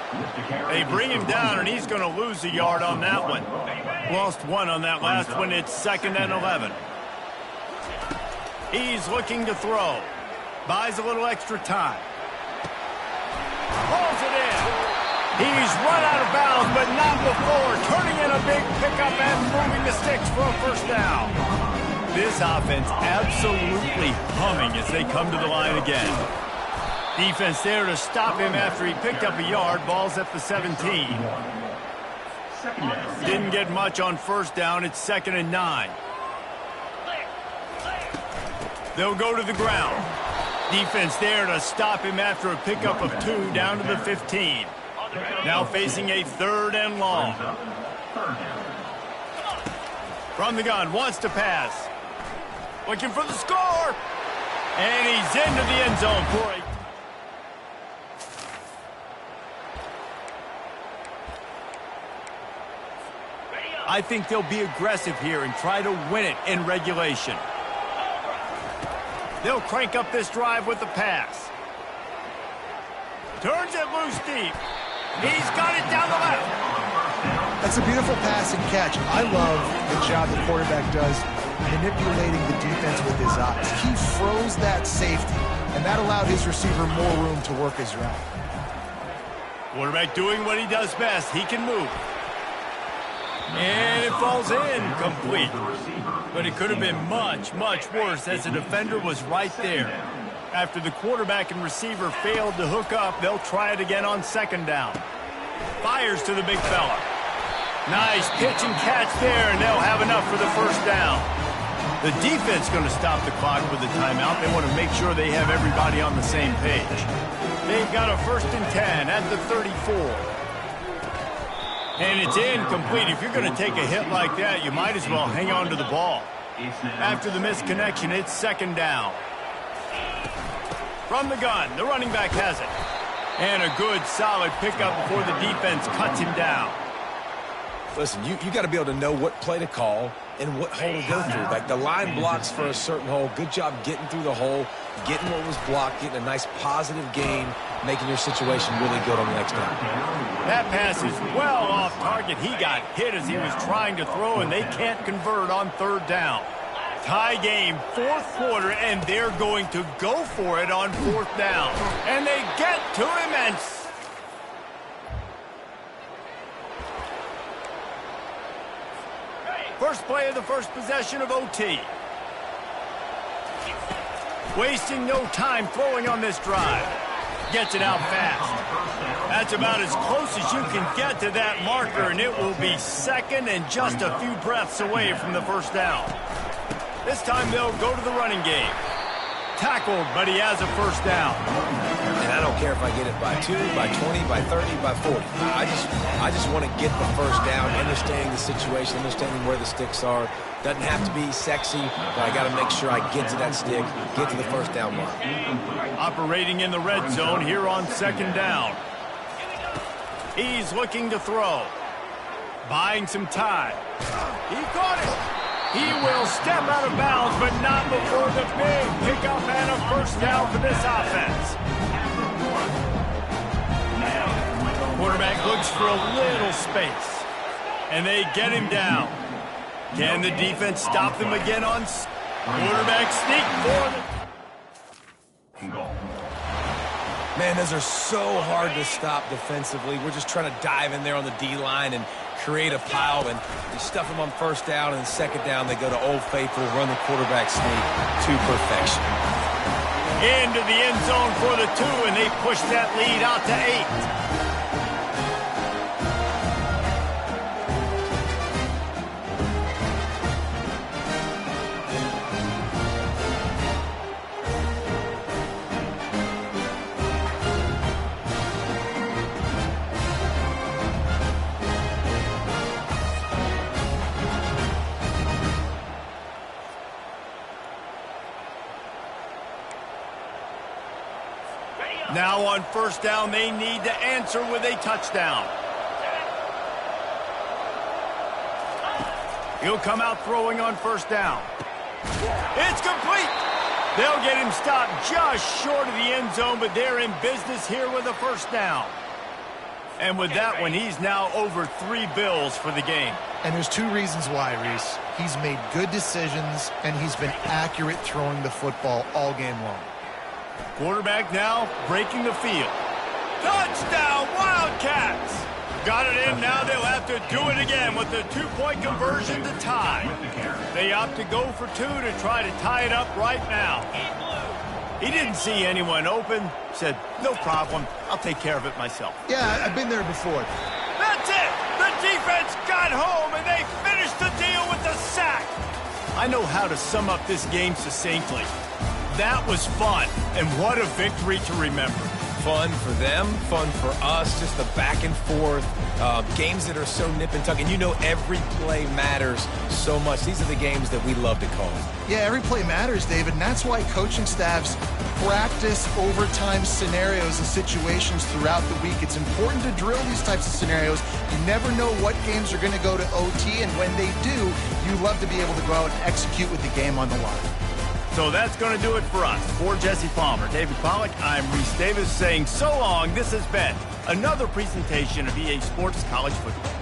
They bring him down, and he's going to lose a yard on that one. Lost one on that last one. It's 2nd and 11. He's looking to throw. Buys a little extra time. Pulls it in. He's run out of bounds, but not before. Turning in a big pickup and moving the sticks for a first down. This offense absolutely humming as they come to the line again. Defense there to stop him after he picked up a yard. Ball's at the 17. Didn't get much on first down. It's 2nd and 9. They'll go to the ground. Defense there to stop him after a pickup of 2 down to the 15. Now facing a 3rd and long. From the gun, wants to pass. Looking for the score. And he's into the end zone for a... I think they'll be aggressive here and try to win it in regulation. They'll crank up this drive with the pass. Turns it loose deep. He's got it down the left. That's a beautiful pass and catch. I love the job the quarterback does manipulating the defense with his eyes. He froze that safety, and that allowed his receiver more room to work his route. Quarterback doing what he does best. He can move. And it falls in complete. But it could have been much, much worse as the defender was right there. After the quarterback and receiver failed to hook up, they'll try it again on second down. Fires to the big fella. Nice pitch and catch there, and they'll have enough for the first down. The defense going to stop the clock with a timeout. They want to make sure they have everybody on the same page. They've got a 1st and 10 at the 34. And it's incomplete. If you're going to take a hit like that, you might as well hang on to the ball. After the misconnection, it's second down. From the gun, the running back has it. And a good, solid pickup before the defense cuts him down. Listen, you got to be able to know what play to call and what hole to go through. Like the line blocks for a certain hole. Good job getting through the hole, getting what was blocked, getting a nice positive gain, making your situation really good on the next down. That pass is well off target. He got hit as he was trying to throw, and they can't convert on third down. Tie game, 4th quarter, and they're going to go for it on 4th down. And they get to him, and first play of the first possession of OT. Wasting no time throwing on this drive. Gets it out fast. That's about as close as you can get to that marker, and it will be second and just a few breaths away from the first down. This time they'll go to the running game. Tackled, but he has a first down. And I don't care if I get it by 2, by 20, by 30, by 40. I just want to get the first down, understanding the situation, understanding where the sticks are. Doesn't have to be sexy, but I got to make sure I get to that stick, get to the first down mark. Operating in the red zone here on second down. He's looking to throw. Buying some time. He caught it. He will step out of bounds, but not before the big pickup and a first down for this offense. Quarterback looks for a little space, and they get him down. Can the defense stop them again on quarterback sneak for the... Man, those are so hard to stop defensively. We're just trying to dive in there on the D-line and create a pile, and you stuff them on first down, and second down they go to Old Faithful, run the quarterback sneak to perfection. Into the end zone for the 2, and they push that lead out to 8. Now on first down, they need to answer with a touchdown. He'll come out throwing on first down. It's complete. They'll get him stopped just short of the end zone, but they're in business here with a first down. And with that one, he's now over 3 bills for the game. And there's 2 reasons why, Reese. He's made good decisions, and he's been accurate throwing the football all game long. Quarterback now breaking the field. Touchdown, Wildcats! Got it in, now they'll have to do it again with the 2-point conversion to tie. They opt to go for 2 to try to tie it up right now. He didn't see anyone open, said, no problem, I'll take care of it myself. Yeah, I've been there before. That's it! The defense got home, and they finished the deal with the sack. I know how to sum up this game succinctly. That was fun, and what a victory to remember. Fun for them, fun for us, just the back and forth, games that are so nip and tuck, and you know every play matters so much. These are the games that we love to call. Yeah, every play matters, David, and that's why coaching staffs practice overtime scenarios and situations throughout the week. It's important to drill these types of scenarios. You never know what games are going to go to OT, and when they do, you love to be able to go out and execute with the game on the line. So that's going to do it for us. For Jesse Palmer, David Pollack, I'm Reese Davis saying so long. This has been another presentation of EA Sports College Football.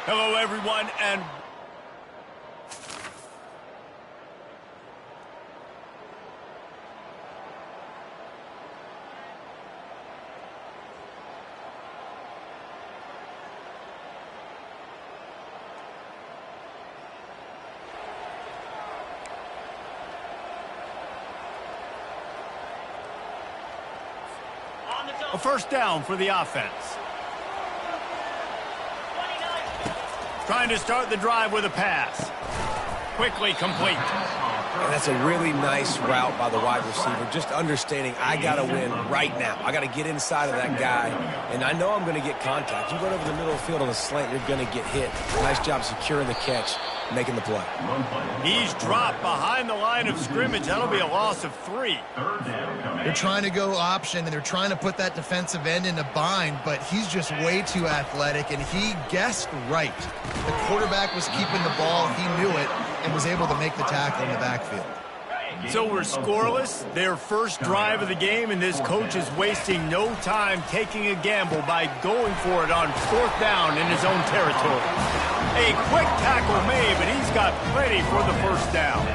Hello, everyone, and a first down for the offense. Trying to start the drive with a pass. Quickly complete. And that's a really nice route by the wide receiver, just understanding I got to win right now. I got to get inside of that guy, and I know I'm going to get contact. You go over the middle of the field on a slant, you're going to get hit. Nice job securing the catch, making the play. He's dropped behind the line of scrimmage. That'll be a loss of 3. They're trying to go option, and they're trying to put that defensive end in a bind, but he's just way too athletic, and he guessed right. The quarterback was keeping the ball. He knew it and was able to make the tackle in the backfield. So we're scoreless, their first drive of the game, and this coach is wasting no time taking a gamble by going for it on 4th down in his own territory. A quick tackle made, but he's got plenty for the first down.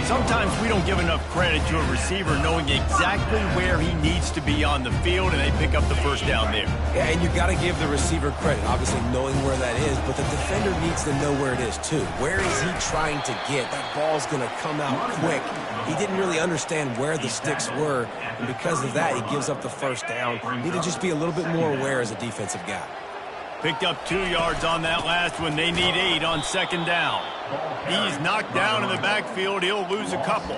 Sometimes we don't give enough credit to a receiver knowing exactly where he needs to be on the field, and they pick up the first down there. Yeah, and you got to give the receiver credit, obviously knowing where that is, but the defender needs to know where it is too. Where is he trying to get? That ball's going to come out quick. He didn't really understand where the sticks were, and because of that, he gives up the first down. Need to just be a little bit more aware as a defensive guy. Picked up 2 yards on that last one. They need 8 on 2nd down. He's knocked down in the backfield. He'll lose a couple.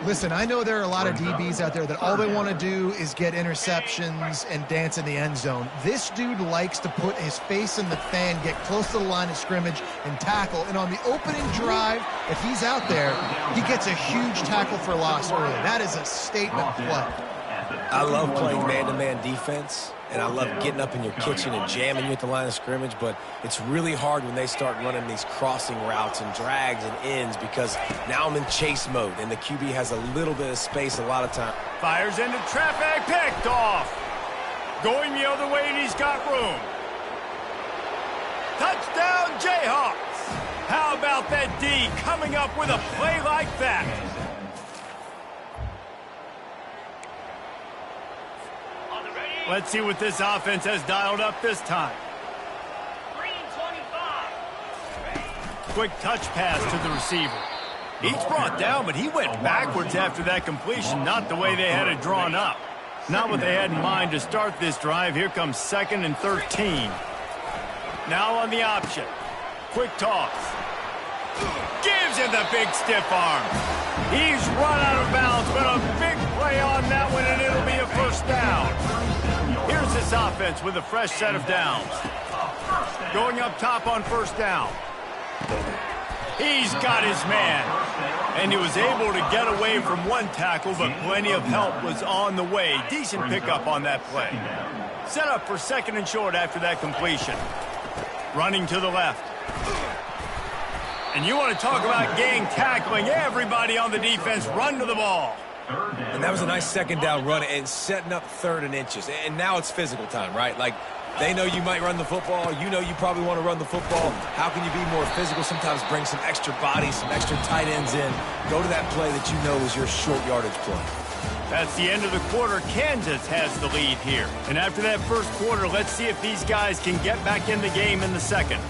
Listen, I know there are a lot of DBs out there that all they want to do is get interceptions and dance in the end zone. This dude likes to put his face in the fan, get close to the line of scrimmage, and tackle. And on the opening drive, if he's out there, he gets a huge tackle for loss early. That is a statement play. I love playing man-to-man defense, and I love getting up in your kitchen and jamming you at the line of scrimmage, but it's really hard when they start running these crossing routes and drags and ends because now I'm in chase mode, and the QB has a little bit of space a lot of time. Fires into traffic, picked off. Going the other way, and he's got room. Touchdown, Jayhawks. How about that D coming up with a play like that? Let's see what this offense has dialed up this time. Quick touch pass to the receiver. He's brought down, but he went backwards after that completion, not the way they had it drawn up. Not what they had in mind to start this drive. Here comes 2nd and 13. Now on the option. Quick toss. Gives him the big stiff arm. He's run out of bounds, but a big play on that one, and it'll be a first down. Here's this offense with a fresh set of downs. Going up top on first down. He's got his man. And he was able to get away from one tackle, but plenty of help was on the way. Decent pickup on that play. Set up for 2nd and short after that completion. Running to the left. And you want to talk about gang tackling. Everybody on the defense run to the ball. And that was a nice 2nd down run and setting up 3rd and inches. And now it's physical time, right? Like, they know you might run the football. You know you probably want to run the football. How can you be more physical? Sometimes bring some extra bodies, some extra tight ends in. Go to that play that you know is your short yardage play. That's the end of the quarter. Kansas has the lead here. And after that first quarter, let's see if these guys can get back in the game in the second.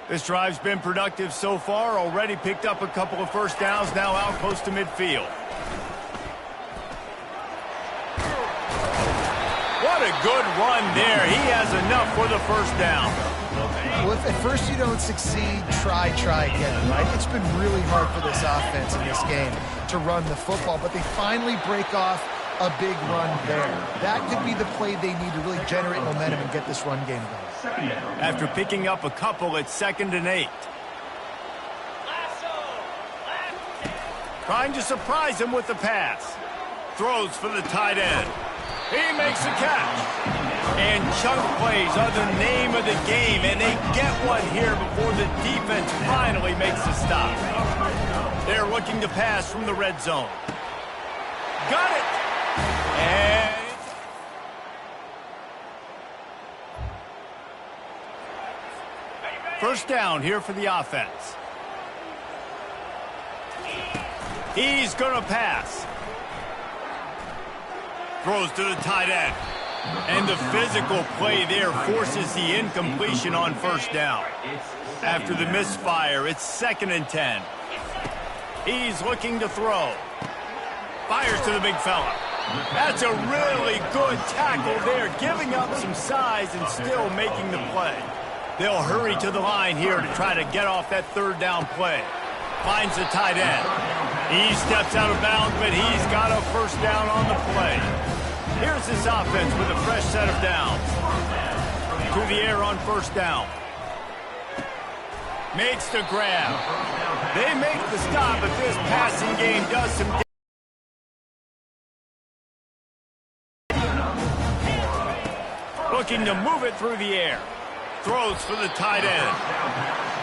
This drive's been productive so far. Already picked up a couple of first downs. Now out close to midfield. What a good run there. He has enough for the first down. Well, if at first you don't succeed, try again, right? It's been really hard for this offense in this game to run the football, but they finally break off a big run there. That could be the play they need to really generate momentum and get this run game going. After picking up a couple, it's 2nd and 8. Trying to surprise him with the pass. Throws for the tight end. He makes the catch. And chunk plays are the name of the game, and they get one here before the defense finally makes the stop. They're looking to pass from the red zone. Got it! And first down here for the offense. He's going to pass. Throws to the tight end. And the physical play there forces the incompletion on first down. After the misfire, it's 2nd and 10. He's looking to throw. Fires to the big fella. That's a really good tackle there, giving up some size and still making the play. They'll hurry to the line here to try to get off that 3rd down play. Finds the tight end. He steps out of bounds, but he's got a first down on the play. Here's this offense with a fresh set of downs. To the air on first down. Makes the grab. They make the stop, but this passing game does some damage. Looking to move it through the air. Throws for the tight end.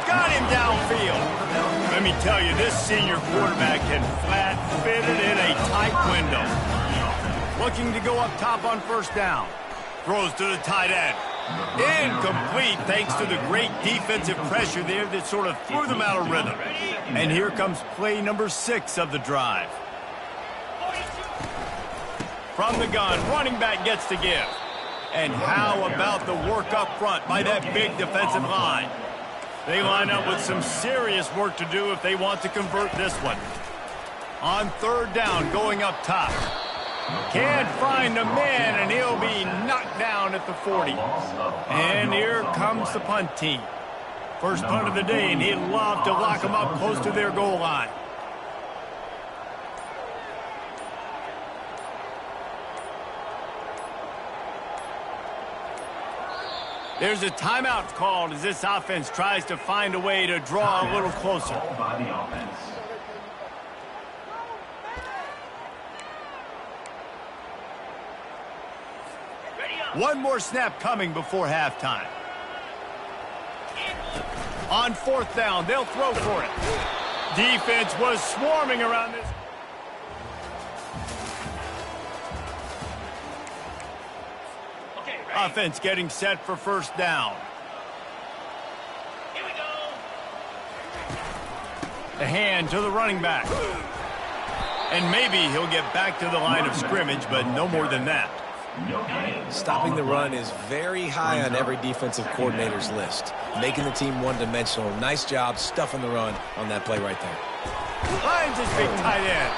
Got him downfield. Let me tell you, this senior quarterback can flat fit it in a tight window. Looking to go up top on first down. Throws to the tight end. Incomplete thanks to the great defensive pressure there that sort of threw them out of rhythm. And here comes play number 6 of the drive. From the gun, running back gets to give. And how about the work up front by that big defensive line? They line up with some serious work to do if they want to convert this one. On 3rd down, going up top. Can't find a man, and he'll be knocked down at the 40. And here comes the punt team. First punt of the day, and he'd love to lock them up close to their goal line. There's a timeout called as this offense tries to find a way to draw a little closer. By the offense. One more snap coming before halftime. On 4th down, they'll throw for it. Defense was swarming around this. Offense getting set for 1st down. Here we go. The hand to the running back. And maybe he'll get back to the line of scrimmage, but no more than that. Stopping the run is very high on every defensive coordinator's list. Making the team one-dimensional. Nice job stuffing the run on that play right there. Finds his big tight end.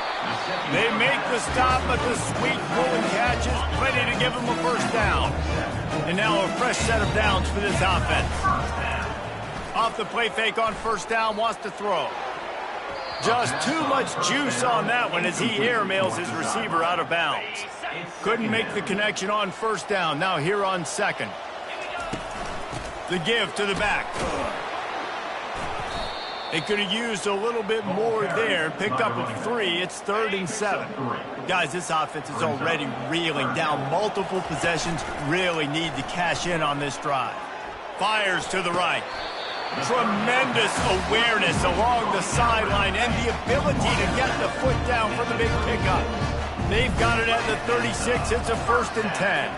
They make the stop, but the sweet pulling catch is ready to give him a 1st down. And now a fresh set of downs for this offense. Off the play fake on 1st down, wants to throw. Just too much juice on that one as he airmails his receiver out of bounds. Couldn't make the connection on 1st down. Now here on 2nd. The give to the back. They could have used a little bit more there. Picked up a 3. It's 3rd and 7. Guys, this offense is already reeling down multiple possessions. Really need to cash in on this drive. Fires to the right. Tremendous awareness along the sideline and the ability to get the foot down for the big pickup. They've got it at the 36. It's a 1st and 10.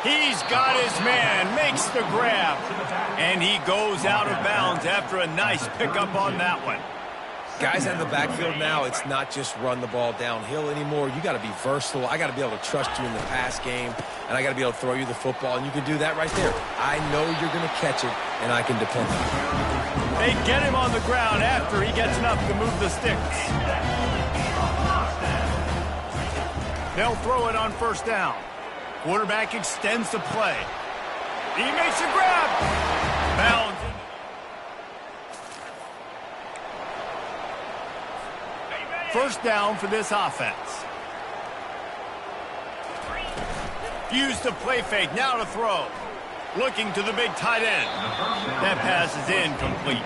He's got his man, makes the grab, and he goes out of bounds after a nice pickup on that one. Guys in the backfield now, it's not just run the ball downhill anymore. You got to be versatile. I got to be able to trust you in the pass game, and I got to be able to throw you the football, and you can do that right there. I know you're going to catch it, and I can depend on it. They get him on the ground after he gets enough to move the sticks. They'll throw it on 1st down. Quarterback extends the play. He makes a grab. Bounds. First down for this offense. Use the play fake. Now to throw. Looking to the big tight end. That pass is incomplete.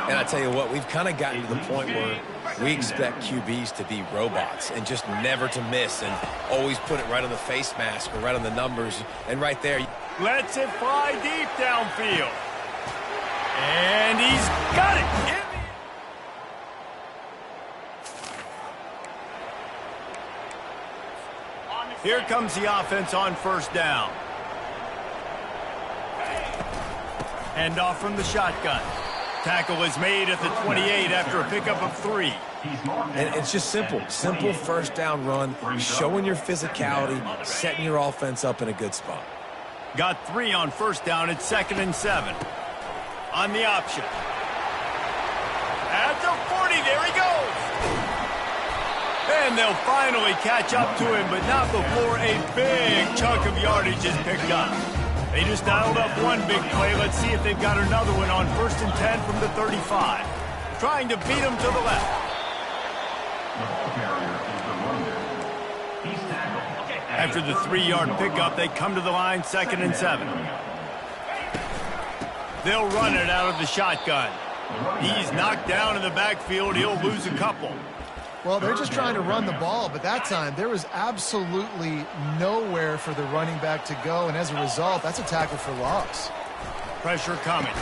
And I tell you what, we've kind of gotten to the point where we expect QBs to be robots and just never to miss and always put it right on the face mask or right on the numbers. And right there. Lets it fly deep downfield. And he's got it. Here comes the offense on 1st down. Hand off from the shotgun. Tackle is made at the 28 after a pickup of 3. And it's just simple. Simple 1st down run, showing your physicality, setting your offense up in a good spot. Got 3 on 1st down. It's 2nd and 7. On the option. At the 40, there he goes. And they'll finally catch up to him, but not before a big chunk of yardage is picked up. They just dialed up one big play. Let's see if they've got another one on 1st and 10 from the 35. Trying to beat him to the left. The ball carrier is the runner. He's tackled. After the 3-yard pickup, they come to the line 2nd and 7. They'll run it out of the shotgun. He's knocked down in the backfield. He'll lose a couple. Well, they're just trying to run the ball, but that time there was absolutely nowhere for the running back to go, and as a result, that's a tackle for loss. Pressure coming.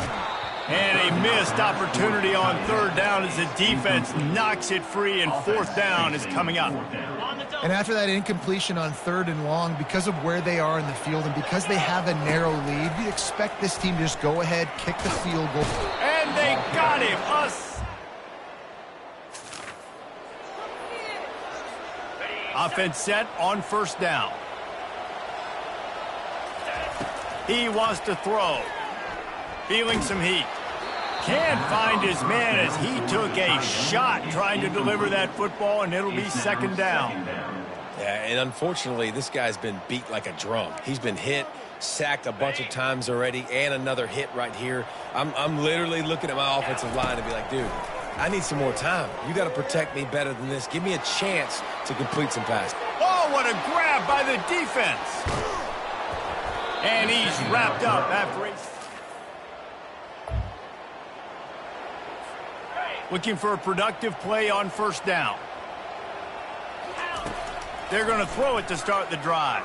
And a missed opportunity on 3rd down as the defense knocks it free, and 4th down is coming up. And after that incompletion on 3rd and long, because of where they are in the field and because they have a narrow lead, you'd expect this team to just go ahead, kick the field goal. And they got him. Offense set on 1st down. He wants to throw. Feeling some heat. Can't find his man as he took a shot trying to deliver that football, and it'll be 2nd down. Yeah, and unfortunately, this guy's been beat like a drum. He's been hit, sacked a bunch of times already, and another hit right here. I'm literally looking at my offensive line and be like, dude, I need some more time. You got to protect me better than this. Give me a chance to complete some passes. Oh, what a grab by the defense. And he's wrapped up after looking for a productive play on first down. They're going to throw it to start the drive.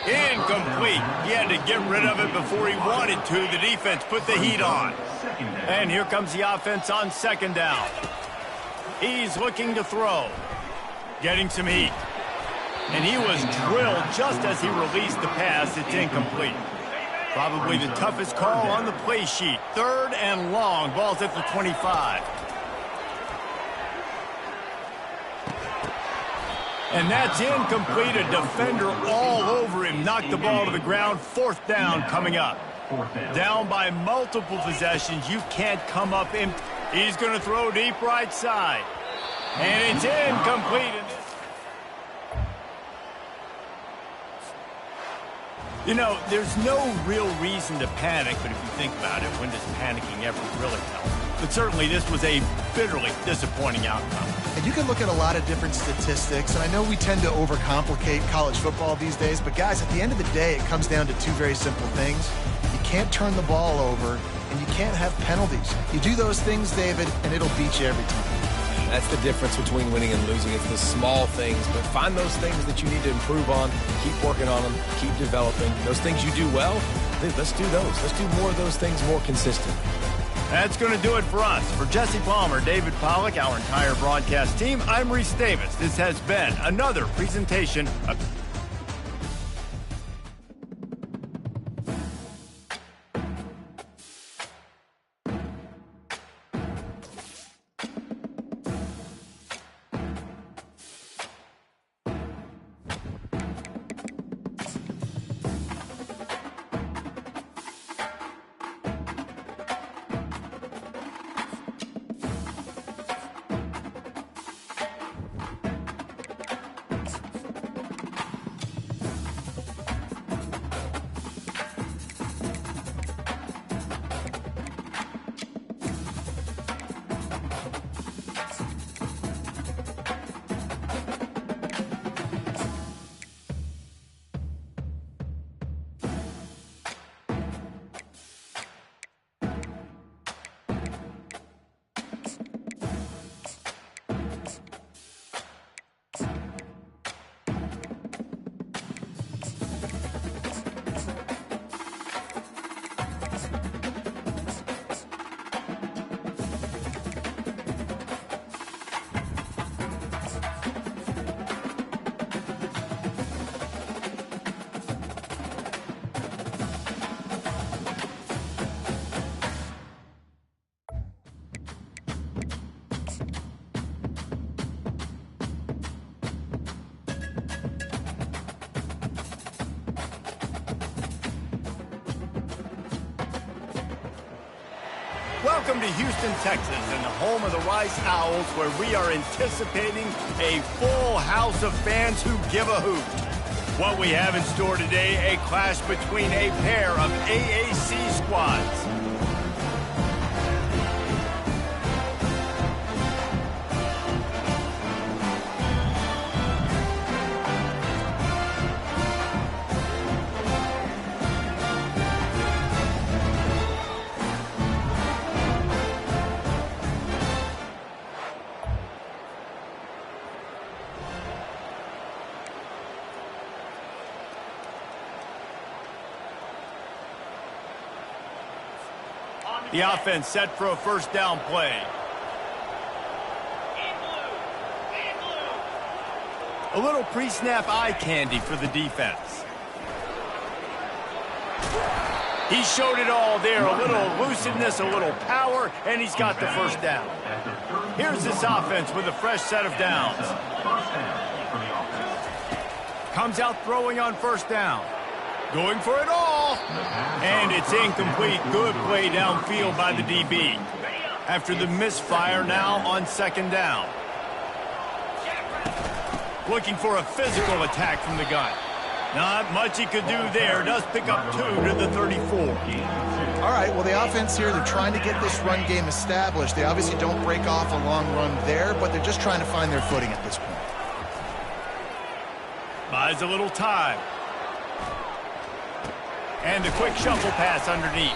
Incomplete. He had to get rid of it before he wanted to. The defense put the heat on. And here comes the offense on second down. He's looking to throw. Getting some heat. And he was drilled just as he released the pass. It's incomplete. Probably the toughest call on the play sheet. 3rd and long. Ball's at the 25. And that's incomplete. A defender all over him. Knocked the ball to the ground. 4th down coming up. Down by multiple possessions. You can't come up in. He's going to throw deep right side. And it's incomplete. You know, there's no real reason to panic, but if you think about it, when does panicking ever really help? But certainly this was a bitterly disappointing outcome. And you can look at a lot of different statistics, and I know we tend to overcomplicate college football these days, but guys, at the end of the day, it comes down to 2 very simple things. You can't turn the ball over, and you can't have penalties. You do those things, David, and it'll beat you every time. That's the difference between winning and losing. It's the small things, but find those things that you need to improve on. Keep working on them. Keep developing. Those things you do well, let's do those. Let's do more of those things more consistent. That's going to do it for us. For Jesse Palmer, David Pollack, our entire broadcast team, I'm Reese Davis. This has been another presentation of... Welcome to Houston, Texas, and the home of the Rice Owls, where we are anticipating a full house of fans who give a hoot. What we have in store today, a clash between a pair of AAC squads. The offense set for a first down play. A little pre-snap eye candy for the defense. He showed it all there. A little elusiveness, a little power, and he's got the first down. Here's this offense with a fresh set of downs. Comes out throwing on first down. Going for it all. And it's incomplete. Good play downfield by the DB. After the misfire, now on second down. Looking for a physical attack from the gun. Not much he could do there. Does pick up 2 to the 34. All right, well, the offense here, they're trying to get this run game established. They obviously don't break off a long run there, but they're just trying to find their footing at this point. Buys a little time. And a quick shuffle pass underneath.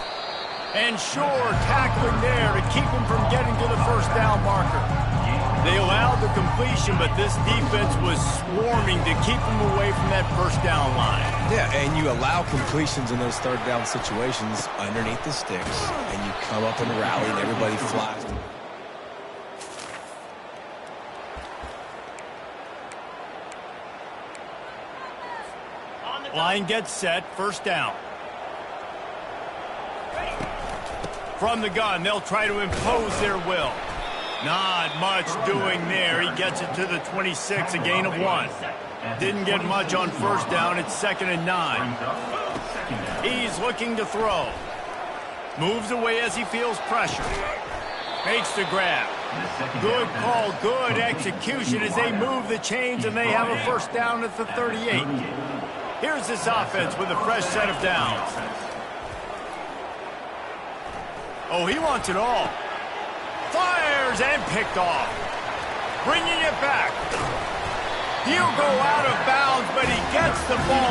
And sure, tackling there to keep him from getting to the first down marker. They allowed the completion, but this defense was swarming to keep him away from that first down line. Yeah, and you allow completions in those third down situations underneath the sticks, and you come up and rally, and everybody flies. Line gets set, first down. From the gun, they'll try to impose their will. Not much doing there. He gets it to the 26, a gain of 1. Didn't get much on first down. It's 2nd and 9. He's looking to throw. Moves away as he feels pressure. Makes the grab. Good call, good execution as they move the chains and they have a first down at the 38. Here's this offense with a fresh set of downs. Oh, he wants it all. Fires and picked off. Bringing it back. He'll go out of bounds, but he gets the ball